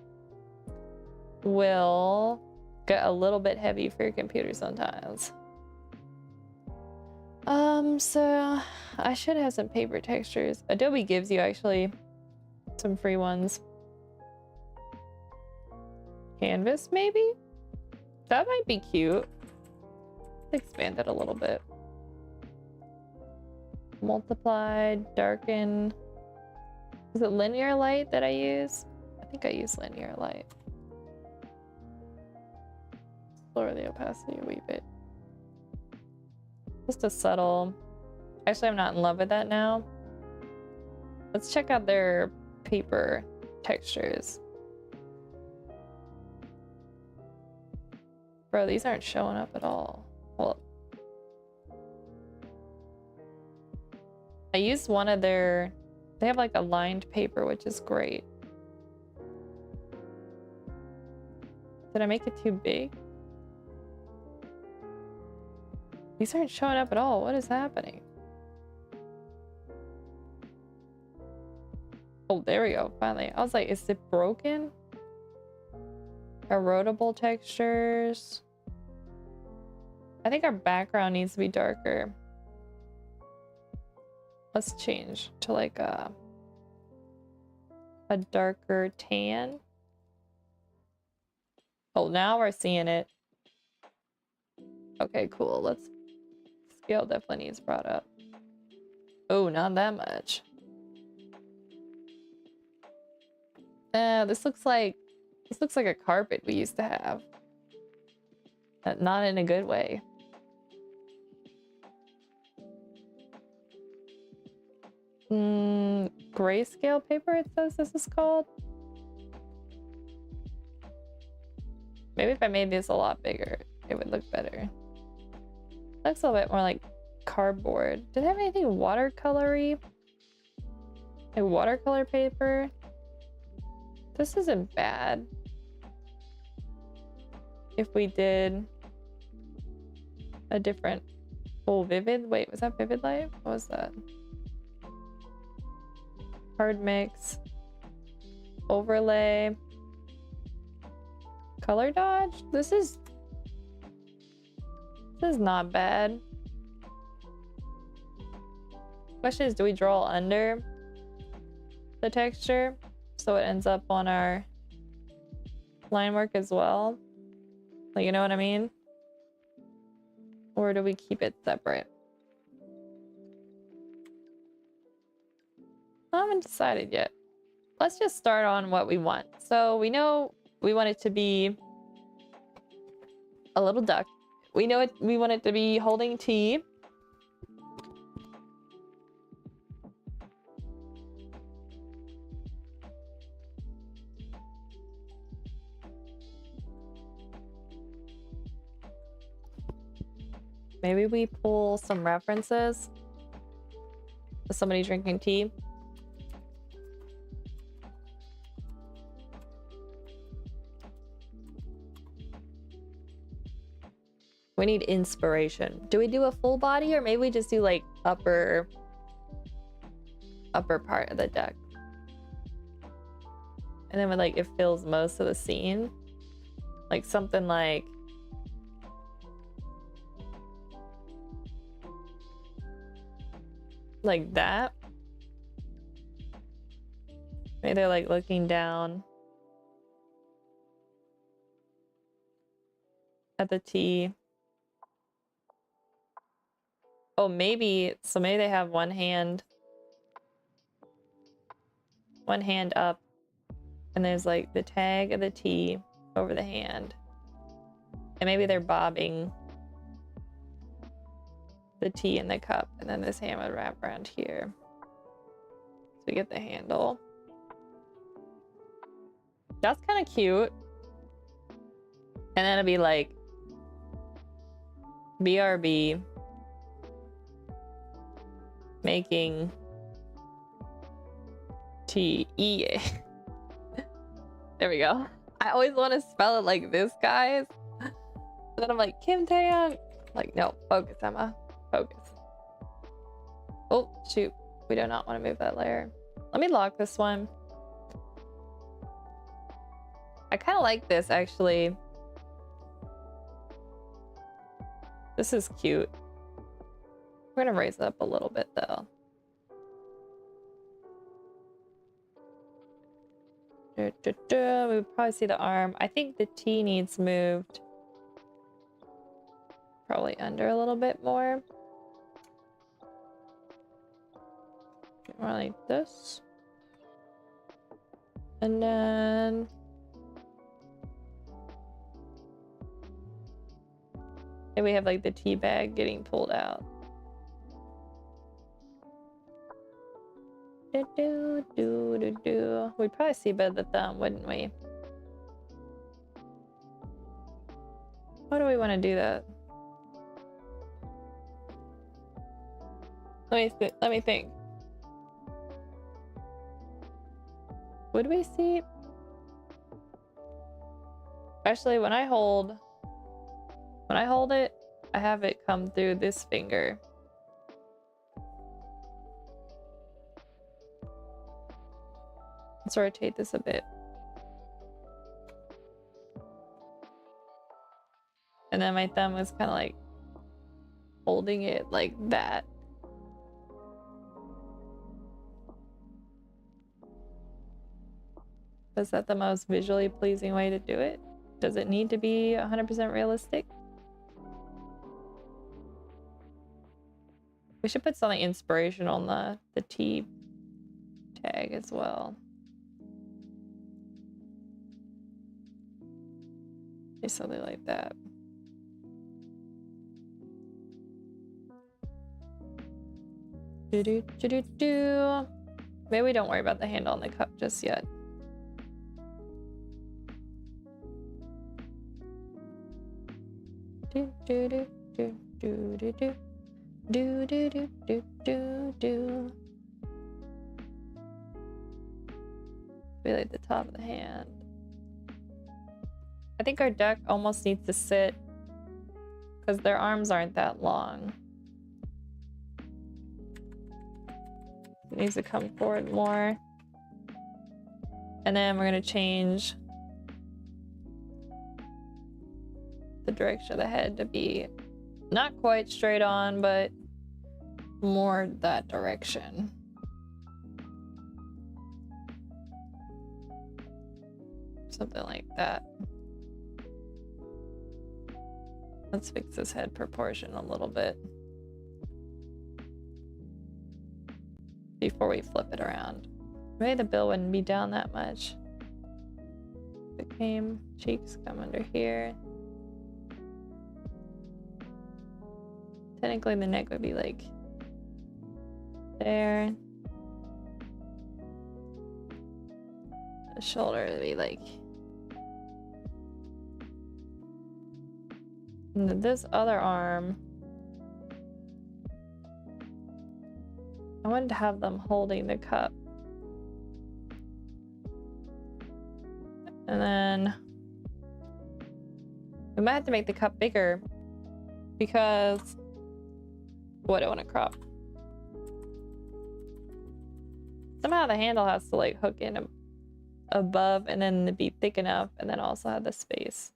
will get a little bit heavy for your computer sometimes. So I should have some paper textures. Adobe gives you actually some free ones. Canvas, maybe? That might be cute. Let's expand it a little bit. Multiply, darken. Is it linear light that I use? I think I use linear light. Lower the opacity a wee bit. Just a subtle. Actually, I'm not in love with that now. Let's check out their paper textures. Bro, these aren't showing up at all. Well, I used one of their... They have like a lined paper, which is great. Did I make it too big? These aren't showing up at all. What is happening? Oh, there we go. Finally. I was like, is it broken? Erodible textures. I think our background needs to be darker. Let's change to like a darker tan. Oh, now we're seeing it. Okay, cool. Let's... Scale definitely needs brought up. Oh, not that much. This looks like a carpet we used to have. Not in a good way. Grayscale paper, it says this is called. Maybe if I made this a lot bigger, it would look better. Looks a little bit more like cardboard. Do they have anything watercolory? Like watercolor paper? This isn't bad. If we did a different... Oh, Vivid? Wait, was that Vivid Light? What was that? Hard mix. Overlay. Color dodge? This is not bad. Question is, do we draw under the texture so it ends up on our line work as well? Like, you know what I mean? Or do we keep it separate? I haven't decided yet. Let's just start on what we want. So we know we want it to be a little duck. We know it. We want it to be holding tea. Maybe we pull some references to somebody drinking tea. We need inspiration. Do we do a full body, or maybe we just do like upper part of the deck? And then when like it fills most of the scene. Like something like that. Maybe they're like looking down at the tea. Oh, maybe, so maybe they have one hand up, and there's like the tag of the tea over the hand. And maybe they're bobbing the tea in the cup, and then this hand would wrap around here. So we get the handle. That's kind of cute. And then it'll be like BRB making tea. There we go. I always want to spell it like this, guys. And then I'm like, Kim Taeyang. Like, no, focus, Emma. Focus. Oh, shoot. We do not want to move that layer. Let me lock this one. I kind of like this, actually. This is cute. We're gonna raise it up a little bit, though. We would probably see the arm. I think the T needs moved probably under a little bit more. More like this. And then maybe we have like the tea bag getting pulled out. We'd probably see better the thumb, wouldn't we? How do we want to do that? Let me think. Would we see? Actually, when I hold it, I have it come through this finger. Let's rotate this a bit. And then my thumb was kind of like holding it like that. Is that the most visually pleasing way to do it? Does it need to be 100% realistic? We should put something inspirational on the T tag as well. Maybe something like that. Do. Maybe we don't worry about the handle on the cup just yet. We like the top of the hand. I think our duck almost needs to sit because their arms aren't that long. It needs to come forward more. And then we're gonna change the direction of the head to be not quite straight on, but more that direction. Something like that. Let's fix this head proportion a little bit before we flip it around. Maybe the bill wouldn't be down that much. Cheeks come under here. Technically the neck would be like there. The shoulder would be like. And then this other arm, I wanted to have them holding the cup. And then we might have to make the cup bigger because what I want to crop. Somehow the handle has to like hook in above and then be thick enough and then also have the space.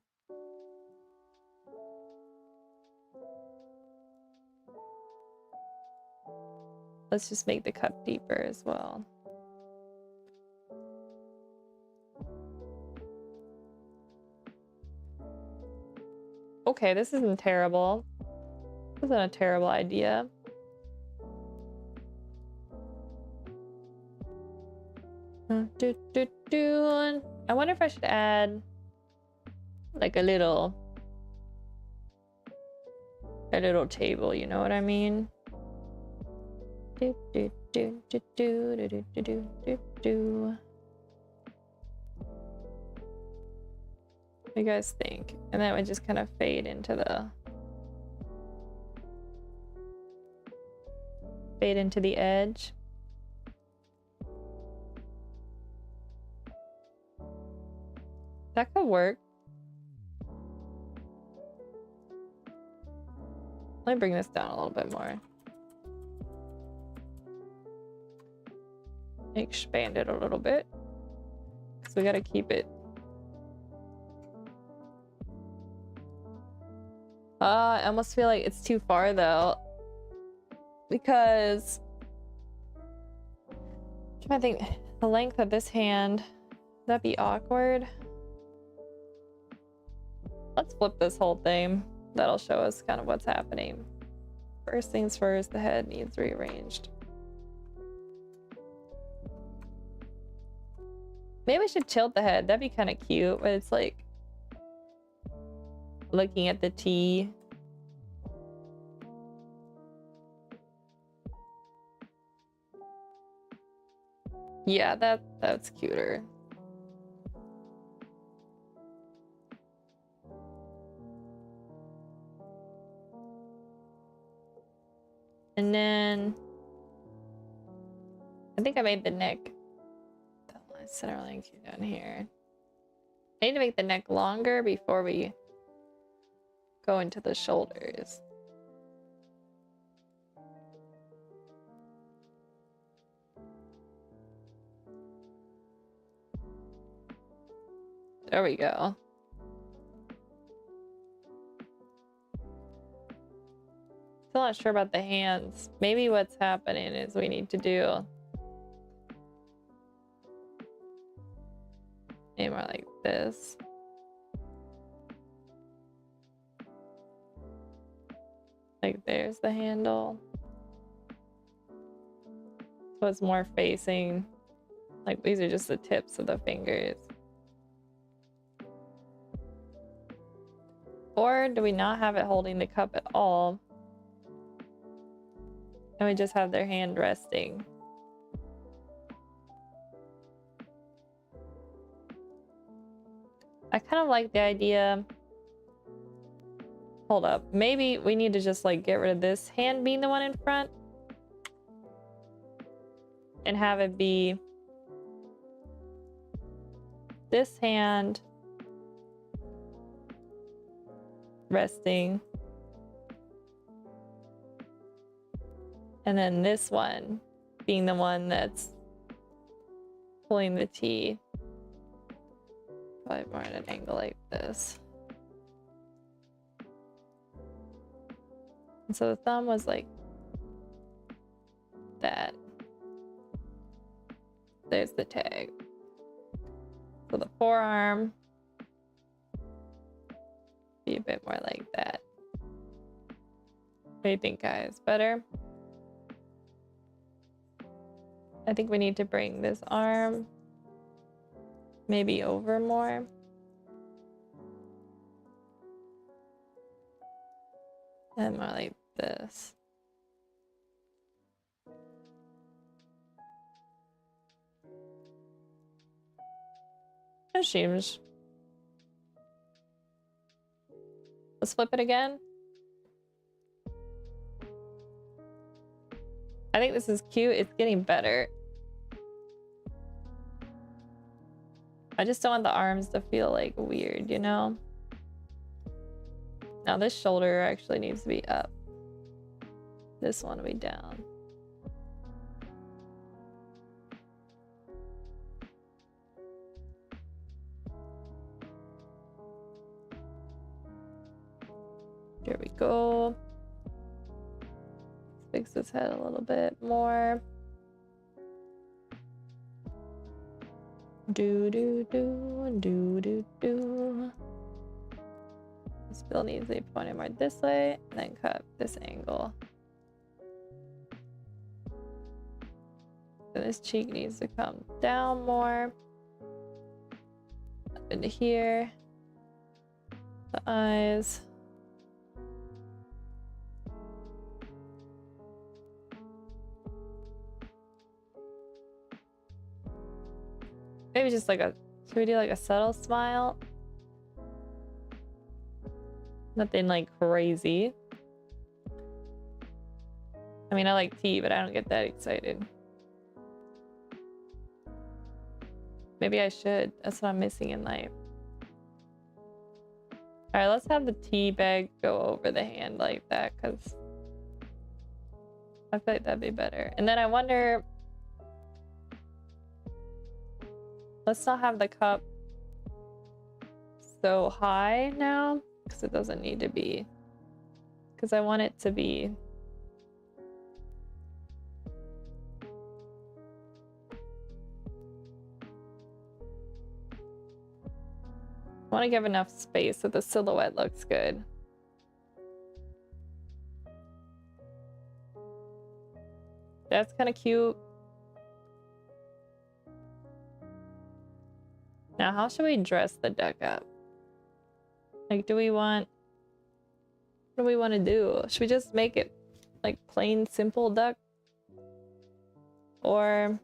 Let's just make the cup deeper as well. Okay, this isn't terrible. This isn't a terrible idea. I wonder if I should add like a little table, you know what I mean? What do you guys think? And that would just kind of fade into the edge. That could work. Let me bring this down a little bit more. Expand it a little bit. Because we gotta keep it. I almost feel like it's too far though. Because I'm trying to think the length of this hand. Would that be awkward? Let's flip this whole thing. That'll show us kind of what's happening. First things first, the head needs rearranged. Maybe we should tilt the head. That'd be kind of cute, but it's like looking at the T. Yeah, that's cuter. And then I think I made the neck. center link down here. I need to make the neck longer before we go into the shoulders. There we go. Still not sure about the hands. Maybe what's happening is we need to do maybe more like this. Like there's the handle. So it's more facing, like these are just the tips of the fingers. Or do we not have it holding the cup at all? And we just have their hand resting. I kind of like the idea. Hold up. Maybe we need to just like get rid of this hand being the one in front. And have it be this hand resting. And then this one being the one that's pulling the tea. Probably more at an angle like this. And so the thumb was like that. There's the tag. So the forearm be a bit more like that. What do you think, guys? Better? I think we need to bring this arm maybe over more. And more like this. That seems. Let's flip it again. I think this is cute. It's getting better. I just don't want the arms to feel like weird, you know? Now this shoulder actually needs to be up. This one will be down. There we go. Let's fix his head a little bit more. Do do do do do do. This bill needs to be pointed more this way, and then cut this angle. So this cheek needs to come down more. Up into here. The eyes. Maybe just like a, should we do like a subtle smile? Nothing like crazy. I mean, I like tea, but I don't get that excited. Maybe I should. That's what I'm missing in life. All right, let's have the tea bag go over the hand like that, because I feel like that'd be better. And then I wonder, let's not have the cup so high now, because it doesn't need to be. Because I want it to be. I want to give enough space so the silhouette looks good. That's kind of cute. Now, how should we dress the duck up? Like, do we want... What do we want to do? Should we just make it like plain, simple duck? Or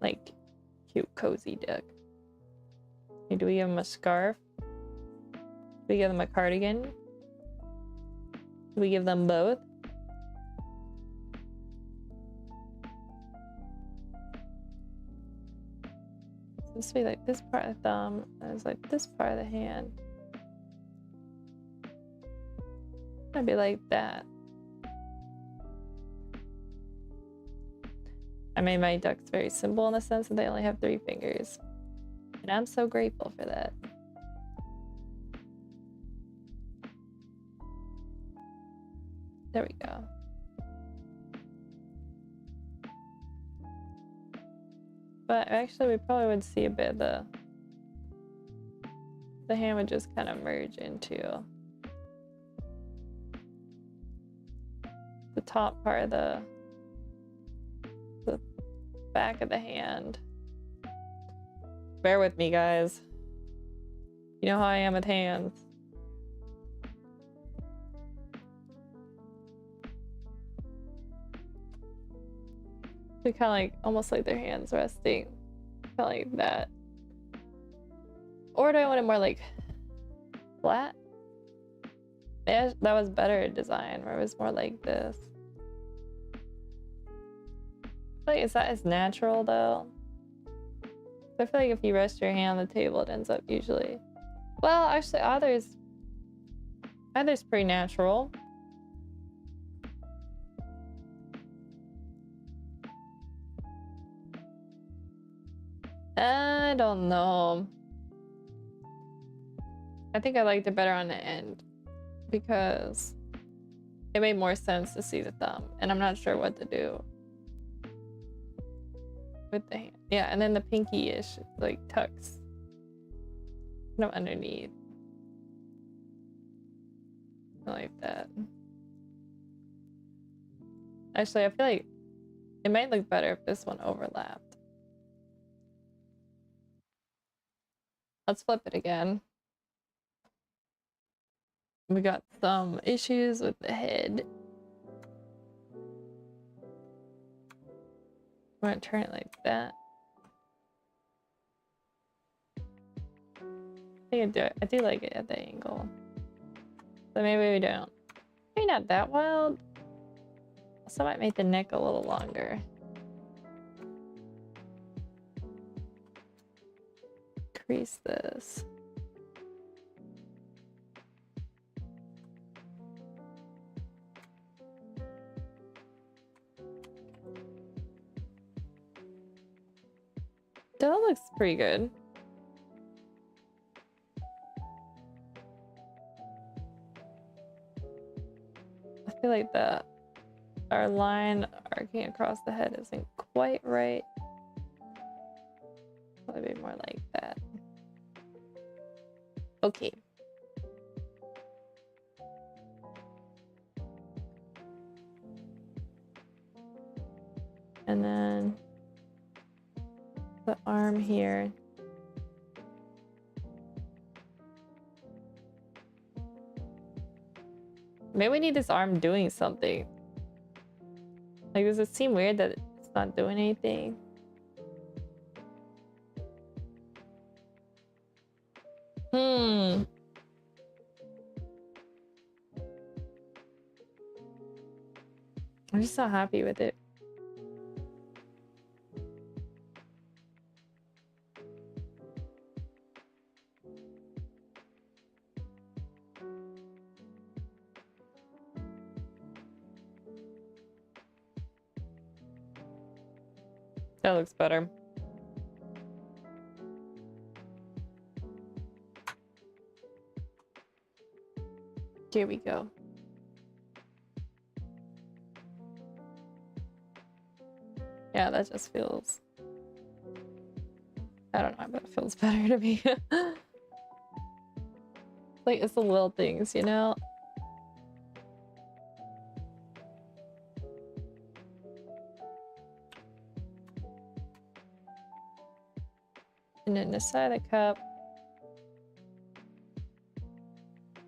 like cute, cozy duck? Like, do we give him a scarf? Do we give them a cardigan? Do we give them both? This would be like this part of the thumb, and it's like this part of the hand. It'd be like that. I made my ducks very simple in the sense that they only have 3 fingers. And I'm so grateful for that. There we go. But actually we probably would see a bit of the hand would just kind of merge into the top part of the back of the hand. Bear with me, guys. You know how I am with hands. They kind of like, almost like their hands resting. Kind of like that. Or do I want it more like flat? Yeah, that was better design, where it was more like this. I feel like, is that as natural though? I feel like if you rest your hand on the table, it ends up usually... Well, actually, either's pretty natural. I don't know. I think I liked it better on the end because it made more sense to see the thumb, and I'm not sure what to do with the hand. Yeah, and then the pinky-ish like tucks kind of underneath. I like that. Actually, I feel like it might look better if this one overlapped. Let's flip it again. We got some issues with the head. I'm gonna turn it like that. I do like it at the angle. But maybe we don't. Maybe not that wild. So I might make the neck a little longer. Crease this. That looks pretty good. I feel like our line arcing across the head isn't quite right. Maybe more like that. Okay. And then the arm here. Maybe we need this arm doing something. Like, does it seem weird that it's not doing anything? I'm just not happy with it. That looks better. Here we go. Yeah, that just feels... I don't know, but it feels better to me. Like, it's the little things, you know? And then the side of the cup.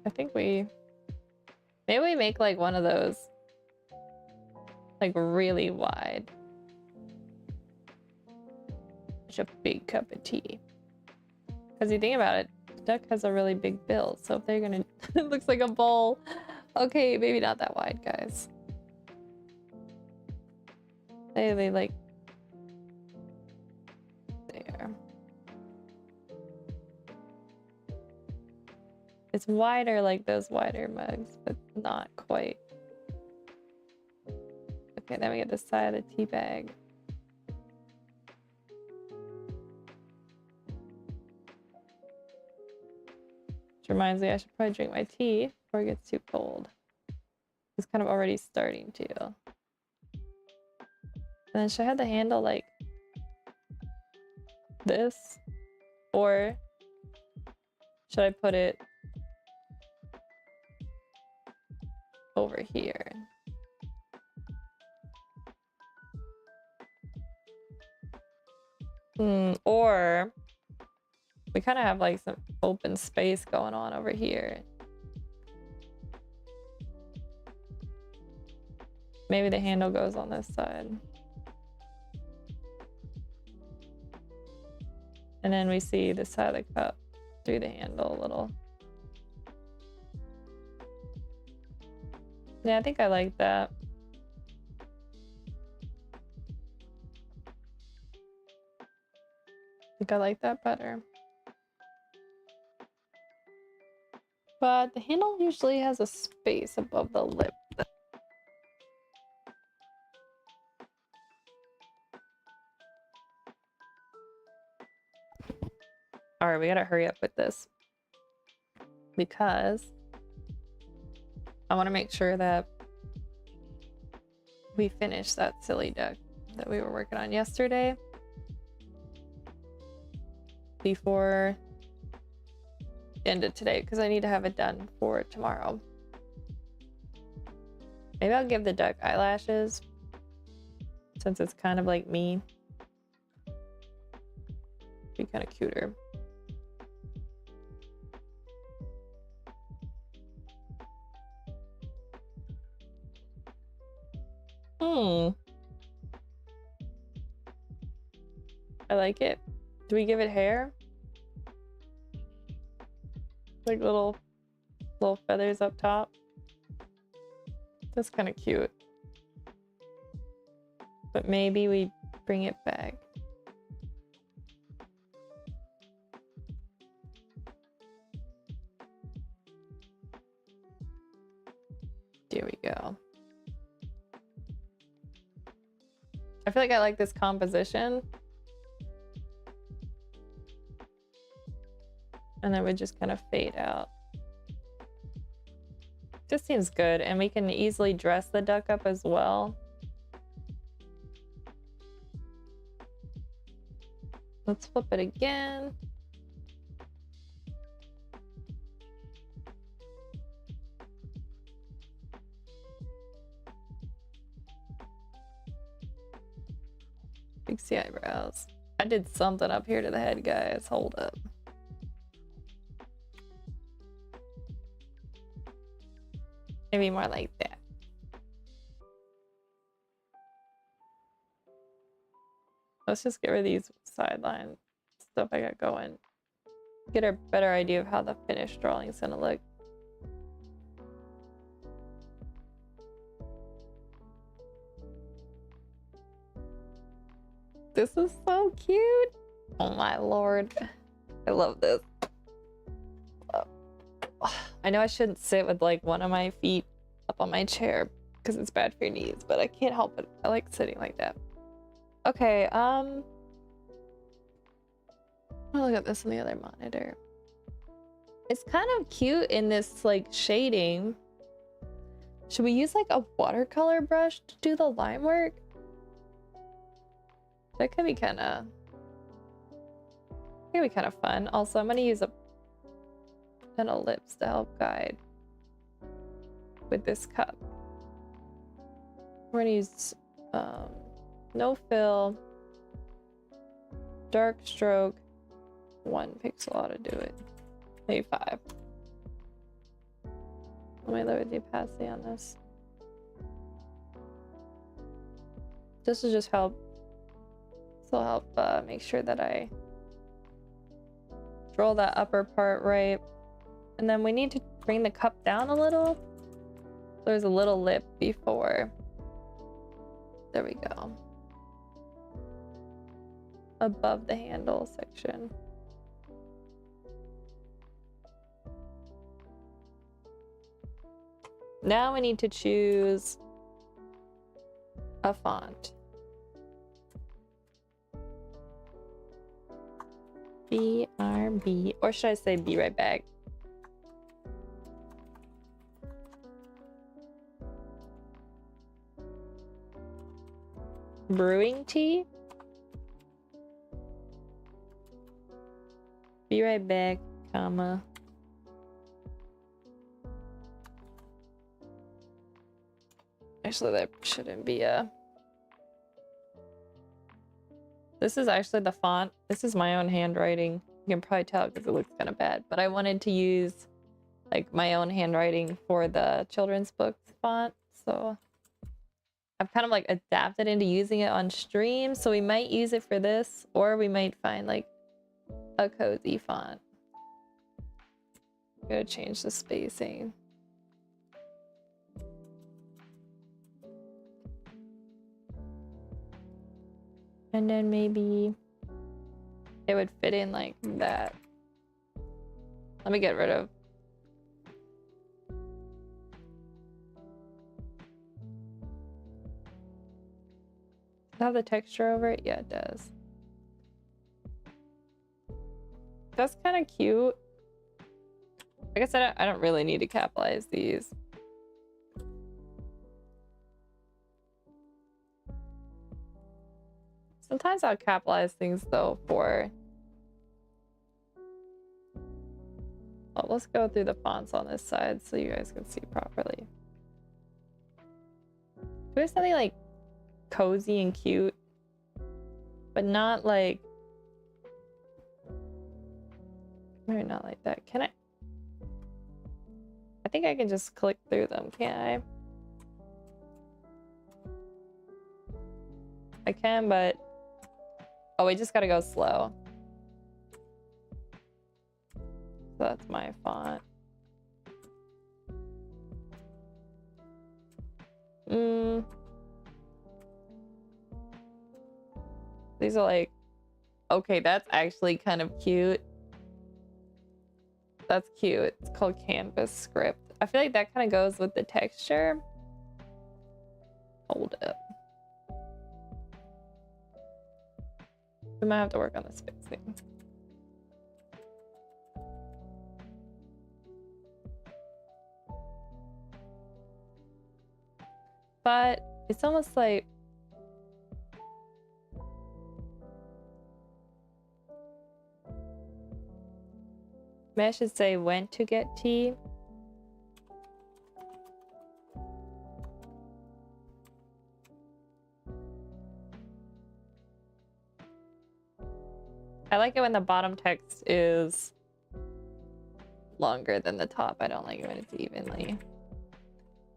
I think maybe we make like one of those, like really wide. Such a big cup of tea. Because you think about it, the duck has a really big bill, so if they're gonna... It looks like a bowl. Okay, maybe not that wide, guys. They like... There. It's wider like those wider mugs, but not quite. Okay, then we get the side of the tea bag. Which reminds me I should probably drink my tea before it gets too cold. It's kind of already starting to. And then should I have the handle like this? Or should I put it over here? Or we kind of have like some open space going on over here. Maybe the handle goes on this side. And then we see the side of the cup through the handle a little. Yeah, I think I like that. I think I like that better. But the handle usually has a space above the lip. All right, we gotta hurry up with this because I want to make sure that we finish that silly duck that we were working on yesterday before the end of today, because I need to have it done for tomorrow. Maybe I'll give the duck eyelashes since it's kind of like me. Be kind of cuter. I like it. Do we give it hair? Like little feathers up top. That's kind of cute. But maybe we bring it back. There we go. I feel like I like this composition. And then we just kind of fade out. This seems good, and we can easily dress the duck up as well. Let's flip it again. Fix the eyebrows. I did something up here to the head, guys. Hold up. Maybe more like that. Let's just get rid of these sideline stuff I got going. Get a better idea of how the finished drawing is gonna look. This is so cute. Oh my lord. I love this. I know I shouldn't sit with like one of my feet up on my chair because it's bad for your knees, but I can't help it. I like sitting like that. Okay, I'll look at this on the other monitor. It's kind of cute in this like shading. Should we use like a watercolor brush to do the line work? That could be kind of fun. Also, I'm gonna use a pen of lips to help guide with this cup. We're gonna use no fill, dark stroke, 1 pixel ought to do it. Maybe 5. Let me lower the opacity on this. This will just help. This will help make sure that I draw that upper part right. And then we need to bring the cup down a little. There's a little lip before. There we go. Above the handle section. Now we need to choose a font. BRB, or should I say be right back? Brewing tea? Be right back, comma. Actually, that shouldn't be a... This is actually the font. This is my own handwriting. You can probably tell because it looks kind of bad. But I wanted to use like my own handwriting for the children's book font. So I've kind of like adapted into using it on stream. So we might use it for this, or we might find like a cozy font. I'm gonna change the spacing. And then maybe it would fit in like that. Let me get rid of. Does it have the texture over it? Yeah, it does. That's kind of cute. Like I said, I don't really need to capitalize these. Sometimes I'll capitalize things though for... Oh, let's go through the fonts on this side so you guys can see properly. Do we have something like cozy and cute, but not like... Maybe not like that. Can I? I think I can just click through them, can't I? I can, but... Oh, we just gotta go slow. So that's my font. These are like... Okay, that's actually kind of cute. That's cute. It's called Canvas Script. I feel like that kind of goes with the texture. Hold up. We might have to work on the spacing. But it's almost like... Maybe I should say went to get tea. I like it when the bottom text is longer than the top. I don't like it when it's evenly.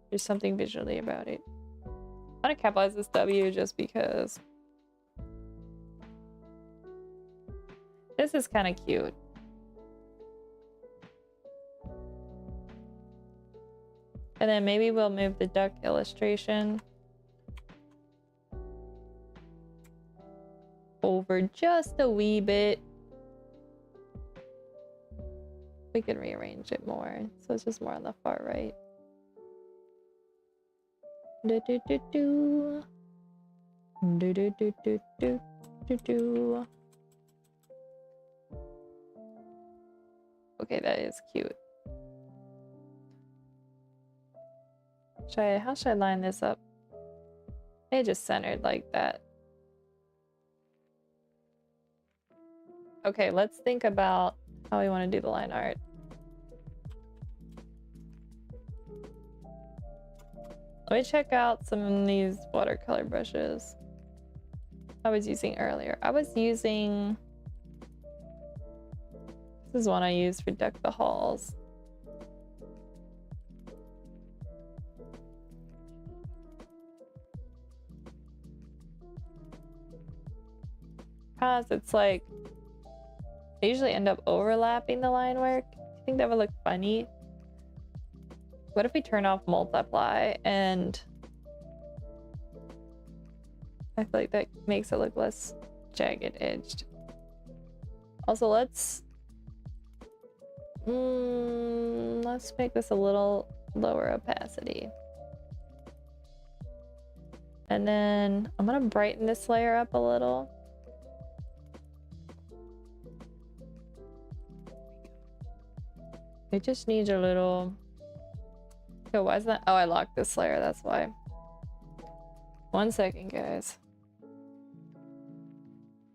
There's something visually about it. I want to capitalize this W just because this is kind of cute. And then maybe we'll move the duck illustration over just a wee bit. We can rearrange it more, so it's just more on the far right. Do do do do. Do do do do do do do. Okay, that is cute. How should I line this up? It just centered like that. Okay, let's think about how we want to do the line art. Let me check out some of these watercolor brushes I was using earlier. I was using... This is one I used for Deck the Halls. Because it's like... I usually end up overlapping the line work. I think that would look funny. What if we turn off multiply and I feel like that makes it look less jagged edged. Also, let's make this a little lower opacity. And then I'm gonna brighten this layer up a little. It just needs a little... Oh, why is that? Oh, I locked this layer, that's why. 1 second, guys.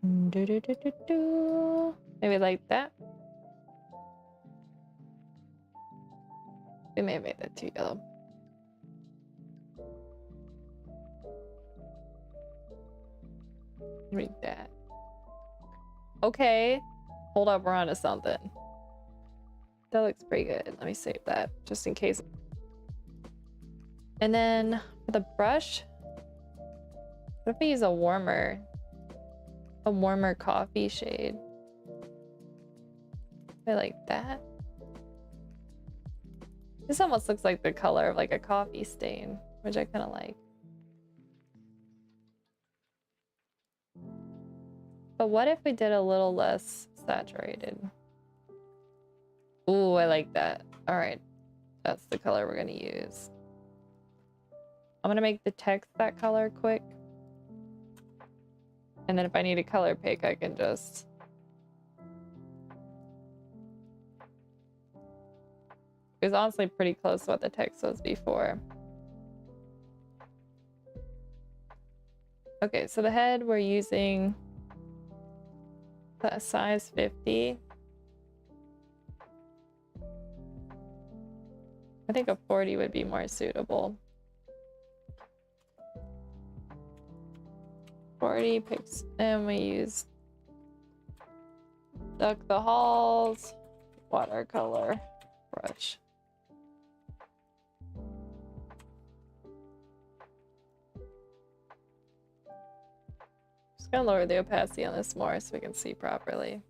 Maybe like that. We may have made that too yellow. Read that. Okay. Hold up, we're onto something. That looks pretty good. Let me save that just in case. And then for the brush, what if we use a warmer coffee shade? I like that. This almost looks like the color of like a coffee stain, which I kind of like. But what if we did a little less saturated? Ooh, I like that. All right, that's the color we're gonna use. I'm gonna make the text that color quick. And then if I need a color pick, I can just... It was honestly pretty close to what the text was before. Okay, so the head we're using a size 50. I think a 40 would be more suitable. 40 picks, and we use Duck the Halls watercolor brush. Just gonna lower the opacity on this more so we can see properly.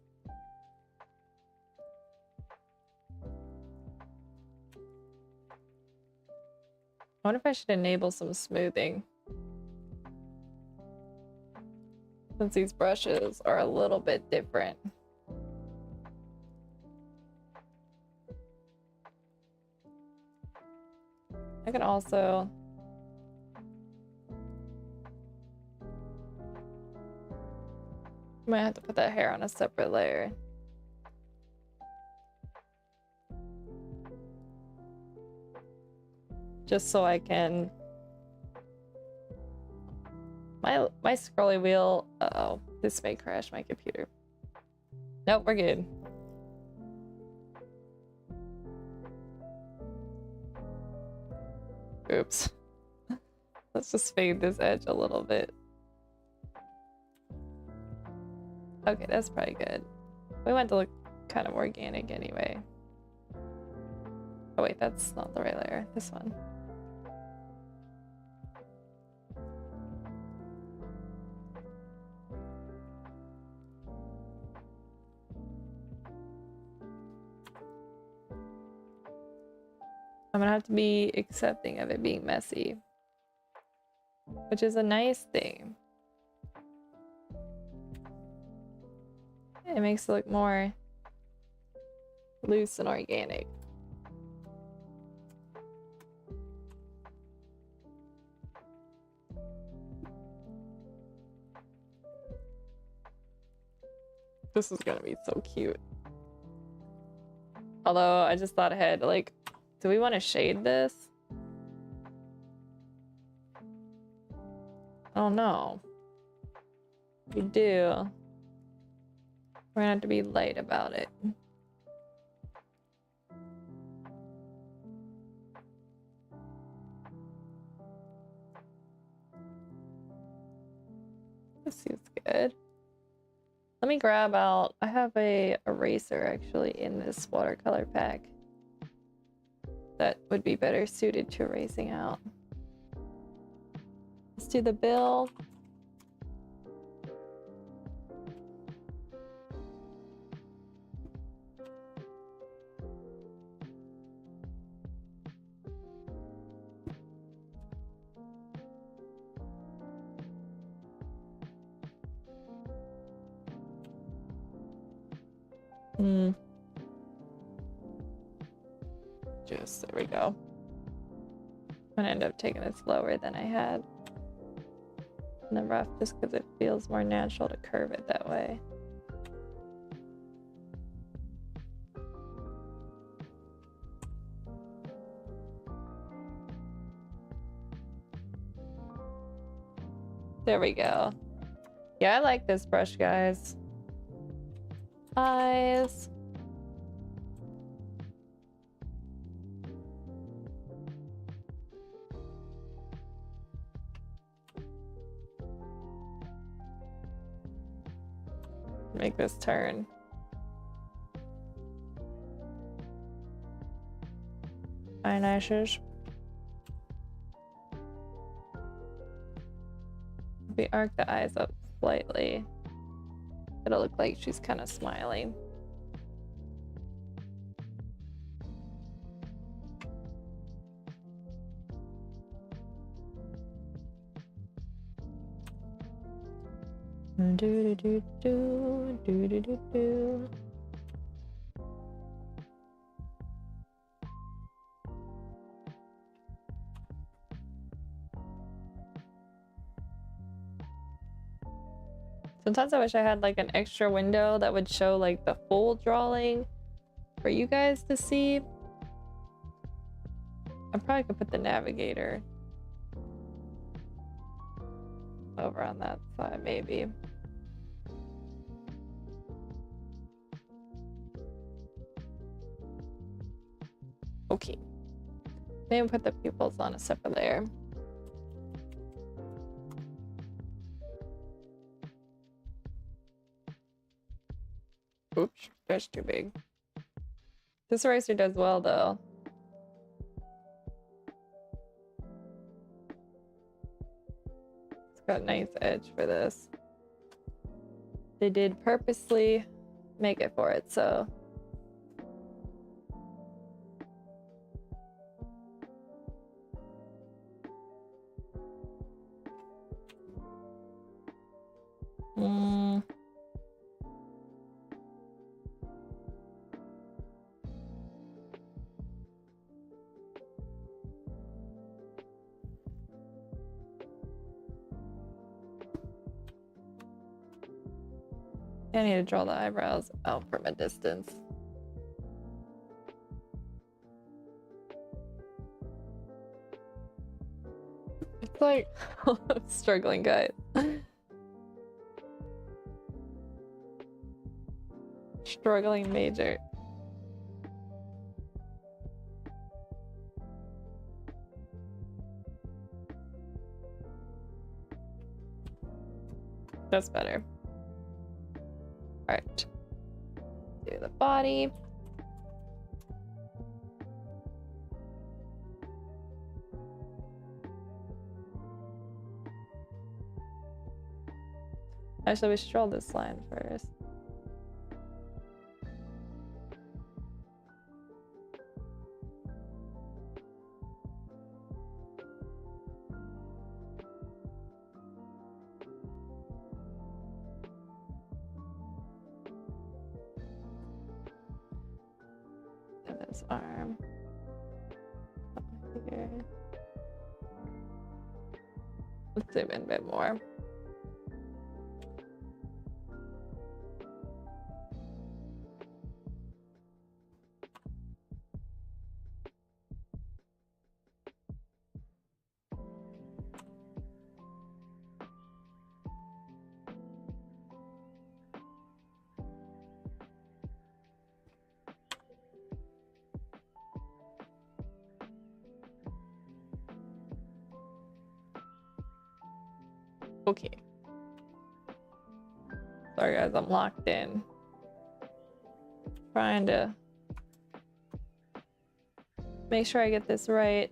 I wonder if I should enable some smoothing, since these brushes are a little bit different. I can also might have to put that hair on a separate layer. Just so I can... My scrolly wheel... Uh-oh, this may crash my computer. Nope, we're good. Oops. Let's just fade this edge a little bit. Okay, that's probably good. We want to look kind of organic anyway. Oh wait, that's not the right layer. This one. I'm gonna have to be accepting of it being messy, which is a nice thing. It makes it look more loose and organic. This is gonna be so cute. Although I just thought ahead, like, do we want to shade this? I don't know. We do. We're gonna have to be light about it. This seems good. Let me grab out, I have a eraser actually in this watercolor pack that would be better suited to erasing out. Let's do the bill. Just, there we go. gonna end up taking it slower than I had in the rough, just because it feels more natural to curve it that way. There we go. Yeah, I like this brush, guys. Eyes. Make this turn. Eyelashes. If we arc the eyes up slightly, it'll look like she's kind of smiling. Do do do do do do do do. Sometimes I wish I had like an extra window that would show like the full drawing for you guys to see. I probably could put the navigator over on that side, maybe. Okay. Maybe put the pupils on a separate layer. Oops, that's too big. This eraser does well though. It's got a nice edge for this. They did purposely make it for it, so. I need to draw the eyebrows out from a distance. It's like, I'm struggling, guys. Struggling major. That's better. All right. Do the body. Actually, we should draw this line first. And this arm. Here. Let's zoom in a bit more. Okay. Sorry guys, I'm locked in. Trying to make sure I get this right.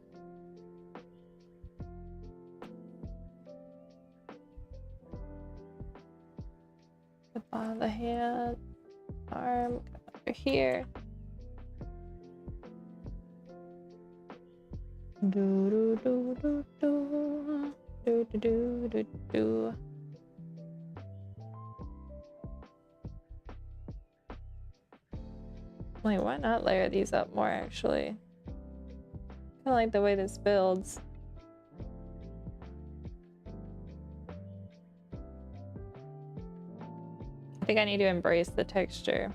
The bottom of the hand, arm, over here. Do do do do do. Do, do, do, do, do. Wait, why not layer these up more actually? I like the way this builds. I think I need to embrace the texture.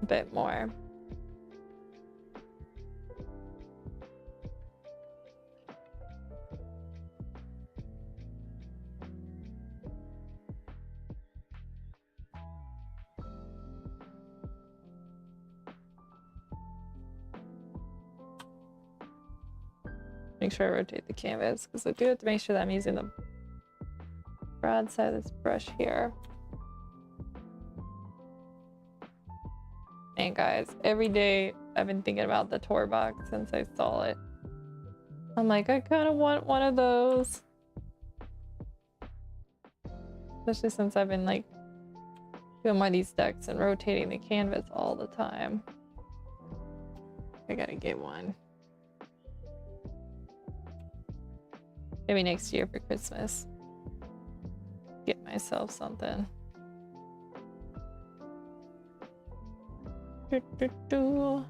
A bit more. Make sure I rotate the canvas because I do have to make sure that I'm using the broad side of this brush here. And guys, every day I've been thinking about the tour box since I saw it. I'm like, I kind of want one of those. Especially since I've been like doing one of these decks and rotating the canvas all the time. I gotta get one. Maybe next year for Christmas. Get myself something. Oh,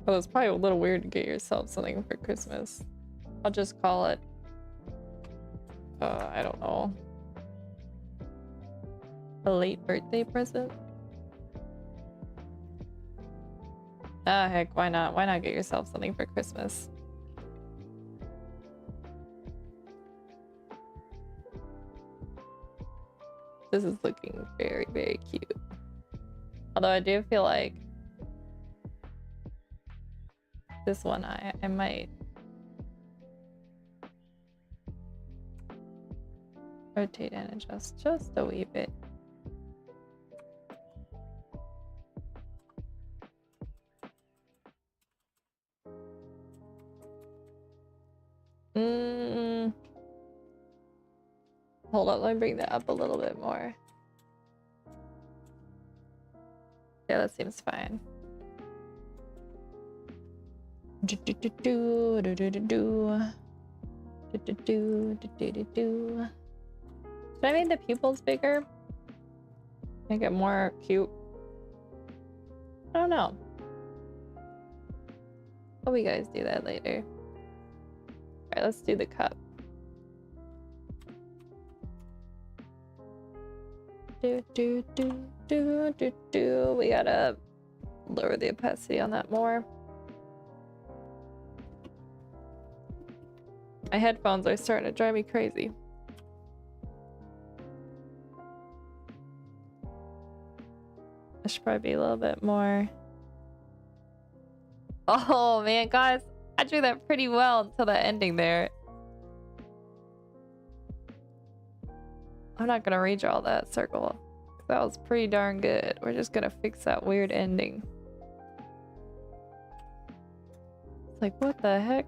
it's probably a little weird to get yourself something for Christmas. I'll just call it, I don't know, a late birthday present. Ah, heck, why not? Why not get yourself something for Christmas? This is looking very, very cute. Although I do feel like this one I might rotate and adjust just a wee bit. Hold on, let me bring that up a little bit more. Yeah, that seems fine. Should I make the pupils bigger? Make it more cute? I don't know. Hope you guys do that later. Alright, let's do the cup. We gotta lower the opacity on that more. My headphones are starting to drive me crazy. I should probably be a little bit more. Oh man, guys, I drew that pretty well until that ending there. I'm not gonna redraw that circle. That was pretty darn good. We're just gonna fix that weird ending. It's like, what the heck?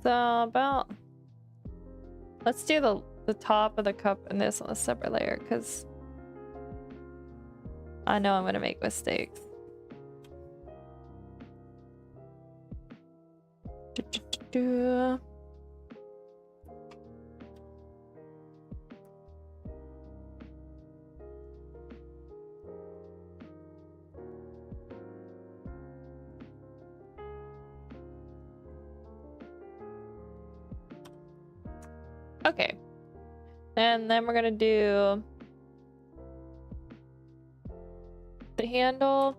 So about, let's do the top of the cup and this on a separate layer because I know I'm gonna make mistakes. Okay, and then we're gonna do the handle.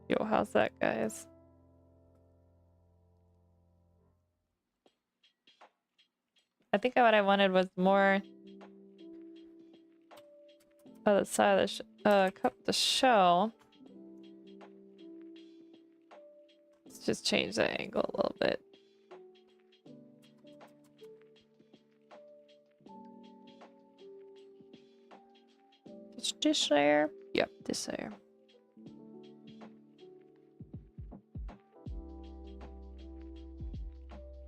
Yo, how's that, guys? I think what I wanted was more of the side of the cup to show. Let's just change the angle a little bit. This layer? Yep, this layer.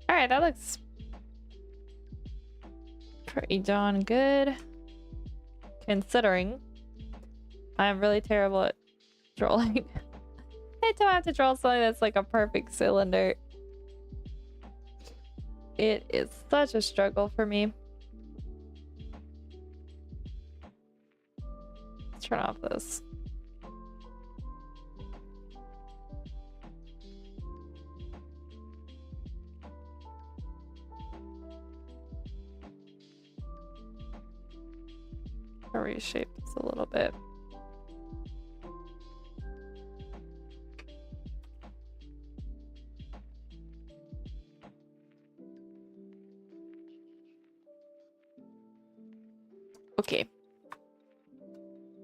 Alright, that looks pretty darn good. Considering I'm really terrible at drawing. Anytime I have to draw something that's like a perfect cylinder, it is such a struggle for me. Let's turn off this. I'll reshape this a little bit. Okay.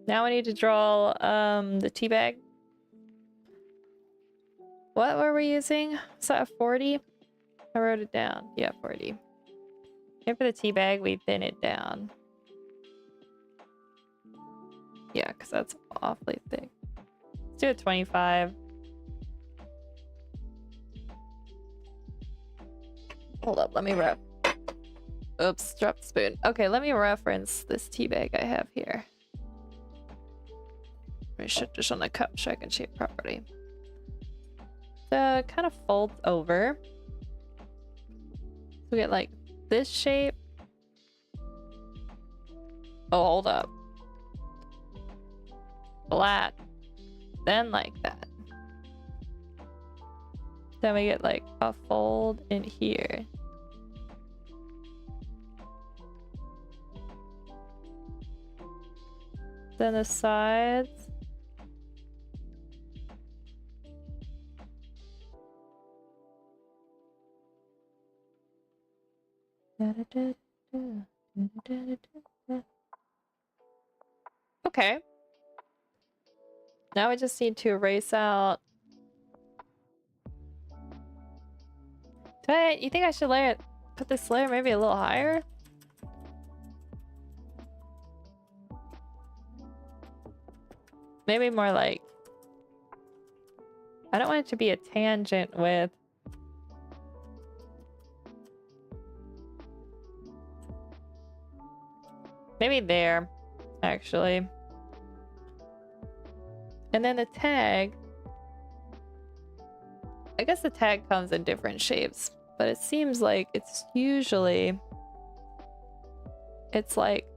Now I need to draw the tea bag. What were we using? Is that a 40? I wrote it down. Yeah, 40. Here for the tea bag, we thin it down. Yeah, because that's awfully thick. Let's do a 25. Hold up, let me ref. Oops, dropped the spoon. Okay, let me reference this tea bag I have here. Let me shift this on the cup so I can shape properly. So it kind of folds over. So we get like this shape. Oh, hold up. Flat. Then like that. Then we get like a fold in here. Then the sides. Okay. Now I just need to erase out. You think I should put this layer maybe a little higher? Maybe more like, I don't want it to be a tangent with. Maybe there, actually. And then the tag. I guess the tag comes in different shapes, but it seems like it's usually, it's like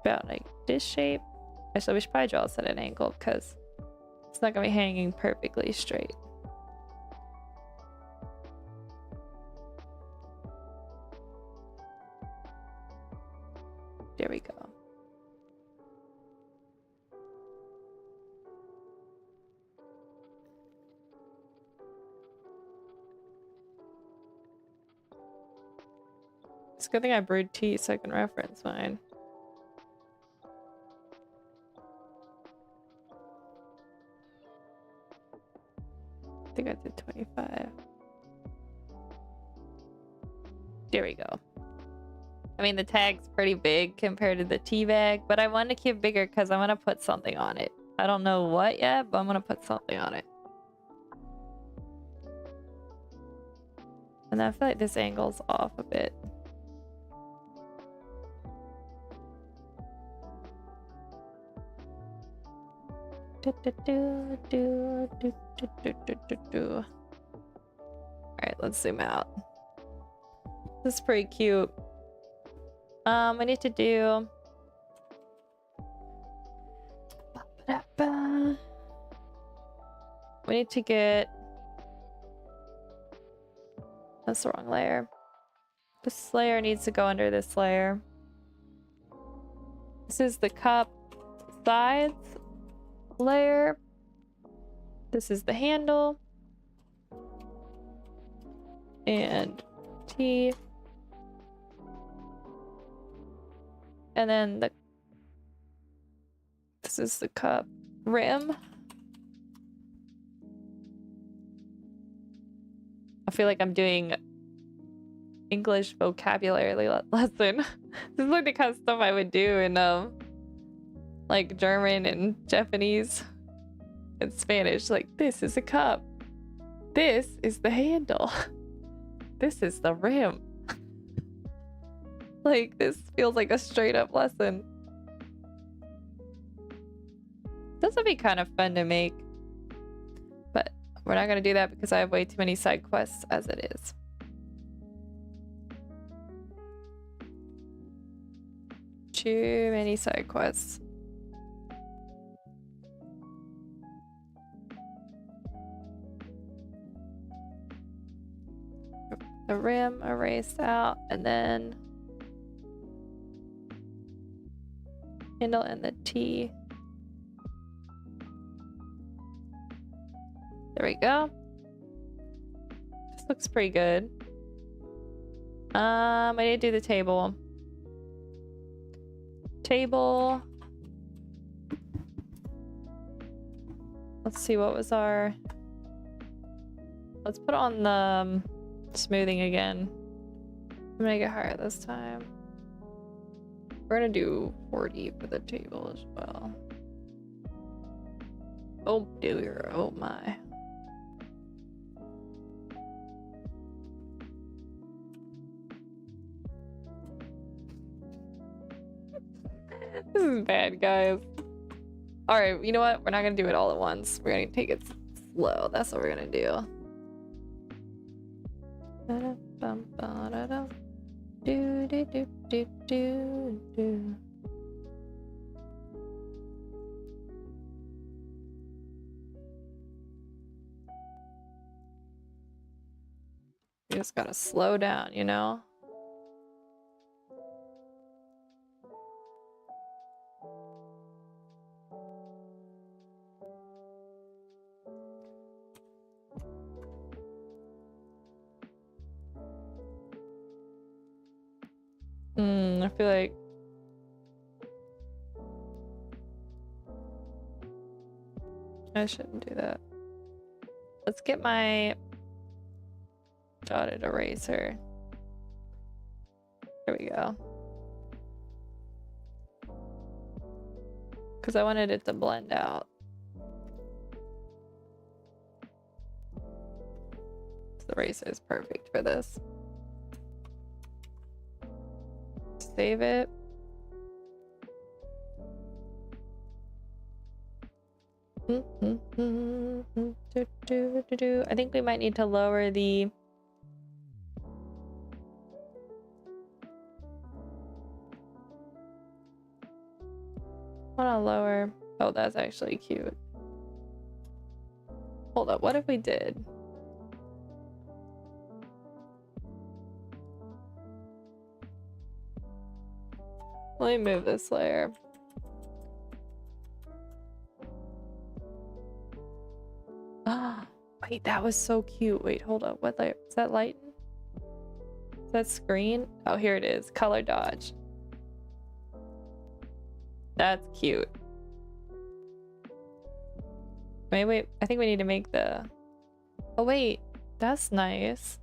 about like this shape. Actually, we should probably draw this at an angle because it's not gonna be hanging perfectly straight. There we go. It's a good thing I brewed tea so I can reference mine. I think I did 25. There we go. I mean, the tag's pretty big compared to the tea bag, but I want to keep it bigger because I want to put something on it. I don't know what yet, but I'm going to put something on it. And I feel like this angle's off a bit. Alright, let's zoom out. This is pretty cute. We need to do. We need to get. That's the wrong layer. This layer needs to go under this layer. This is the cup sides layer. This is the handle. And tea. And then this is the cup rim. I feel like I'm doing English vocabulary lesson. This is like the kind of stuff I would do in like German and Japanese and Spanish. Like, this is a cup. This is the handle. This is the rim. Like, this feels like a straight up lesson. This would be kind of fun to make. But we're not going to do that because I have way too many side quests as it is. Too many side quests. The rim erased out, and then handle and the T. There we go. This looks pretty good. I need to do the table. Table. Let's see, what was our... Let's put on the smoothing again. I'm gonna get higher this time. We're gonna do 40 for the table as well. Oh dear, oh my. This is bad, guys. Alright, you know what? We're not gonna do it all at once. We're gonna take it slow. That's what we're gonna do. You just gotta slow down, you know? I feel like I shouldn't do that. Let's get my dotted eraser. There we go. Because I wanted it to blend out. The eraser is perfect for this. Save it. I think we might need to lower the... I want to lower... Oh, that's actually cute. Hold up, what if we did? Let me move this layer. Ah, wait, that was so cute. Wait, hold up. What layer? Is that light? Is that screen? Oh, here it is. Color dodge. That's cute. Wait, I think we need to make the... Oh, wait. That's nice.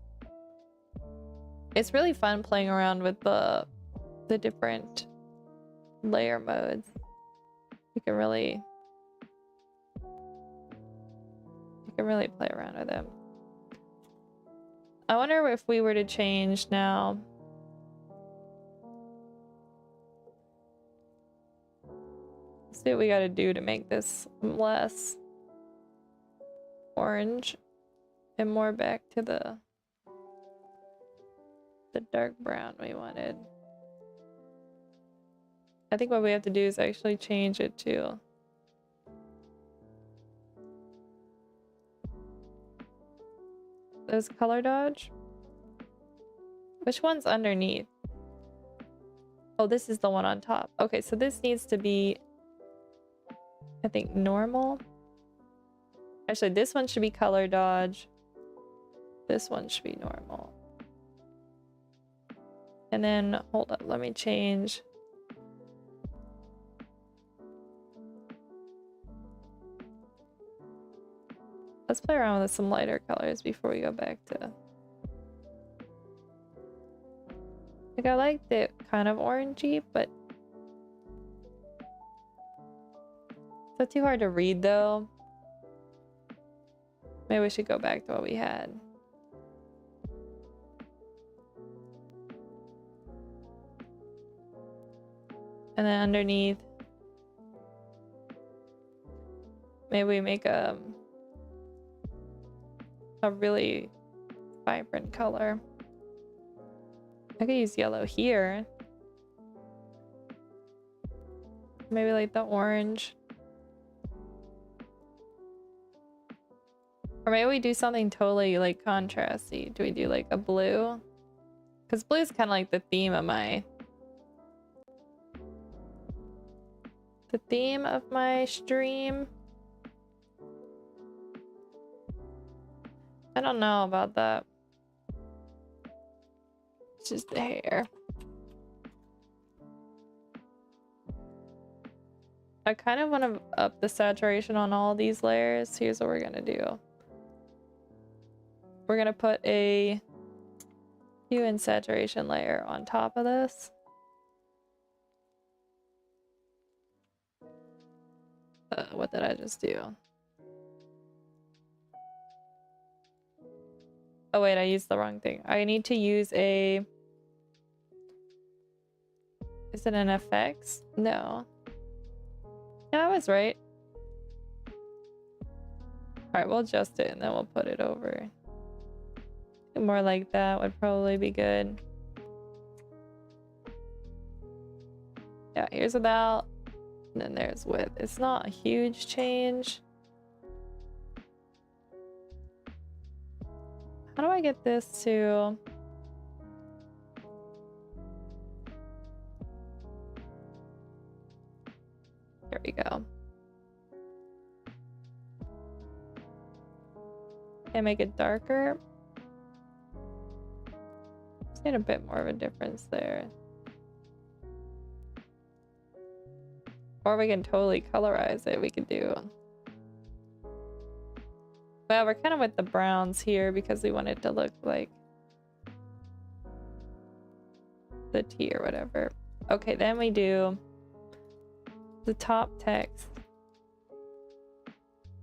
It's really fun playing around with the different layer modes. You can really play around with them. I wonder if we were to change now. Let's see what we gotta do to make this less orange and more back to the dark brown we wanted. I think what we have to do is actually change it to this color dodge. Which one's underneath? Oh, this is the one on top. Okay, so this needs to be, I think, normal. Actually, this one should be color dodge. This one should be normal. And then, hold up, let me change. Let's play around with some lighter colors before we go back to... Like, I like the kind of orangey, but... Is that too hard to read, though? Maybe we should go back to what we had. And then underneath... Maybe we make a really vibrant color. I could use yellow here. Maybe like the orange. Or maybe we do something totally like contrasty. Do we do like a blue? Because blue is kind of like the theme of my stream. I don't know about that. It's just the hair. I kind of want to up the saturation on all these layers. Here's what we're gonna do. We're gonna put a hue and saturation layer on top of this. What did I just do? Oh wait, I used the wrong thing. I need to use a... Is it an FX? No. Yeah, I was right. Alright, we'll adjust it and then we'll put it over. More like that would probably be good. Yeah, here's about, and then there's width. It's not a huge change. How do I get this to... There we go. And make it darker. Just need a bit more of a difference there. Or we can totally colorize it. We could do... Well, we're kind of with the browns here because we want it to look like the tea or whatever. Okay, then we do the top text.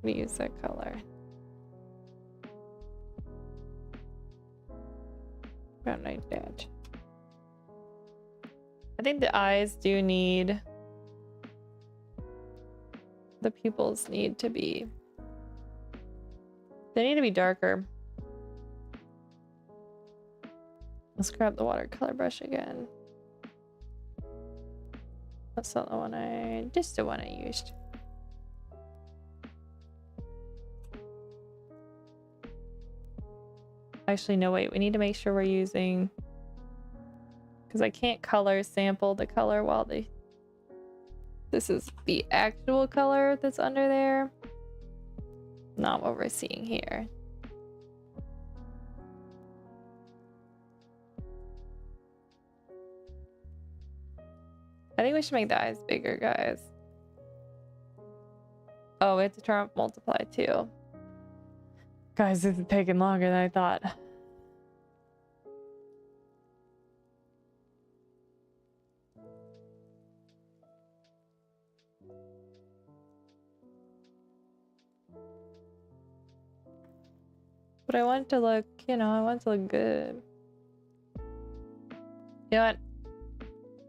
We use that color. Brown night dash. I think the eyes do need... The pupils need to be... They need to be darker. Let's grab the watercolor brush again. That's not the one just the one I used. Actually, no, wait. We need to make sure we're using... Because I can't color sample the color while they... This is the actual color that's under there. Not what we're seeing here. I think we should make the eyes bigger, guys. Oh, we have to turn off multiply too. Guys, this is taking longer than I thought. But I want it to look, you know, I want it to look good. You know what?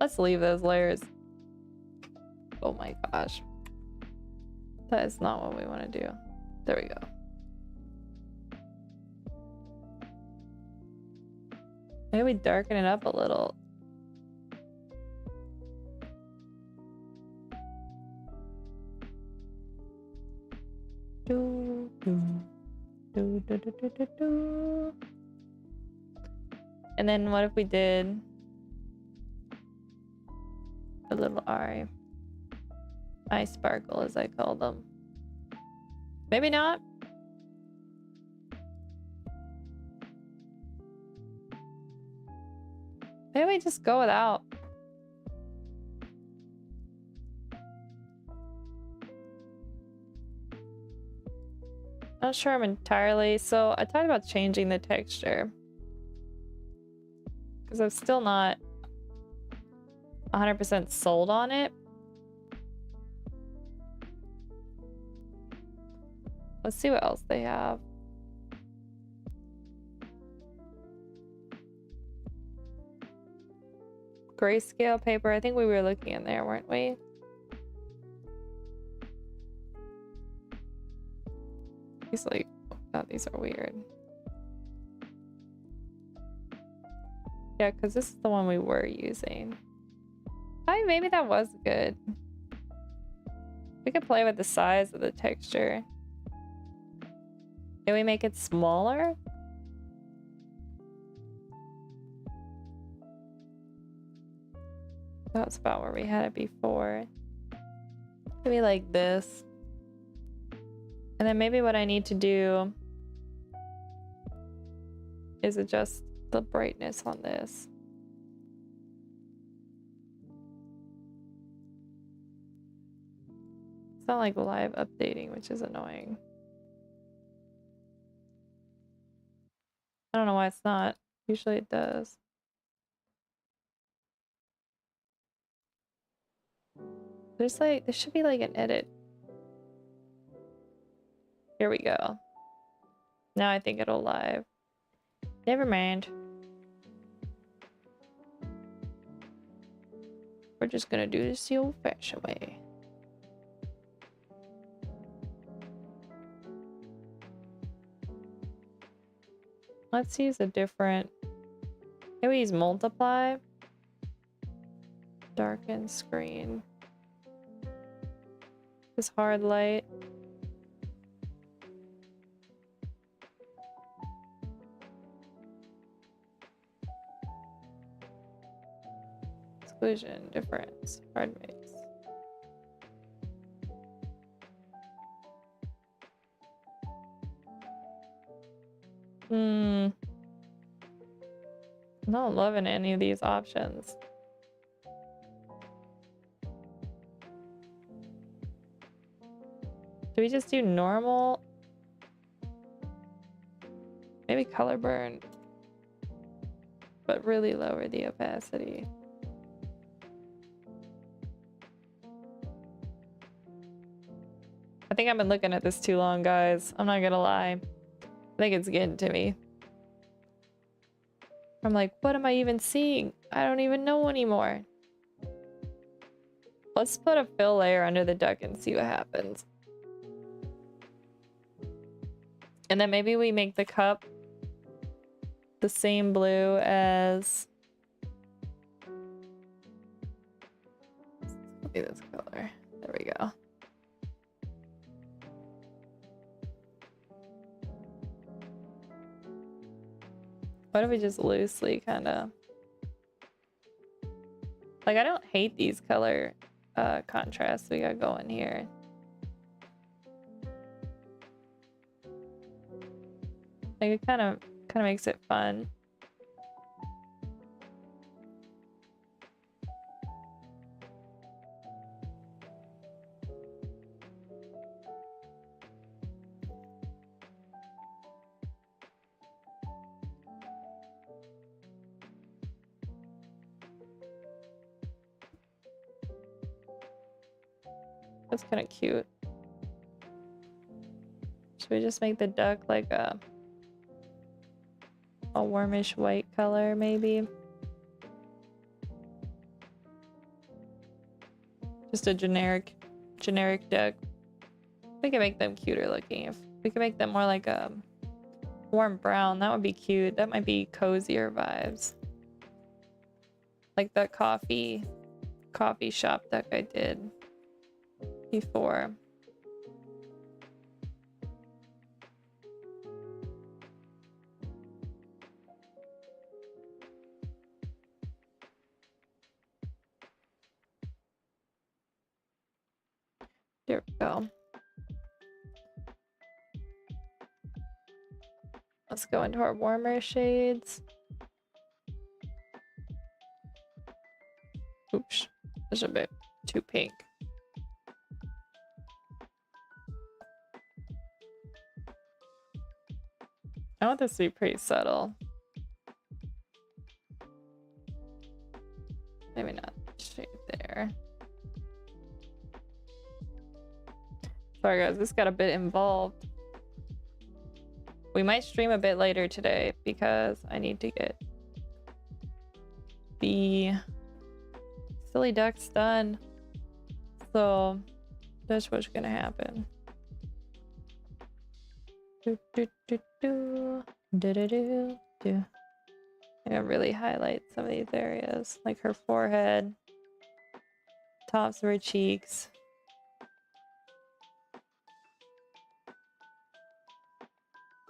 Let's leave those layers. Oh my gosh. That is not what we want to do. There we go. Maybe we darken it up a little. Do, do. Do, do, do, do, do, do. And then what if we did a little eye sparkle, as I call them? Maybe not. Maybe we just go without. Not sure I'm entirely... So I talked about changing the texture. Because I'm still not 100% sold on it. Let's see what else they have. Grayscale paper. I think we were looking in there, weren't we? These like, oh, these are weird. Yeah, because this is the one we were using. Oh, maybe that was good. We could play with the size of the texture. Can we make it smaller? That's about where we had it before. Maybe like this. And then maybe what I need to do is adjust the brightness on this. It's not like live updating, which is annoying. I don't know why it's not. Usually it does. There's like, there should be like an edit. Here we go. Now I think it'll live. Never mind. We're just gonna do this the old-fashioned way. Let's use a different... Can we use multiply? Darken screen. This hard light. Exclusion, difference, hard mix. I'm not loving any of these options. Do we just do normal? Maybe color burn, but really lower the opacity. I think I've been looking at this too long, guys. I'm not gonna lie. I think it's getting to me. I'm like, what am I even seeing? I don't even know anymore. Let's put a fill layer under the duck and see what happens. And then maybe we make the cup the same blue as... Let's do this color. There we go. What if we just loosely kind of... Like, I don't hate these color contrasts we got going here. Like, it kind of makes it fun. That's kind of cute. Should we just make the duck like a warmish white color, maybe? Just a generic duck. We can make them cuter looking. If we can make them more like a warm brown, that would be cute. That might be cozier vibes. Like that coffee shop duck I did before. There we go. Let's go into our warmer shades. Oops, there's a bit too pink. I want this to be pretty subtle. Maybe not shade there. Sorry guys, this got a bit involved. We might stream a bit later today because I need to get the silly ducks done. So that's what's gonna happen. Do, do, do, do. Do, do, do, do. I'm gonna really highlight some of these areas, like her forehead, tops of her cheeks.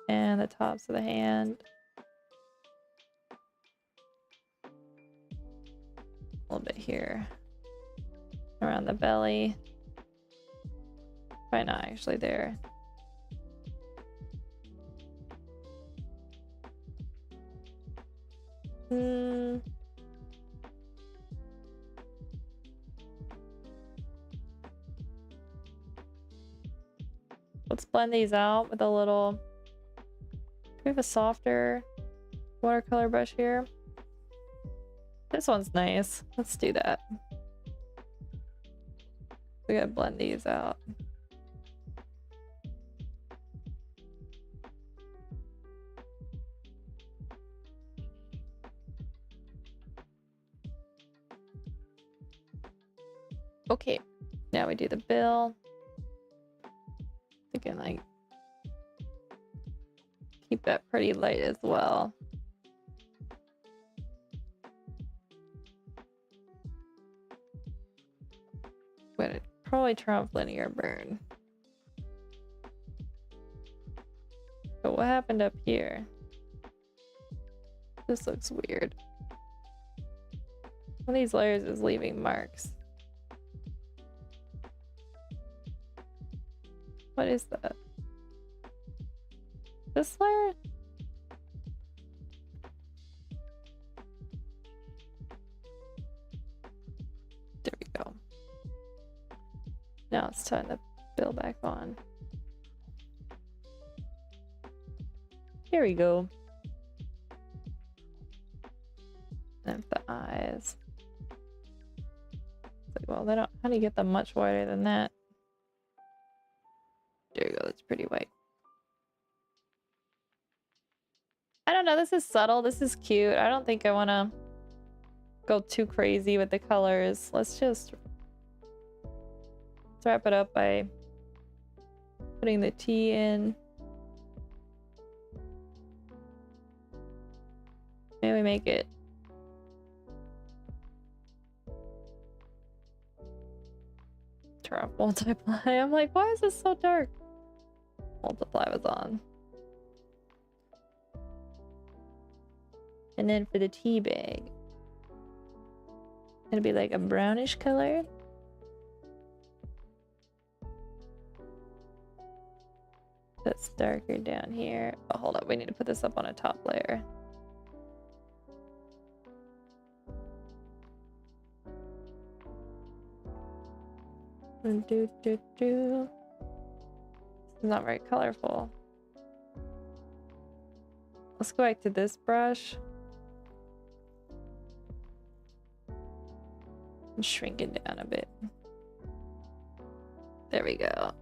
And the tops of the hand. A little bit here. Around the belly. Probably not actually there. Let's blend these out with a little... Do we have a softer watercolor brush here? This one's nice. Let's do that. We gotta blend these out. Okay, now we do the bill. We can like keep that pretty light as well. I'm gonna probably turn off linear burn. But what happened up here? This looks weird. One of these layers is leaving marks. What is that? This layer? There we go. Now it's time to fill back on. Here we go. And the eyes. It's like, well, they don't. How do you get them much whiter than that? There you go. That's pretty white. I don't know. This is subtle. This is cute. I don't think I want to go too crazy with the colors. Let's wrap it up by putting the tea in. Maybe we make it turn off multiply. I'm like, why is this so dark? Multiply was on. And then for the tea bag, it'll be like a brownish color. That's darker down here. Oh, hold up. We need to put this up on a top layer. This is not very colorful. Let's go back to this brush. And shrink it down a bit. There we go.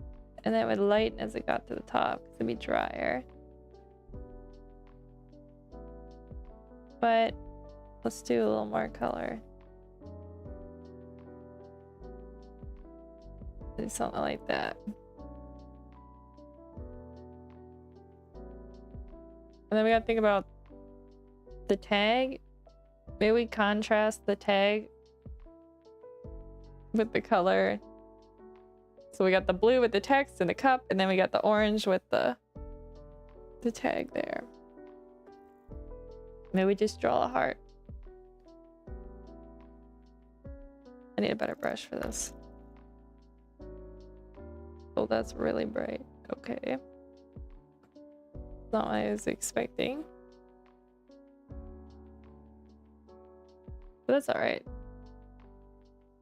And then it would lighten as it got to the top because it'd be drier. But let's do a little more color. Do something like that. And then we gotta think about the tag. Maybe we contrast the tag with the color. So we got the blue with the text and the cup, and then we got the orange with the tag there. Maybe we just draw a heart. I need a better brush for this. Oh, that's really bright. Okay. Not what I was expecting. But that's alright.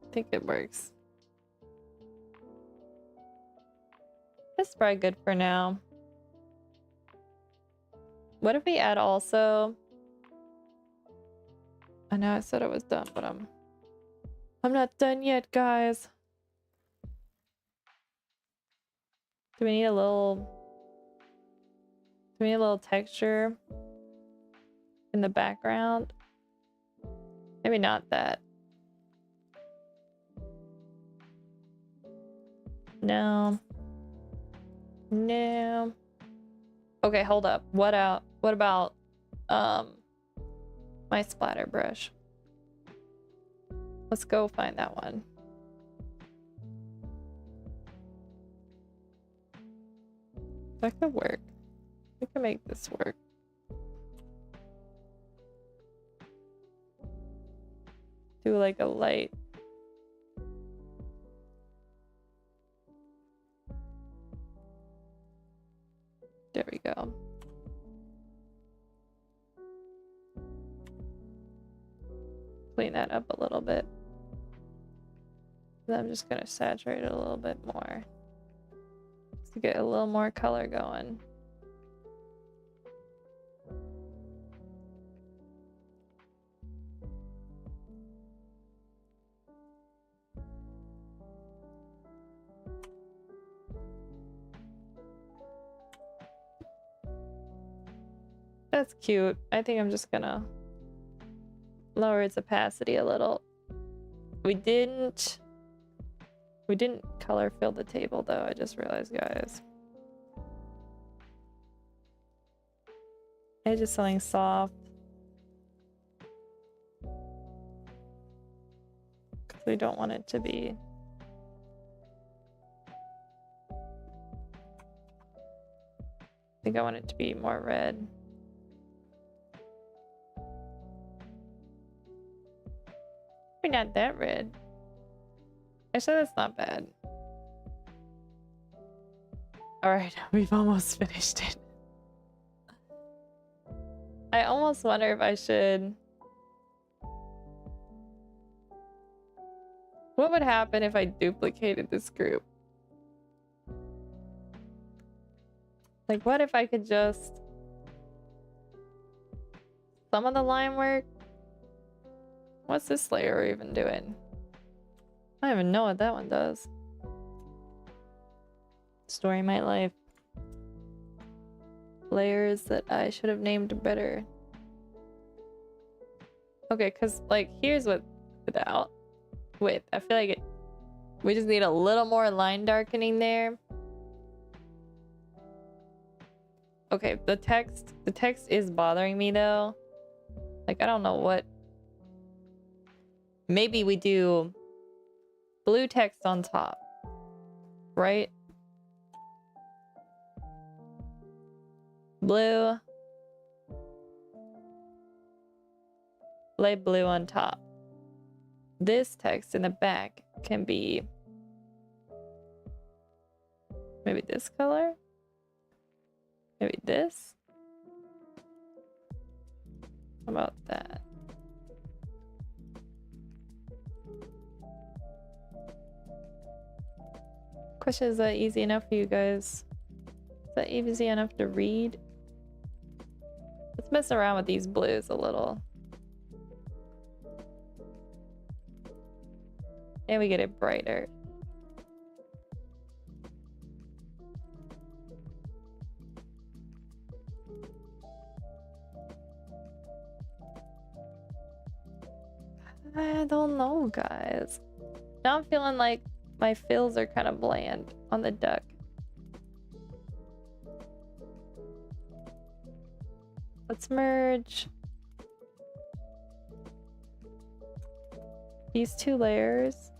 I think it works. That's probably good for now. What if we add also... I know I said I was done, but I'm not done yet, guys. Do we need a little texture in the background? Maybe not that. No. No. Okay, hold up. What about my splatter brush? Let's go find that one. That could work. We can make this work. Do like a light. There we go. Clean that up a little bit. Then I'm just gonna saturate it a little bit more to get a little more color going. That's cute. I think I'm just gonna lower its opacity a little. We didn't color fill the table though, I just realized, guys. It's just something soft. Because we don't want it to be... I think I want it to be more red. Maybe not that red. Actually, that's not bad. Alright, we've almost finished it. I almost wonder if I should... What would happen if I duplicated this group? Like, what if I could just... Some of the line work? What's this layer even doing? I don't even know what that one does. Story my life. Layers that I should have named better. Okay, because like here's what without with. I feel like we just need a little more line darkening there. Okay, the text is bothering me though. Like I don't know what. Maybe we do blue text on top, right? Blue. Light blue on top. This text in the back can be maybe this color? Maybe this? How about that? Question, is that easy enough for you guys? Is that easy enough to read? Let's mess around with these blues a little. And we get it brighter. I don't know, guys. Now I'm feeling like my fills are kind of bland on the duck. Let's merge these two layers.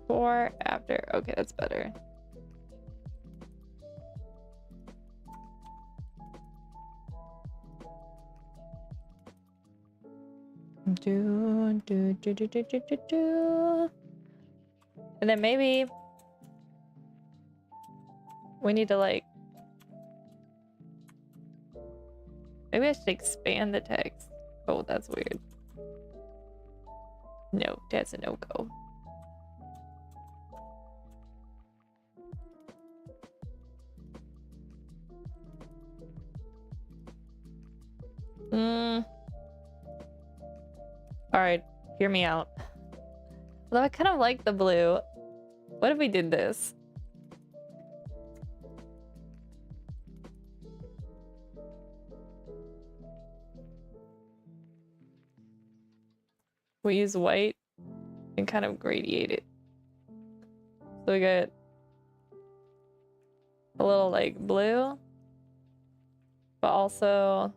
Before, after. Okay, that's better. And then maybe we need to like, maybe I should expand the text. Oh, that's weird. No, that's a no-go. Alright, hear me out. Although I kind of like the blue. What if we did this? We use white and kind of gradiate it. So we got a little like blue, but also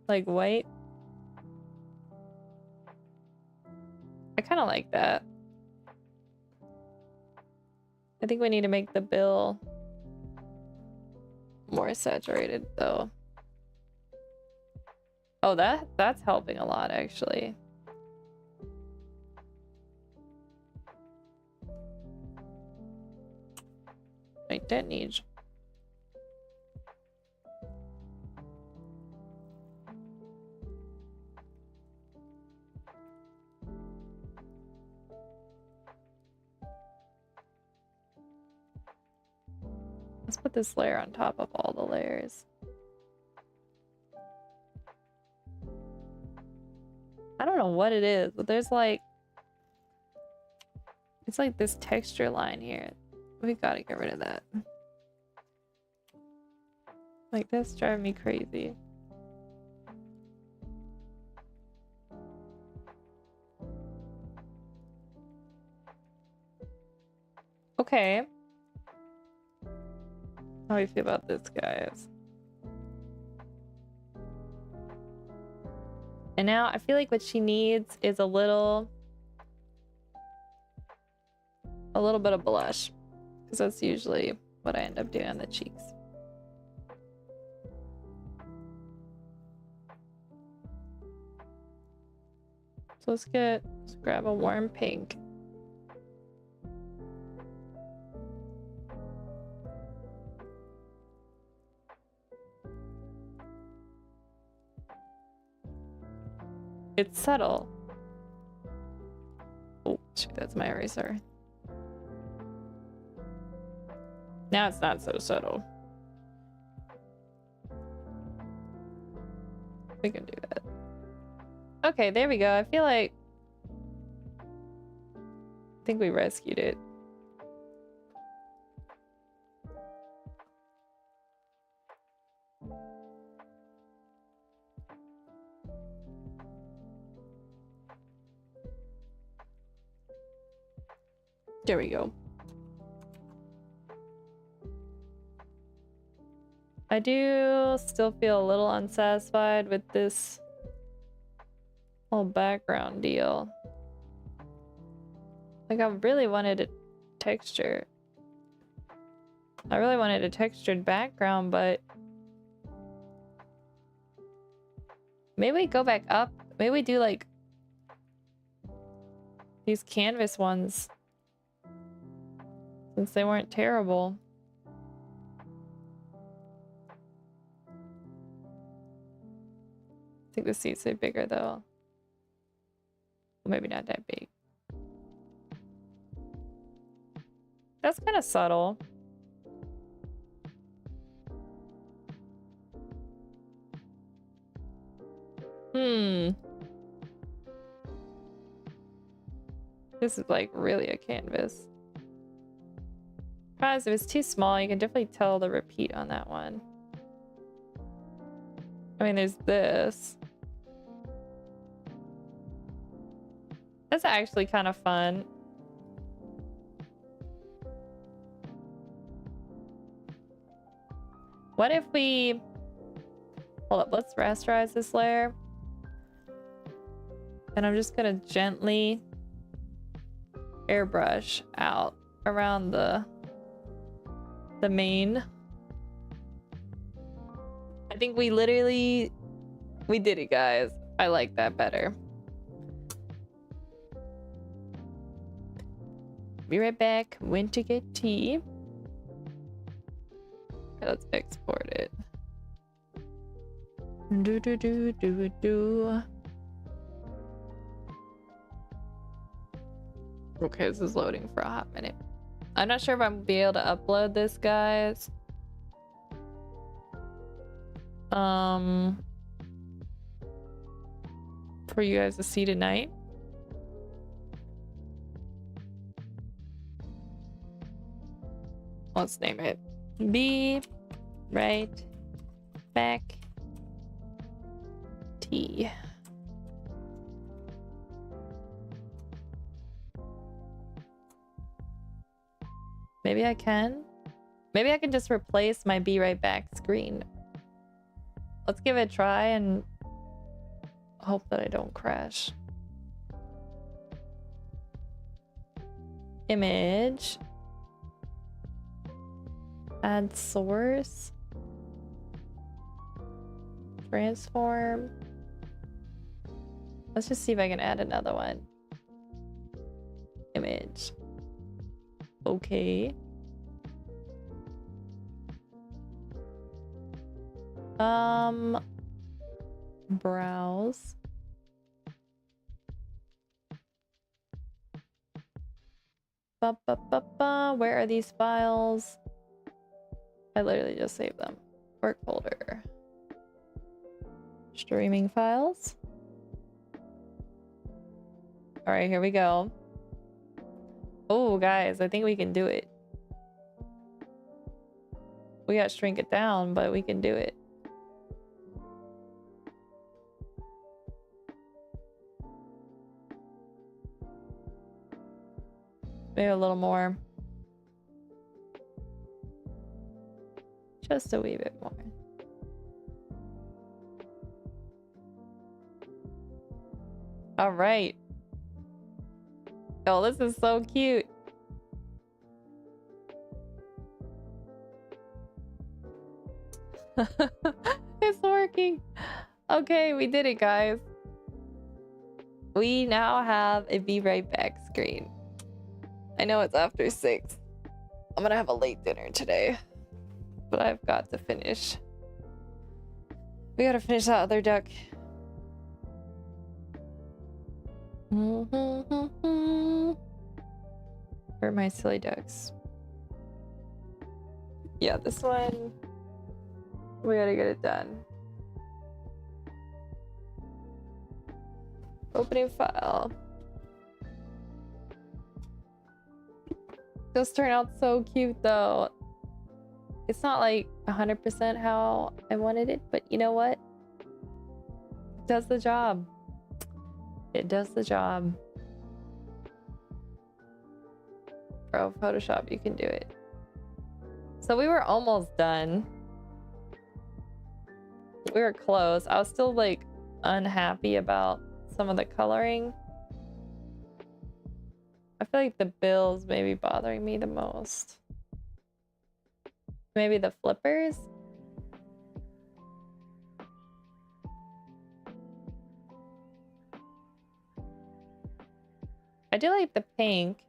like white. I kind of like that. I think we need to make the bill more saturated though. Oh, that's helping a lot actually. I don't need. Let's put this layer on top of all the layers. I don't know what it is, but there's like, it's like this texture line here. We gotta get rid of that. Like, this driving me crazy. Okay. How do you feel about this, guys? And now I feel like what she needs is a little bit of blush, because that's usually what I end up doing on the cheeks. So let's grab a warm pink. It's subtle. Oh, shoot, that's my eraser. Now it's not so subtle. We can do that. Okay, there we go. I feel like... I think we rescued it. There we go. I do still feel a little unsatisfied with this whole background deal. Like, I really wanted a texture. I really wanted a textured background, but maybe we go back up. Maybe we do like these canvas ones, since they weren't terrible. I think this needs to be bigger though. Well, maybe not that big. That's kind of subtle. This is like really a canvas. If it's too small, you can definitely tell the repeat on that one. I mean, there's this. That's actually kind of fun. What if we... Hold up, let's rasterize this layer. And I'm just gonna gently airbrush out around the mane. I think we did it, guys. I like that better. Be right back. Went to get tea. Okay, let's export it. Okay, this is loading for a hot minute. I'm not sure if I'm gonna be able to upload this, guys. For you guys to see tonight. Let's name it. Be right back. Tea. Maybe I can. Maybe I can just replace my be right back screen. Let's give it a try and hope that I don't crash. Image. Add source. Transform. Let's just see if I can add another one. Image. Okay. Browse. Where are these files? I literally just saved them. Work folder. Streaming files. All right, here we go. Oh, guys, I think we can do it. We gotta shrink it down, but we can do it. Maybe a little more. Just a wee bit more. All right. Oh, this is so cute. It's working. Okay, we did it, guys. We now have a be right back screen. I know it's after 6. I'm gonna have a late dinner today, but I've got to finish. We gotta finish that other duck. Where are my silly ducks? Yeah, this one. We gotta get it done. Opening file. Those turn out so cute though. It's not like 100% how I wanted it, but you know what? It does the job. It does the job. Bro, Photoshop, you can do it. So we were almost done. We were close. I was still like unhappy about some of the coloring. I feel like the bills may be bothering me the most. Maybe the flippers? I do like the pink.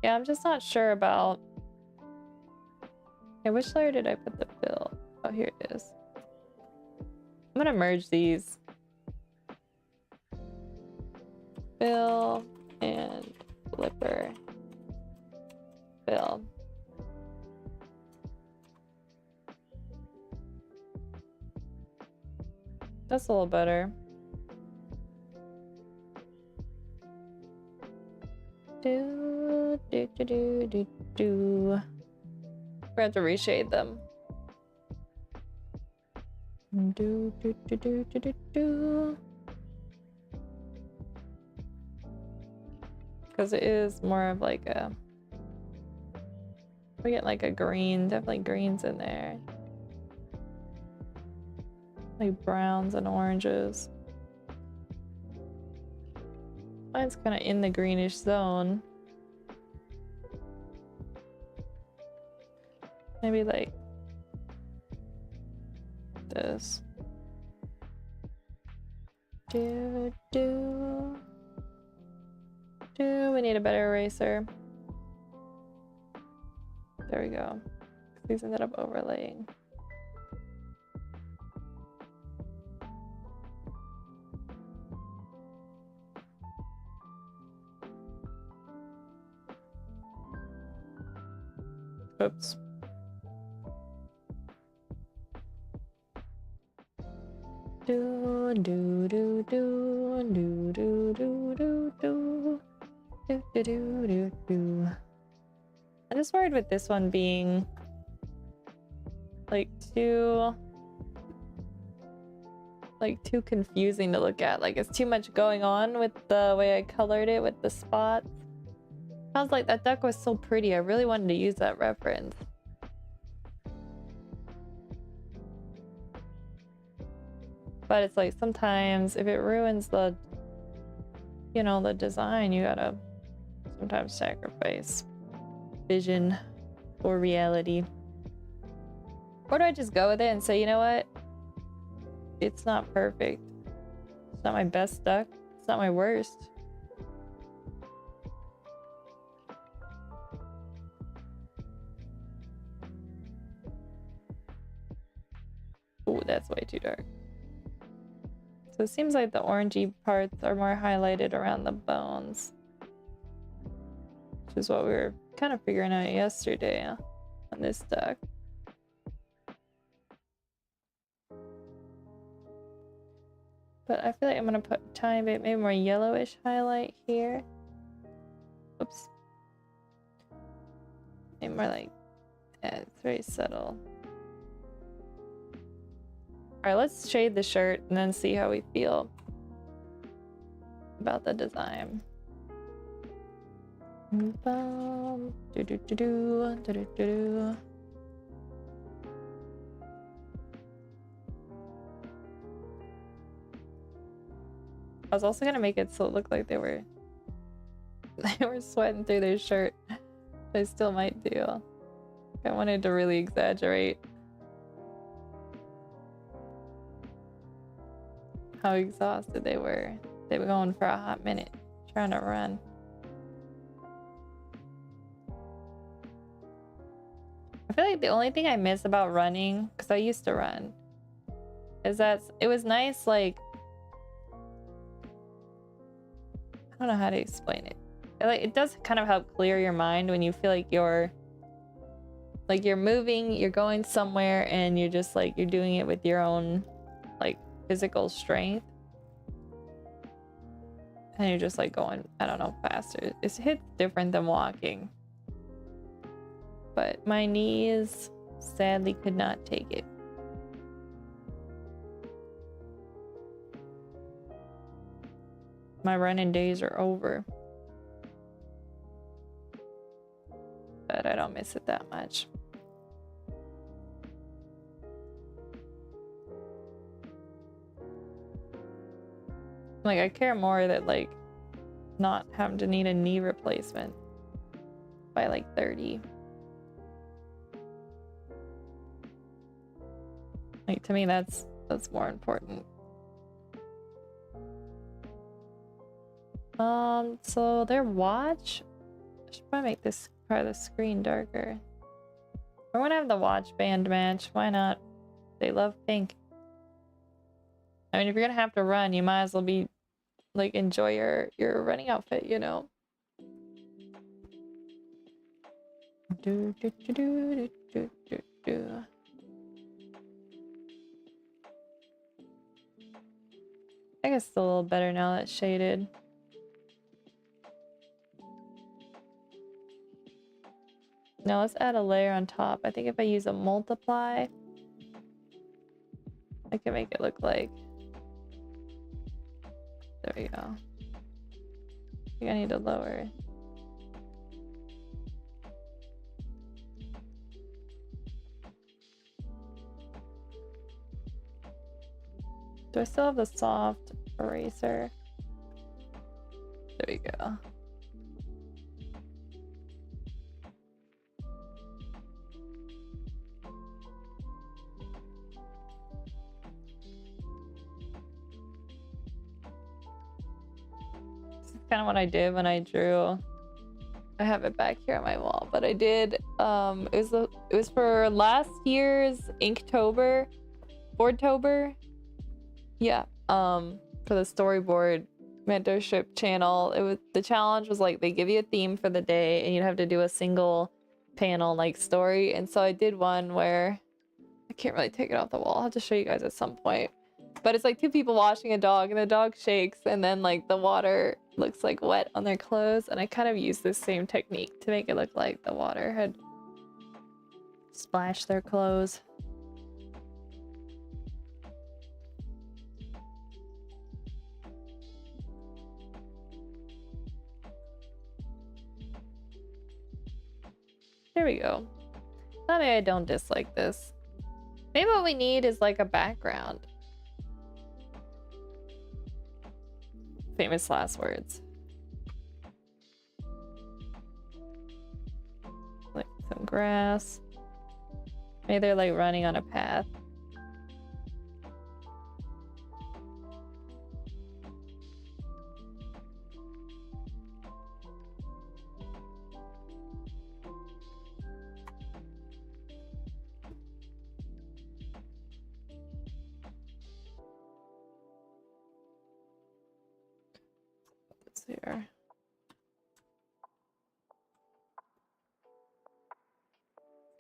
Yeah, I'm just not sure about... Okay, which layer did I put the bill? Oh, here it is. I'm gonna merge these. Bill and flipper. Bill. That's a little better. Do. We're gonna have to reshade them. Because it is more of like a... We get like a green, definitely greens in there. Like browns and oranges. Mine's kind of in the greenish zone. Maybe like this. We need a better eraser. There we go. These ended up overlaying. Oops. I'm just worried with this one being like too like too confusing to look at. Like it's too much going on with the way I colored it with the spots. I was like, that duck was so pretty. I really wanted to use that reference. But it's like sometimes if it ruins the, you know, the design, you gotta sometimes sacrifice vision for reality. Or do I just go with it and say, you know what? It's not perfect. It's not my best duck. It's not my worst. Ooh, that's way too dark. So it seems like the orangey parts are more highlighted around the bones. Which is what we were kind of figuring out yesterday on this duck. But I feel like I'm gonna put a tiny bit, maybe more yellowish highlight here. Oops. Maybe more like, yeah, it's very subtle. Alright, let's shade the shirt and then see how we feel about the design. I was also gonna make it so it looked like they were sweating through their shirt. I still might do. I wanted to really exaggerate how exhausted they were. They were going for a hot minute trying to run. I feel like the only thing I miss about running, because I used to run, is that it was nice, like, I don't know how to explain it. Like, it does kind of help clear your mind when you feel like you're moving, you're going somewhere, and you're just like, you're doing it with your own like physical strength. And you're just like going, I don't know, faster. It hits different than walking. But my knees sadly could not take it. My running days are over. But I don't miss it that much. Like, I care more that, like, not having to need a knee replacement by like 30. Like, to me, that's more important. So their watch, I should probably make this part of the screen darker. We're gonna have the watch band match. Why not? They love pink. I mean, if you're gonna have to run, you might as well be like, enjoy your running outfit, you know. I guess it's a little better now that it's shaded. Now let's add a layer on top. I think if I use a multiply, I can make it look like, there we go. I think I need to lower. Do I still have the soft eraser? There we go. Kind of what I did when I drew. I have it back here on my wall, but I did it was for last year's Inktober, Boardtober. Yeah, for the storyboard mentorship channel. It was, the challenge was like they give you a theme for the day and you'd have to do a single panel like story. And so I did one where I can't really take it off the wall. I'll have to show you guys at some point. But it's like two people washing a dog and the dog shakes and then like the water looks like wet on their clothes, and I kind of used this same technique to make it look like the water had splashed their clothes. There we go. Maybe I don't dislike this. Maybe what we need is like a background. Famous last words. Like some grass. Maybe they're like running on a path. Here.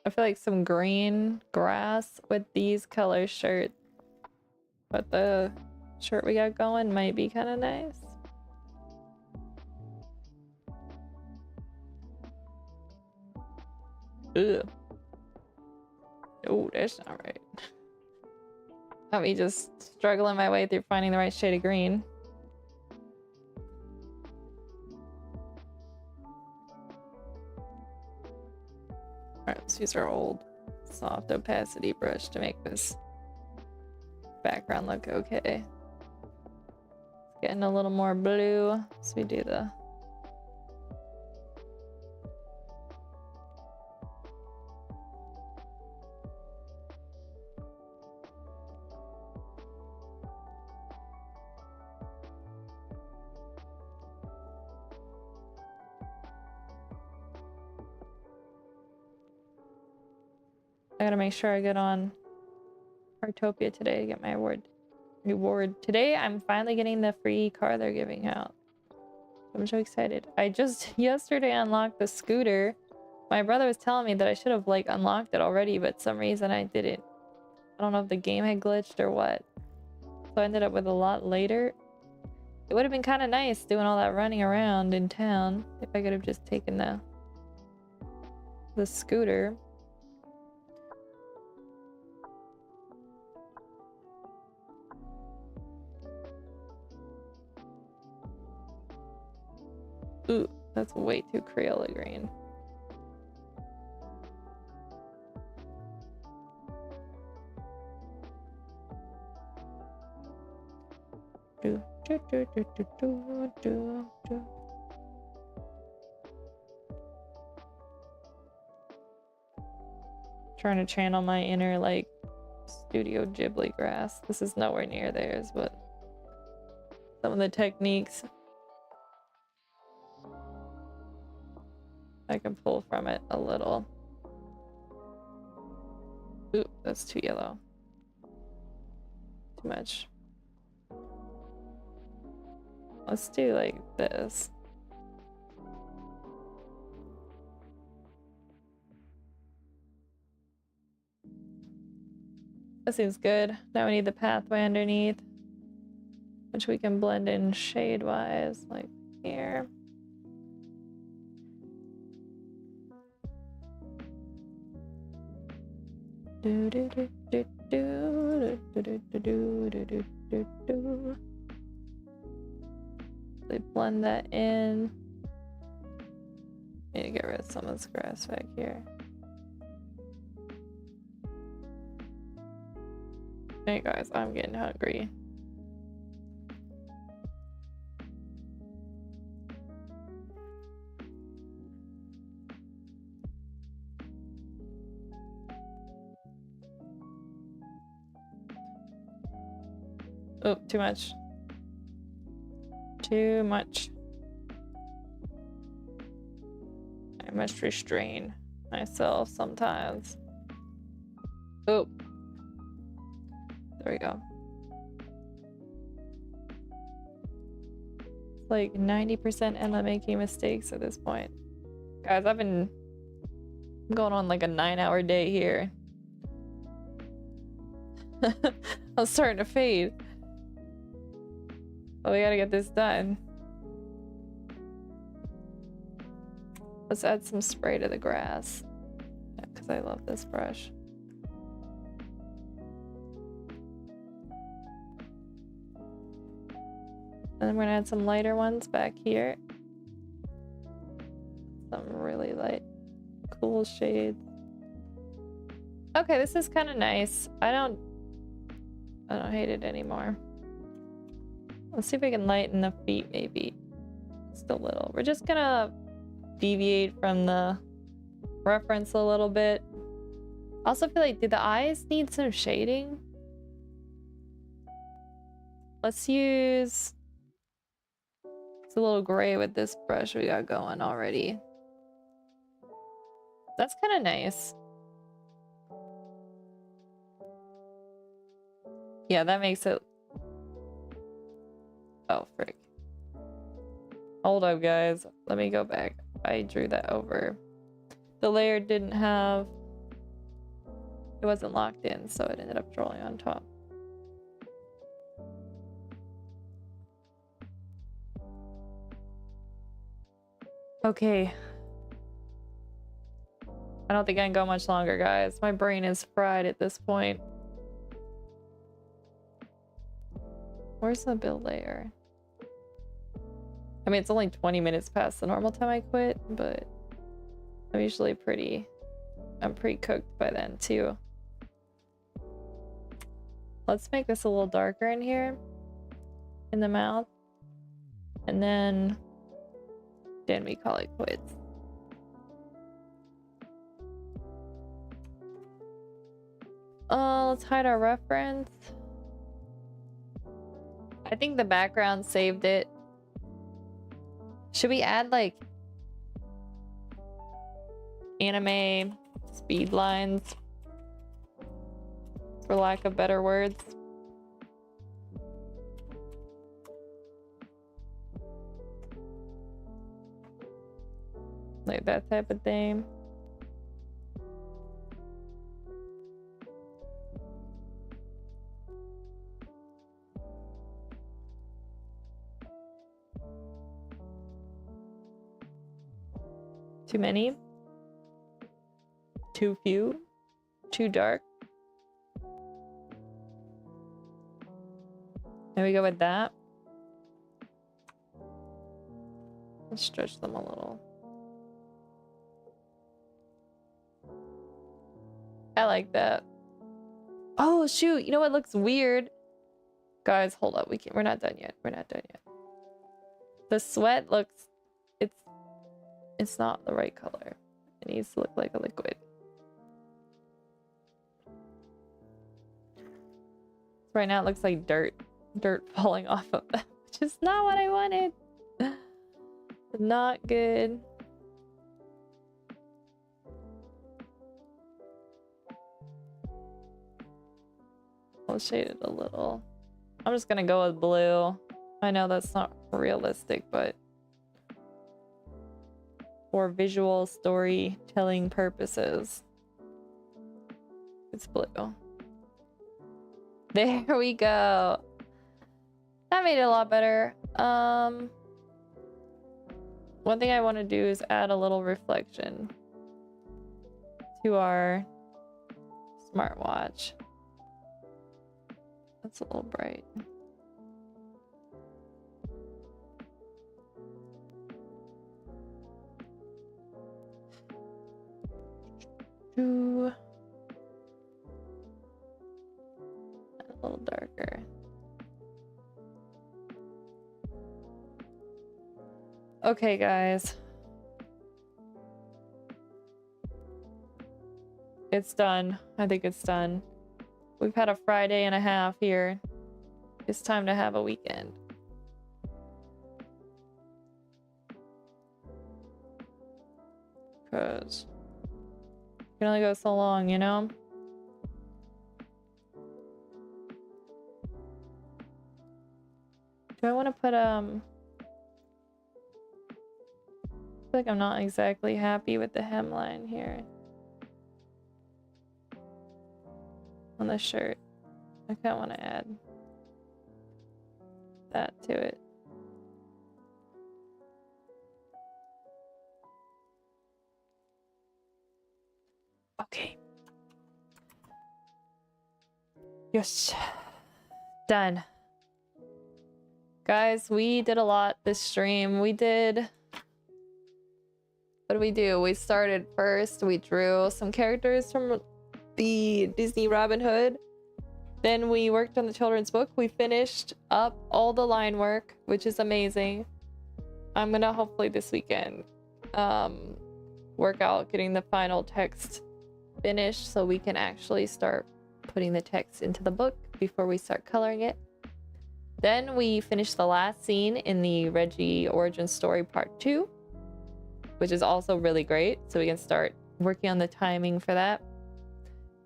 I feel like some green grass with these color shirts, but the shirt we got going might be kind of nice. Ugh. Oh, that's not right. Got me just struggling my way through finding the right shade of green. Alright, let's use our old soft opacity brush to make this background look okay. Getting a little more blue, so we do the I gotta make sure I get on Artopia today to get my reward. Today I'm finally getting the free car they're giving out. I'm so excited. I just yesterday unlocked the scooter. My brother was telling me that I should have like unlocked it already, but some reason I didn't. I don't know if the game had glitched or what. So I ended up with a lot later. It would have been kind of nice doing all that running around in town if I could have just taken the scooter. Ooh, that's way too Crayola green. Trying to channel my inner like Studio Ghibli grass. This is nowhere near theirs, but some of the techniques I can pull from it a little. Ooh, that's too yellow. Too much. Let's do like this. That seems good. Now we need the pathway underneath, which we can blend in shade-wise, like here. Do do do do do do do do do do do do. They blend that in. Need to get rid of some of this grass back here. Hey guys, I'm getting hungry. Oh, too much. Too much. I must restrain myself sometimes. Oh. There we go. It's like 90% Emma making mistakes at this point. Guys, I've been going on like a 9-hour day here. I'm starting to fade. But we gotta get this done. Let's add some spray to the grass. Because I love this brush. And then we're gonna add some lighter ones back here. Some really light cool shades. Okay, this is kind of nice. I don't hate it anymore. Let's see if we can lighten the feet maybe. Just a little. We're just gonna deviate from the reference a little bit. I also feel like, do the eyes need some shading? Let's use... It's a little gray with this brush we got going already. That's kind of nice. Yeah, that makes it... Oh, frick. Hold up, guys. Let me go back. I drew that over. The layer didn't have... It wasn't locked in, so it ended up drawing on top. Okay. I don't think I can go much longer, guys. My brain is fried at this point. Where's the build layer? I mean, it's only 20 minutes past the normal time I quit, but I'm usually I'm pretty cooked by then too. Let's make this a little darker in here, in the mouth, and then we call it quits. Let's hide our reference. I think the background saved it. Should we add like anime speed lines, for lack of better words? Like that type of thing. Too many? Too few? Too dark? There we go with that. Let's stretch them a little. I like that. Oh shoot, you know what looks weird? Guys, hold up. We're not done yet. We're not done yet. The sweat looks... It's not the right color. It needs to look like a liquid. Right now it looks like dirt falling off of them, which is not what I wanted. Not good. I'll shade it a little. I'm just gonna go with blue. I know that's not realistic, but for visual storytelling purposes, it's blue. There we go. That made it a lot better. One thing I want to do is add a little reflection to our smartwatch. That's a little bright. A little darker. Okay, guys. It's done. I think it's done. We've had a Friday and a half here. It's time to have a weekend. Because you can only go so long, you know? Do I want to put, I feel like I'm not exactly happy with the hemline here. On the shirt. I kind of want to add that to it. Okay. Yes. Done. Guys, we did a lot this stream. We did what did we do? We started first, we drew some characters from the Disney Robin Hood. Then we worked on the children's book. We finished up all the line work, which is amazing. I'm gonna hopefully this weekend work out getting the final text finished so we can actually start putting the text into the book before we start coloring it. Then we finished the last scene in the Reggie origin story part 2, which is also really great, so we can start working on the timing for that.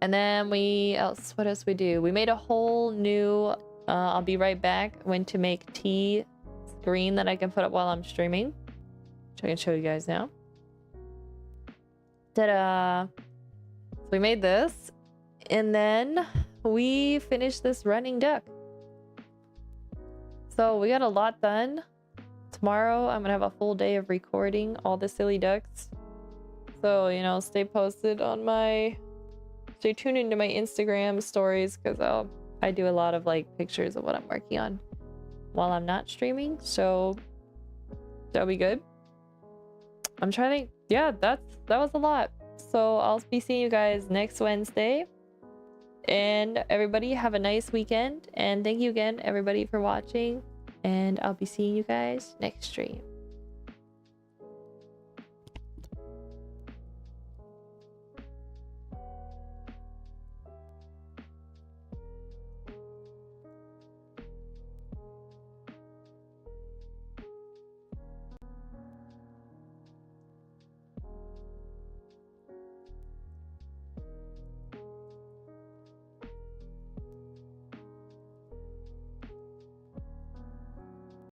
And then what else we do? We made a whole new I'll be right back when to make tea screen that I can put up while I'm streaming, which I can show you guys now. Ta-da! So we made this, and then we finished this running duck. So we got a lot done. Tomorrow I'm gonna have a full day of recording all the silly ducks. So, you know, stay tuned into my Instagram stories, because I do a lot of like pictures of what I'm working on while I'm not streaming, so that'll be good. I'm trying to, yeah, that was a lot. So I'll be seeing you guys next Wednesday, and everybody have a nice weekend, and thank you again everybody for watching, and I'll be seeing you guys next stream.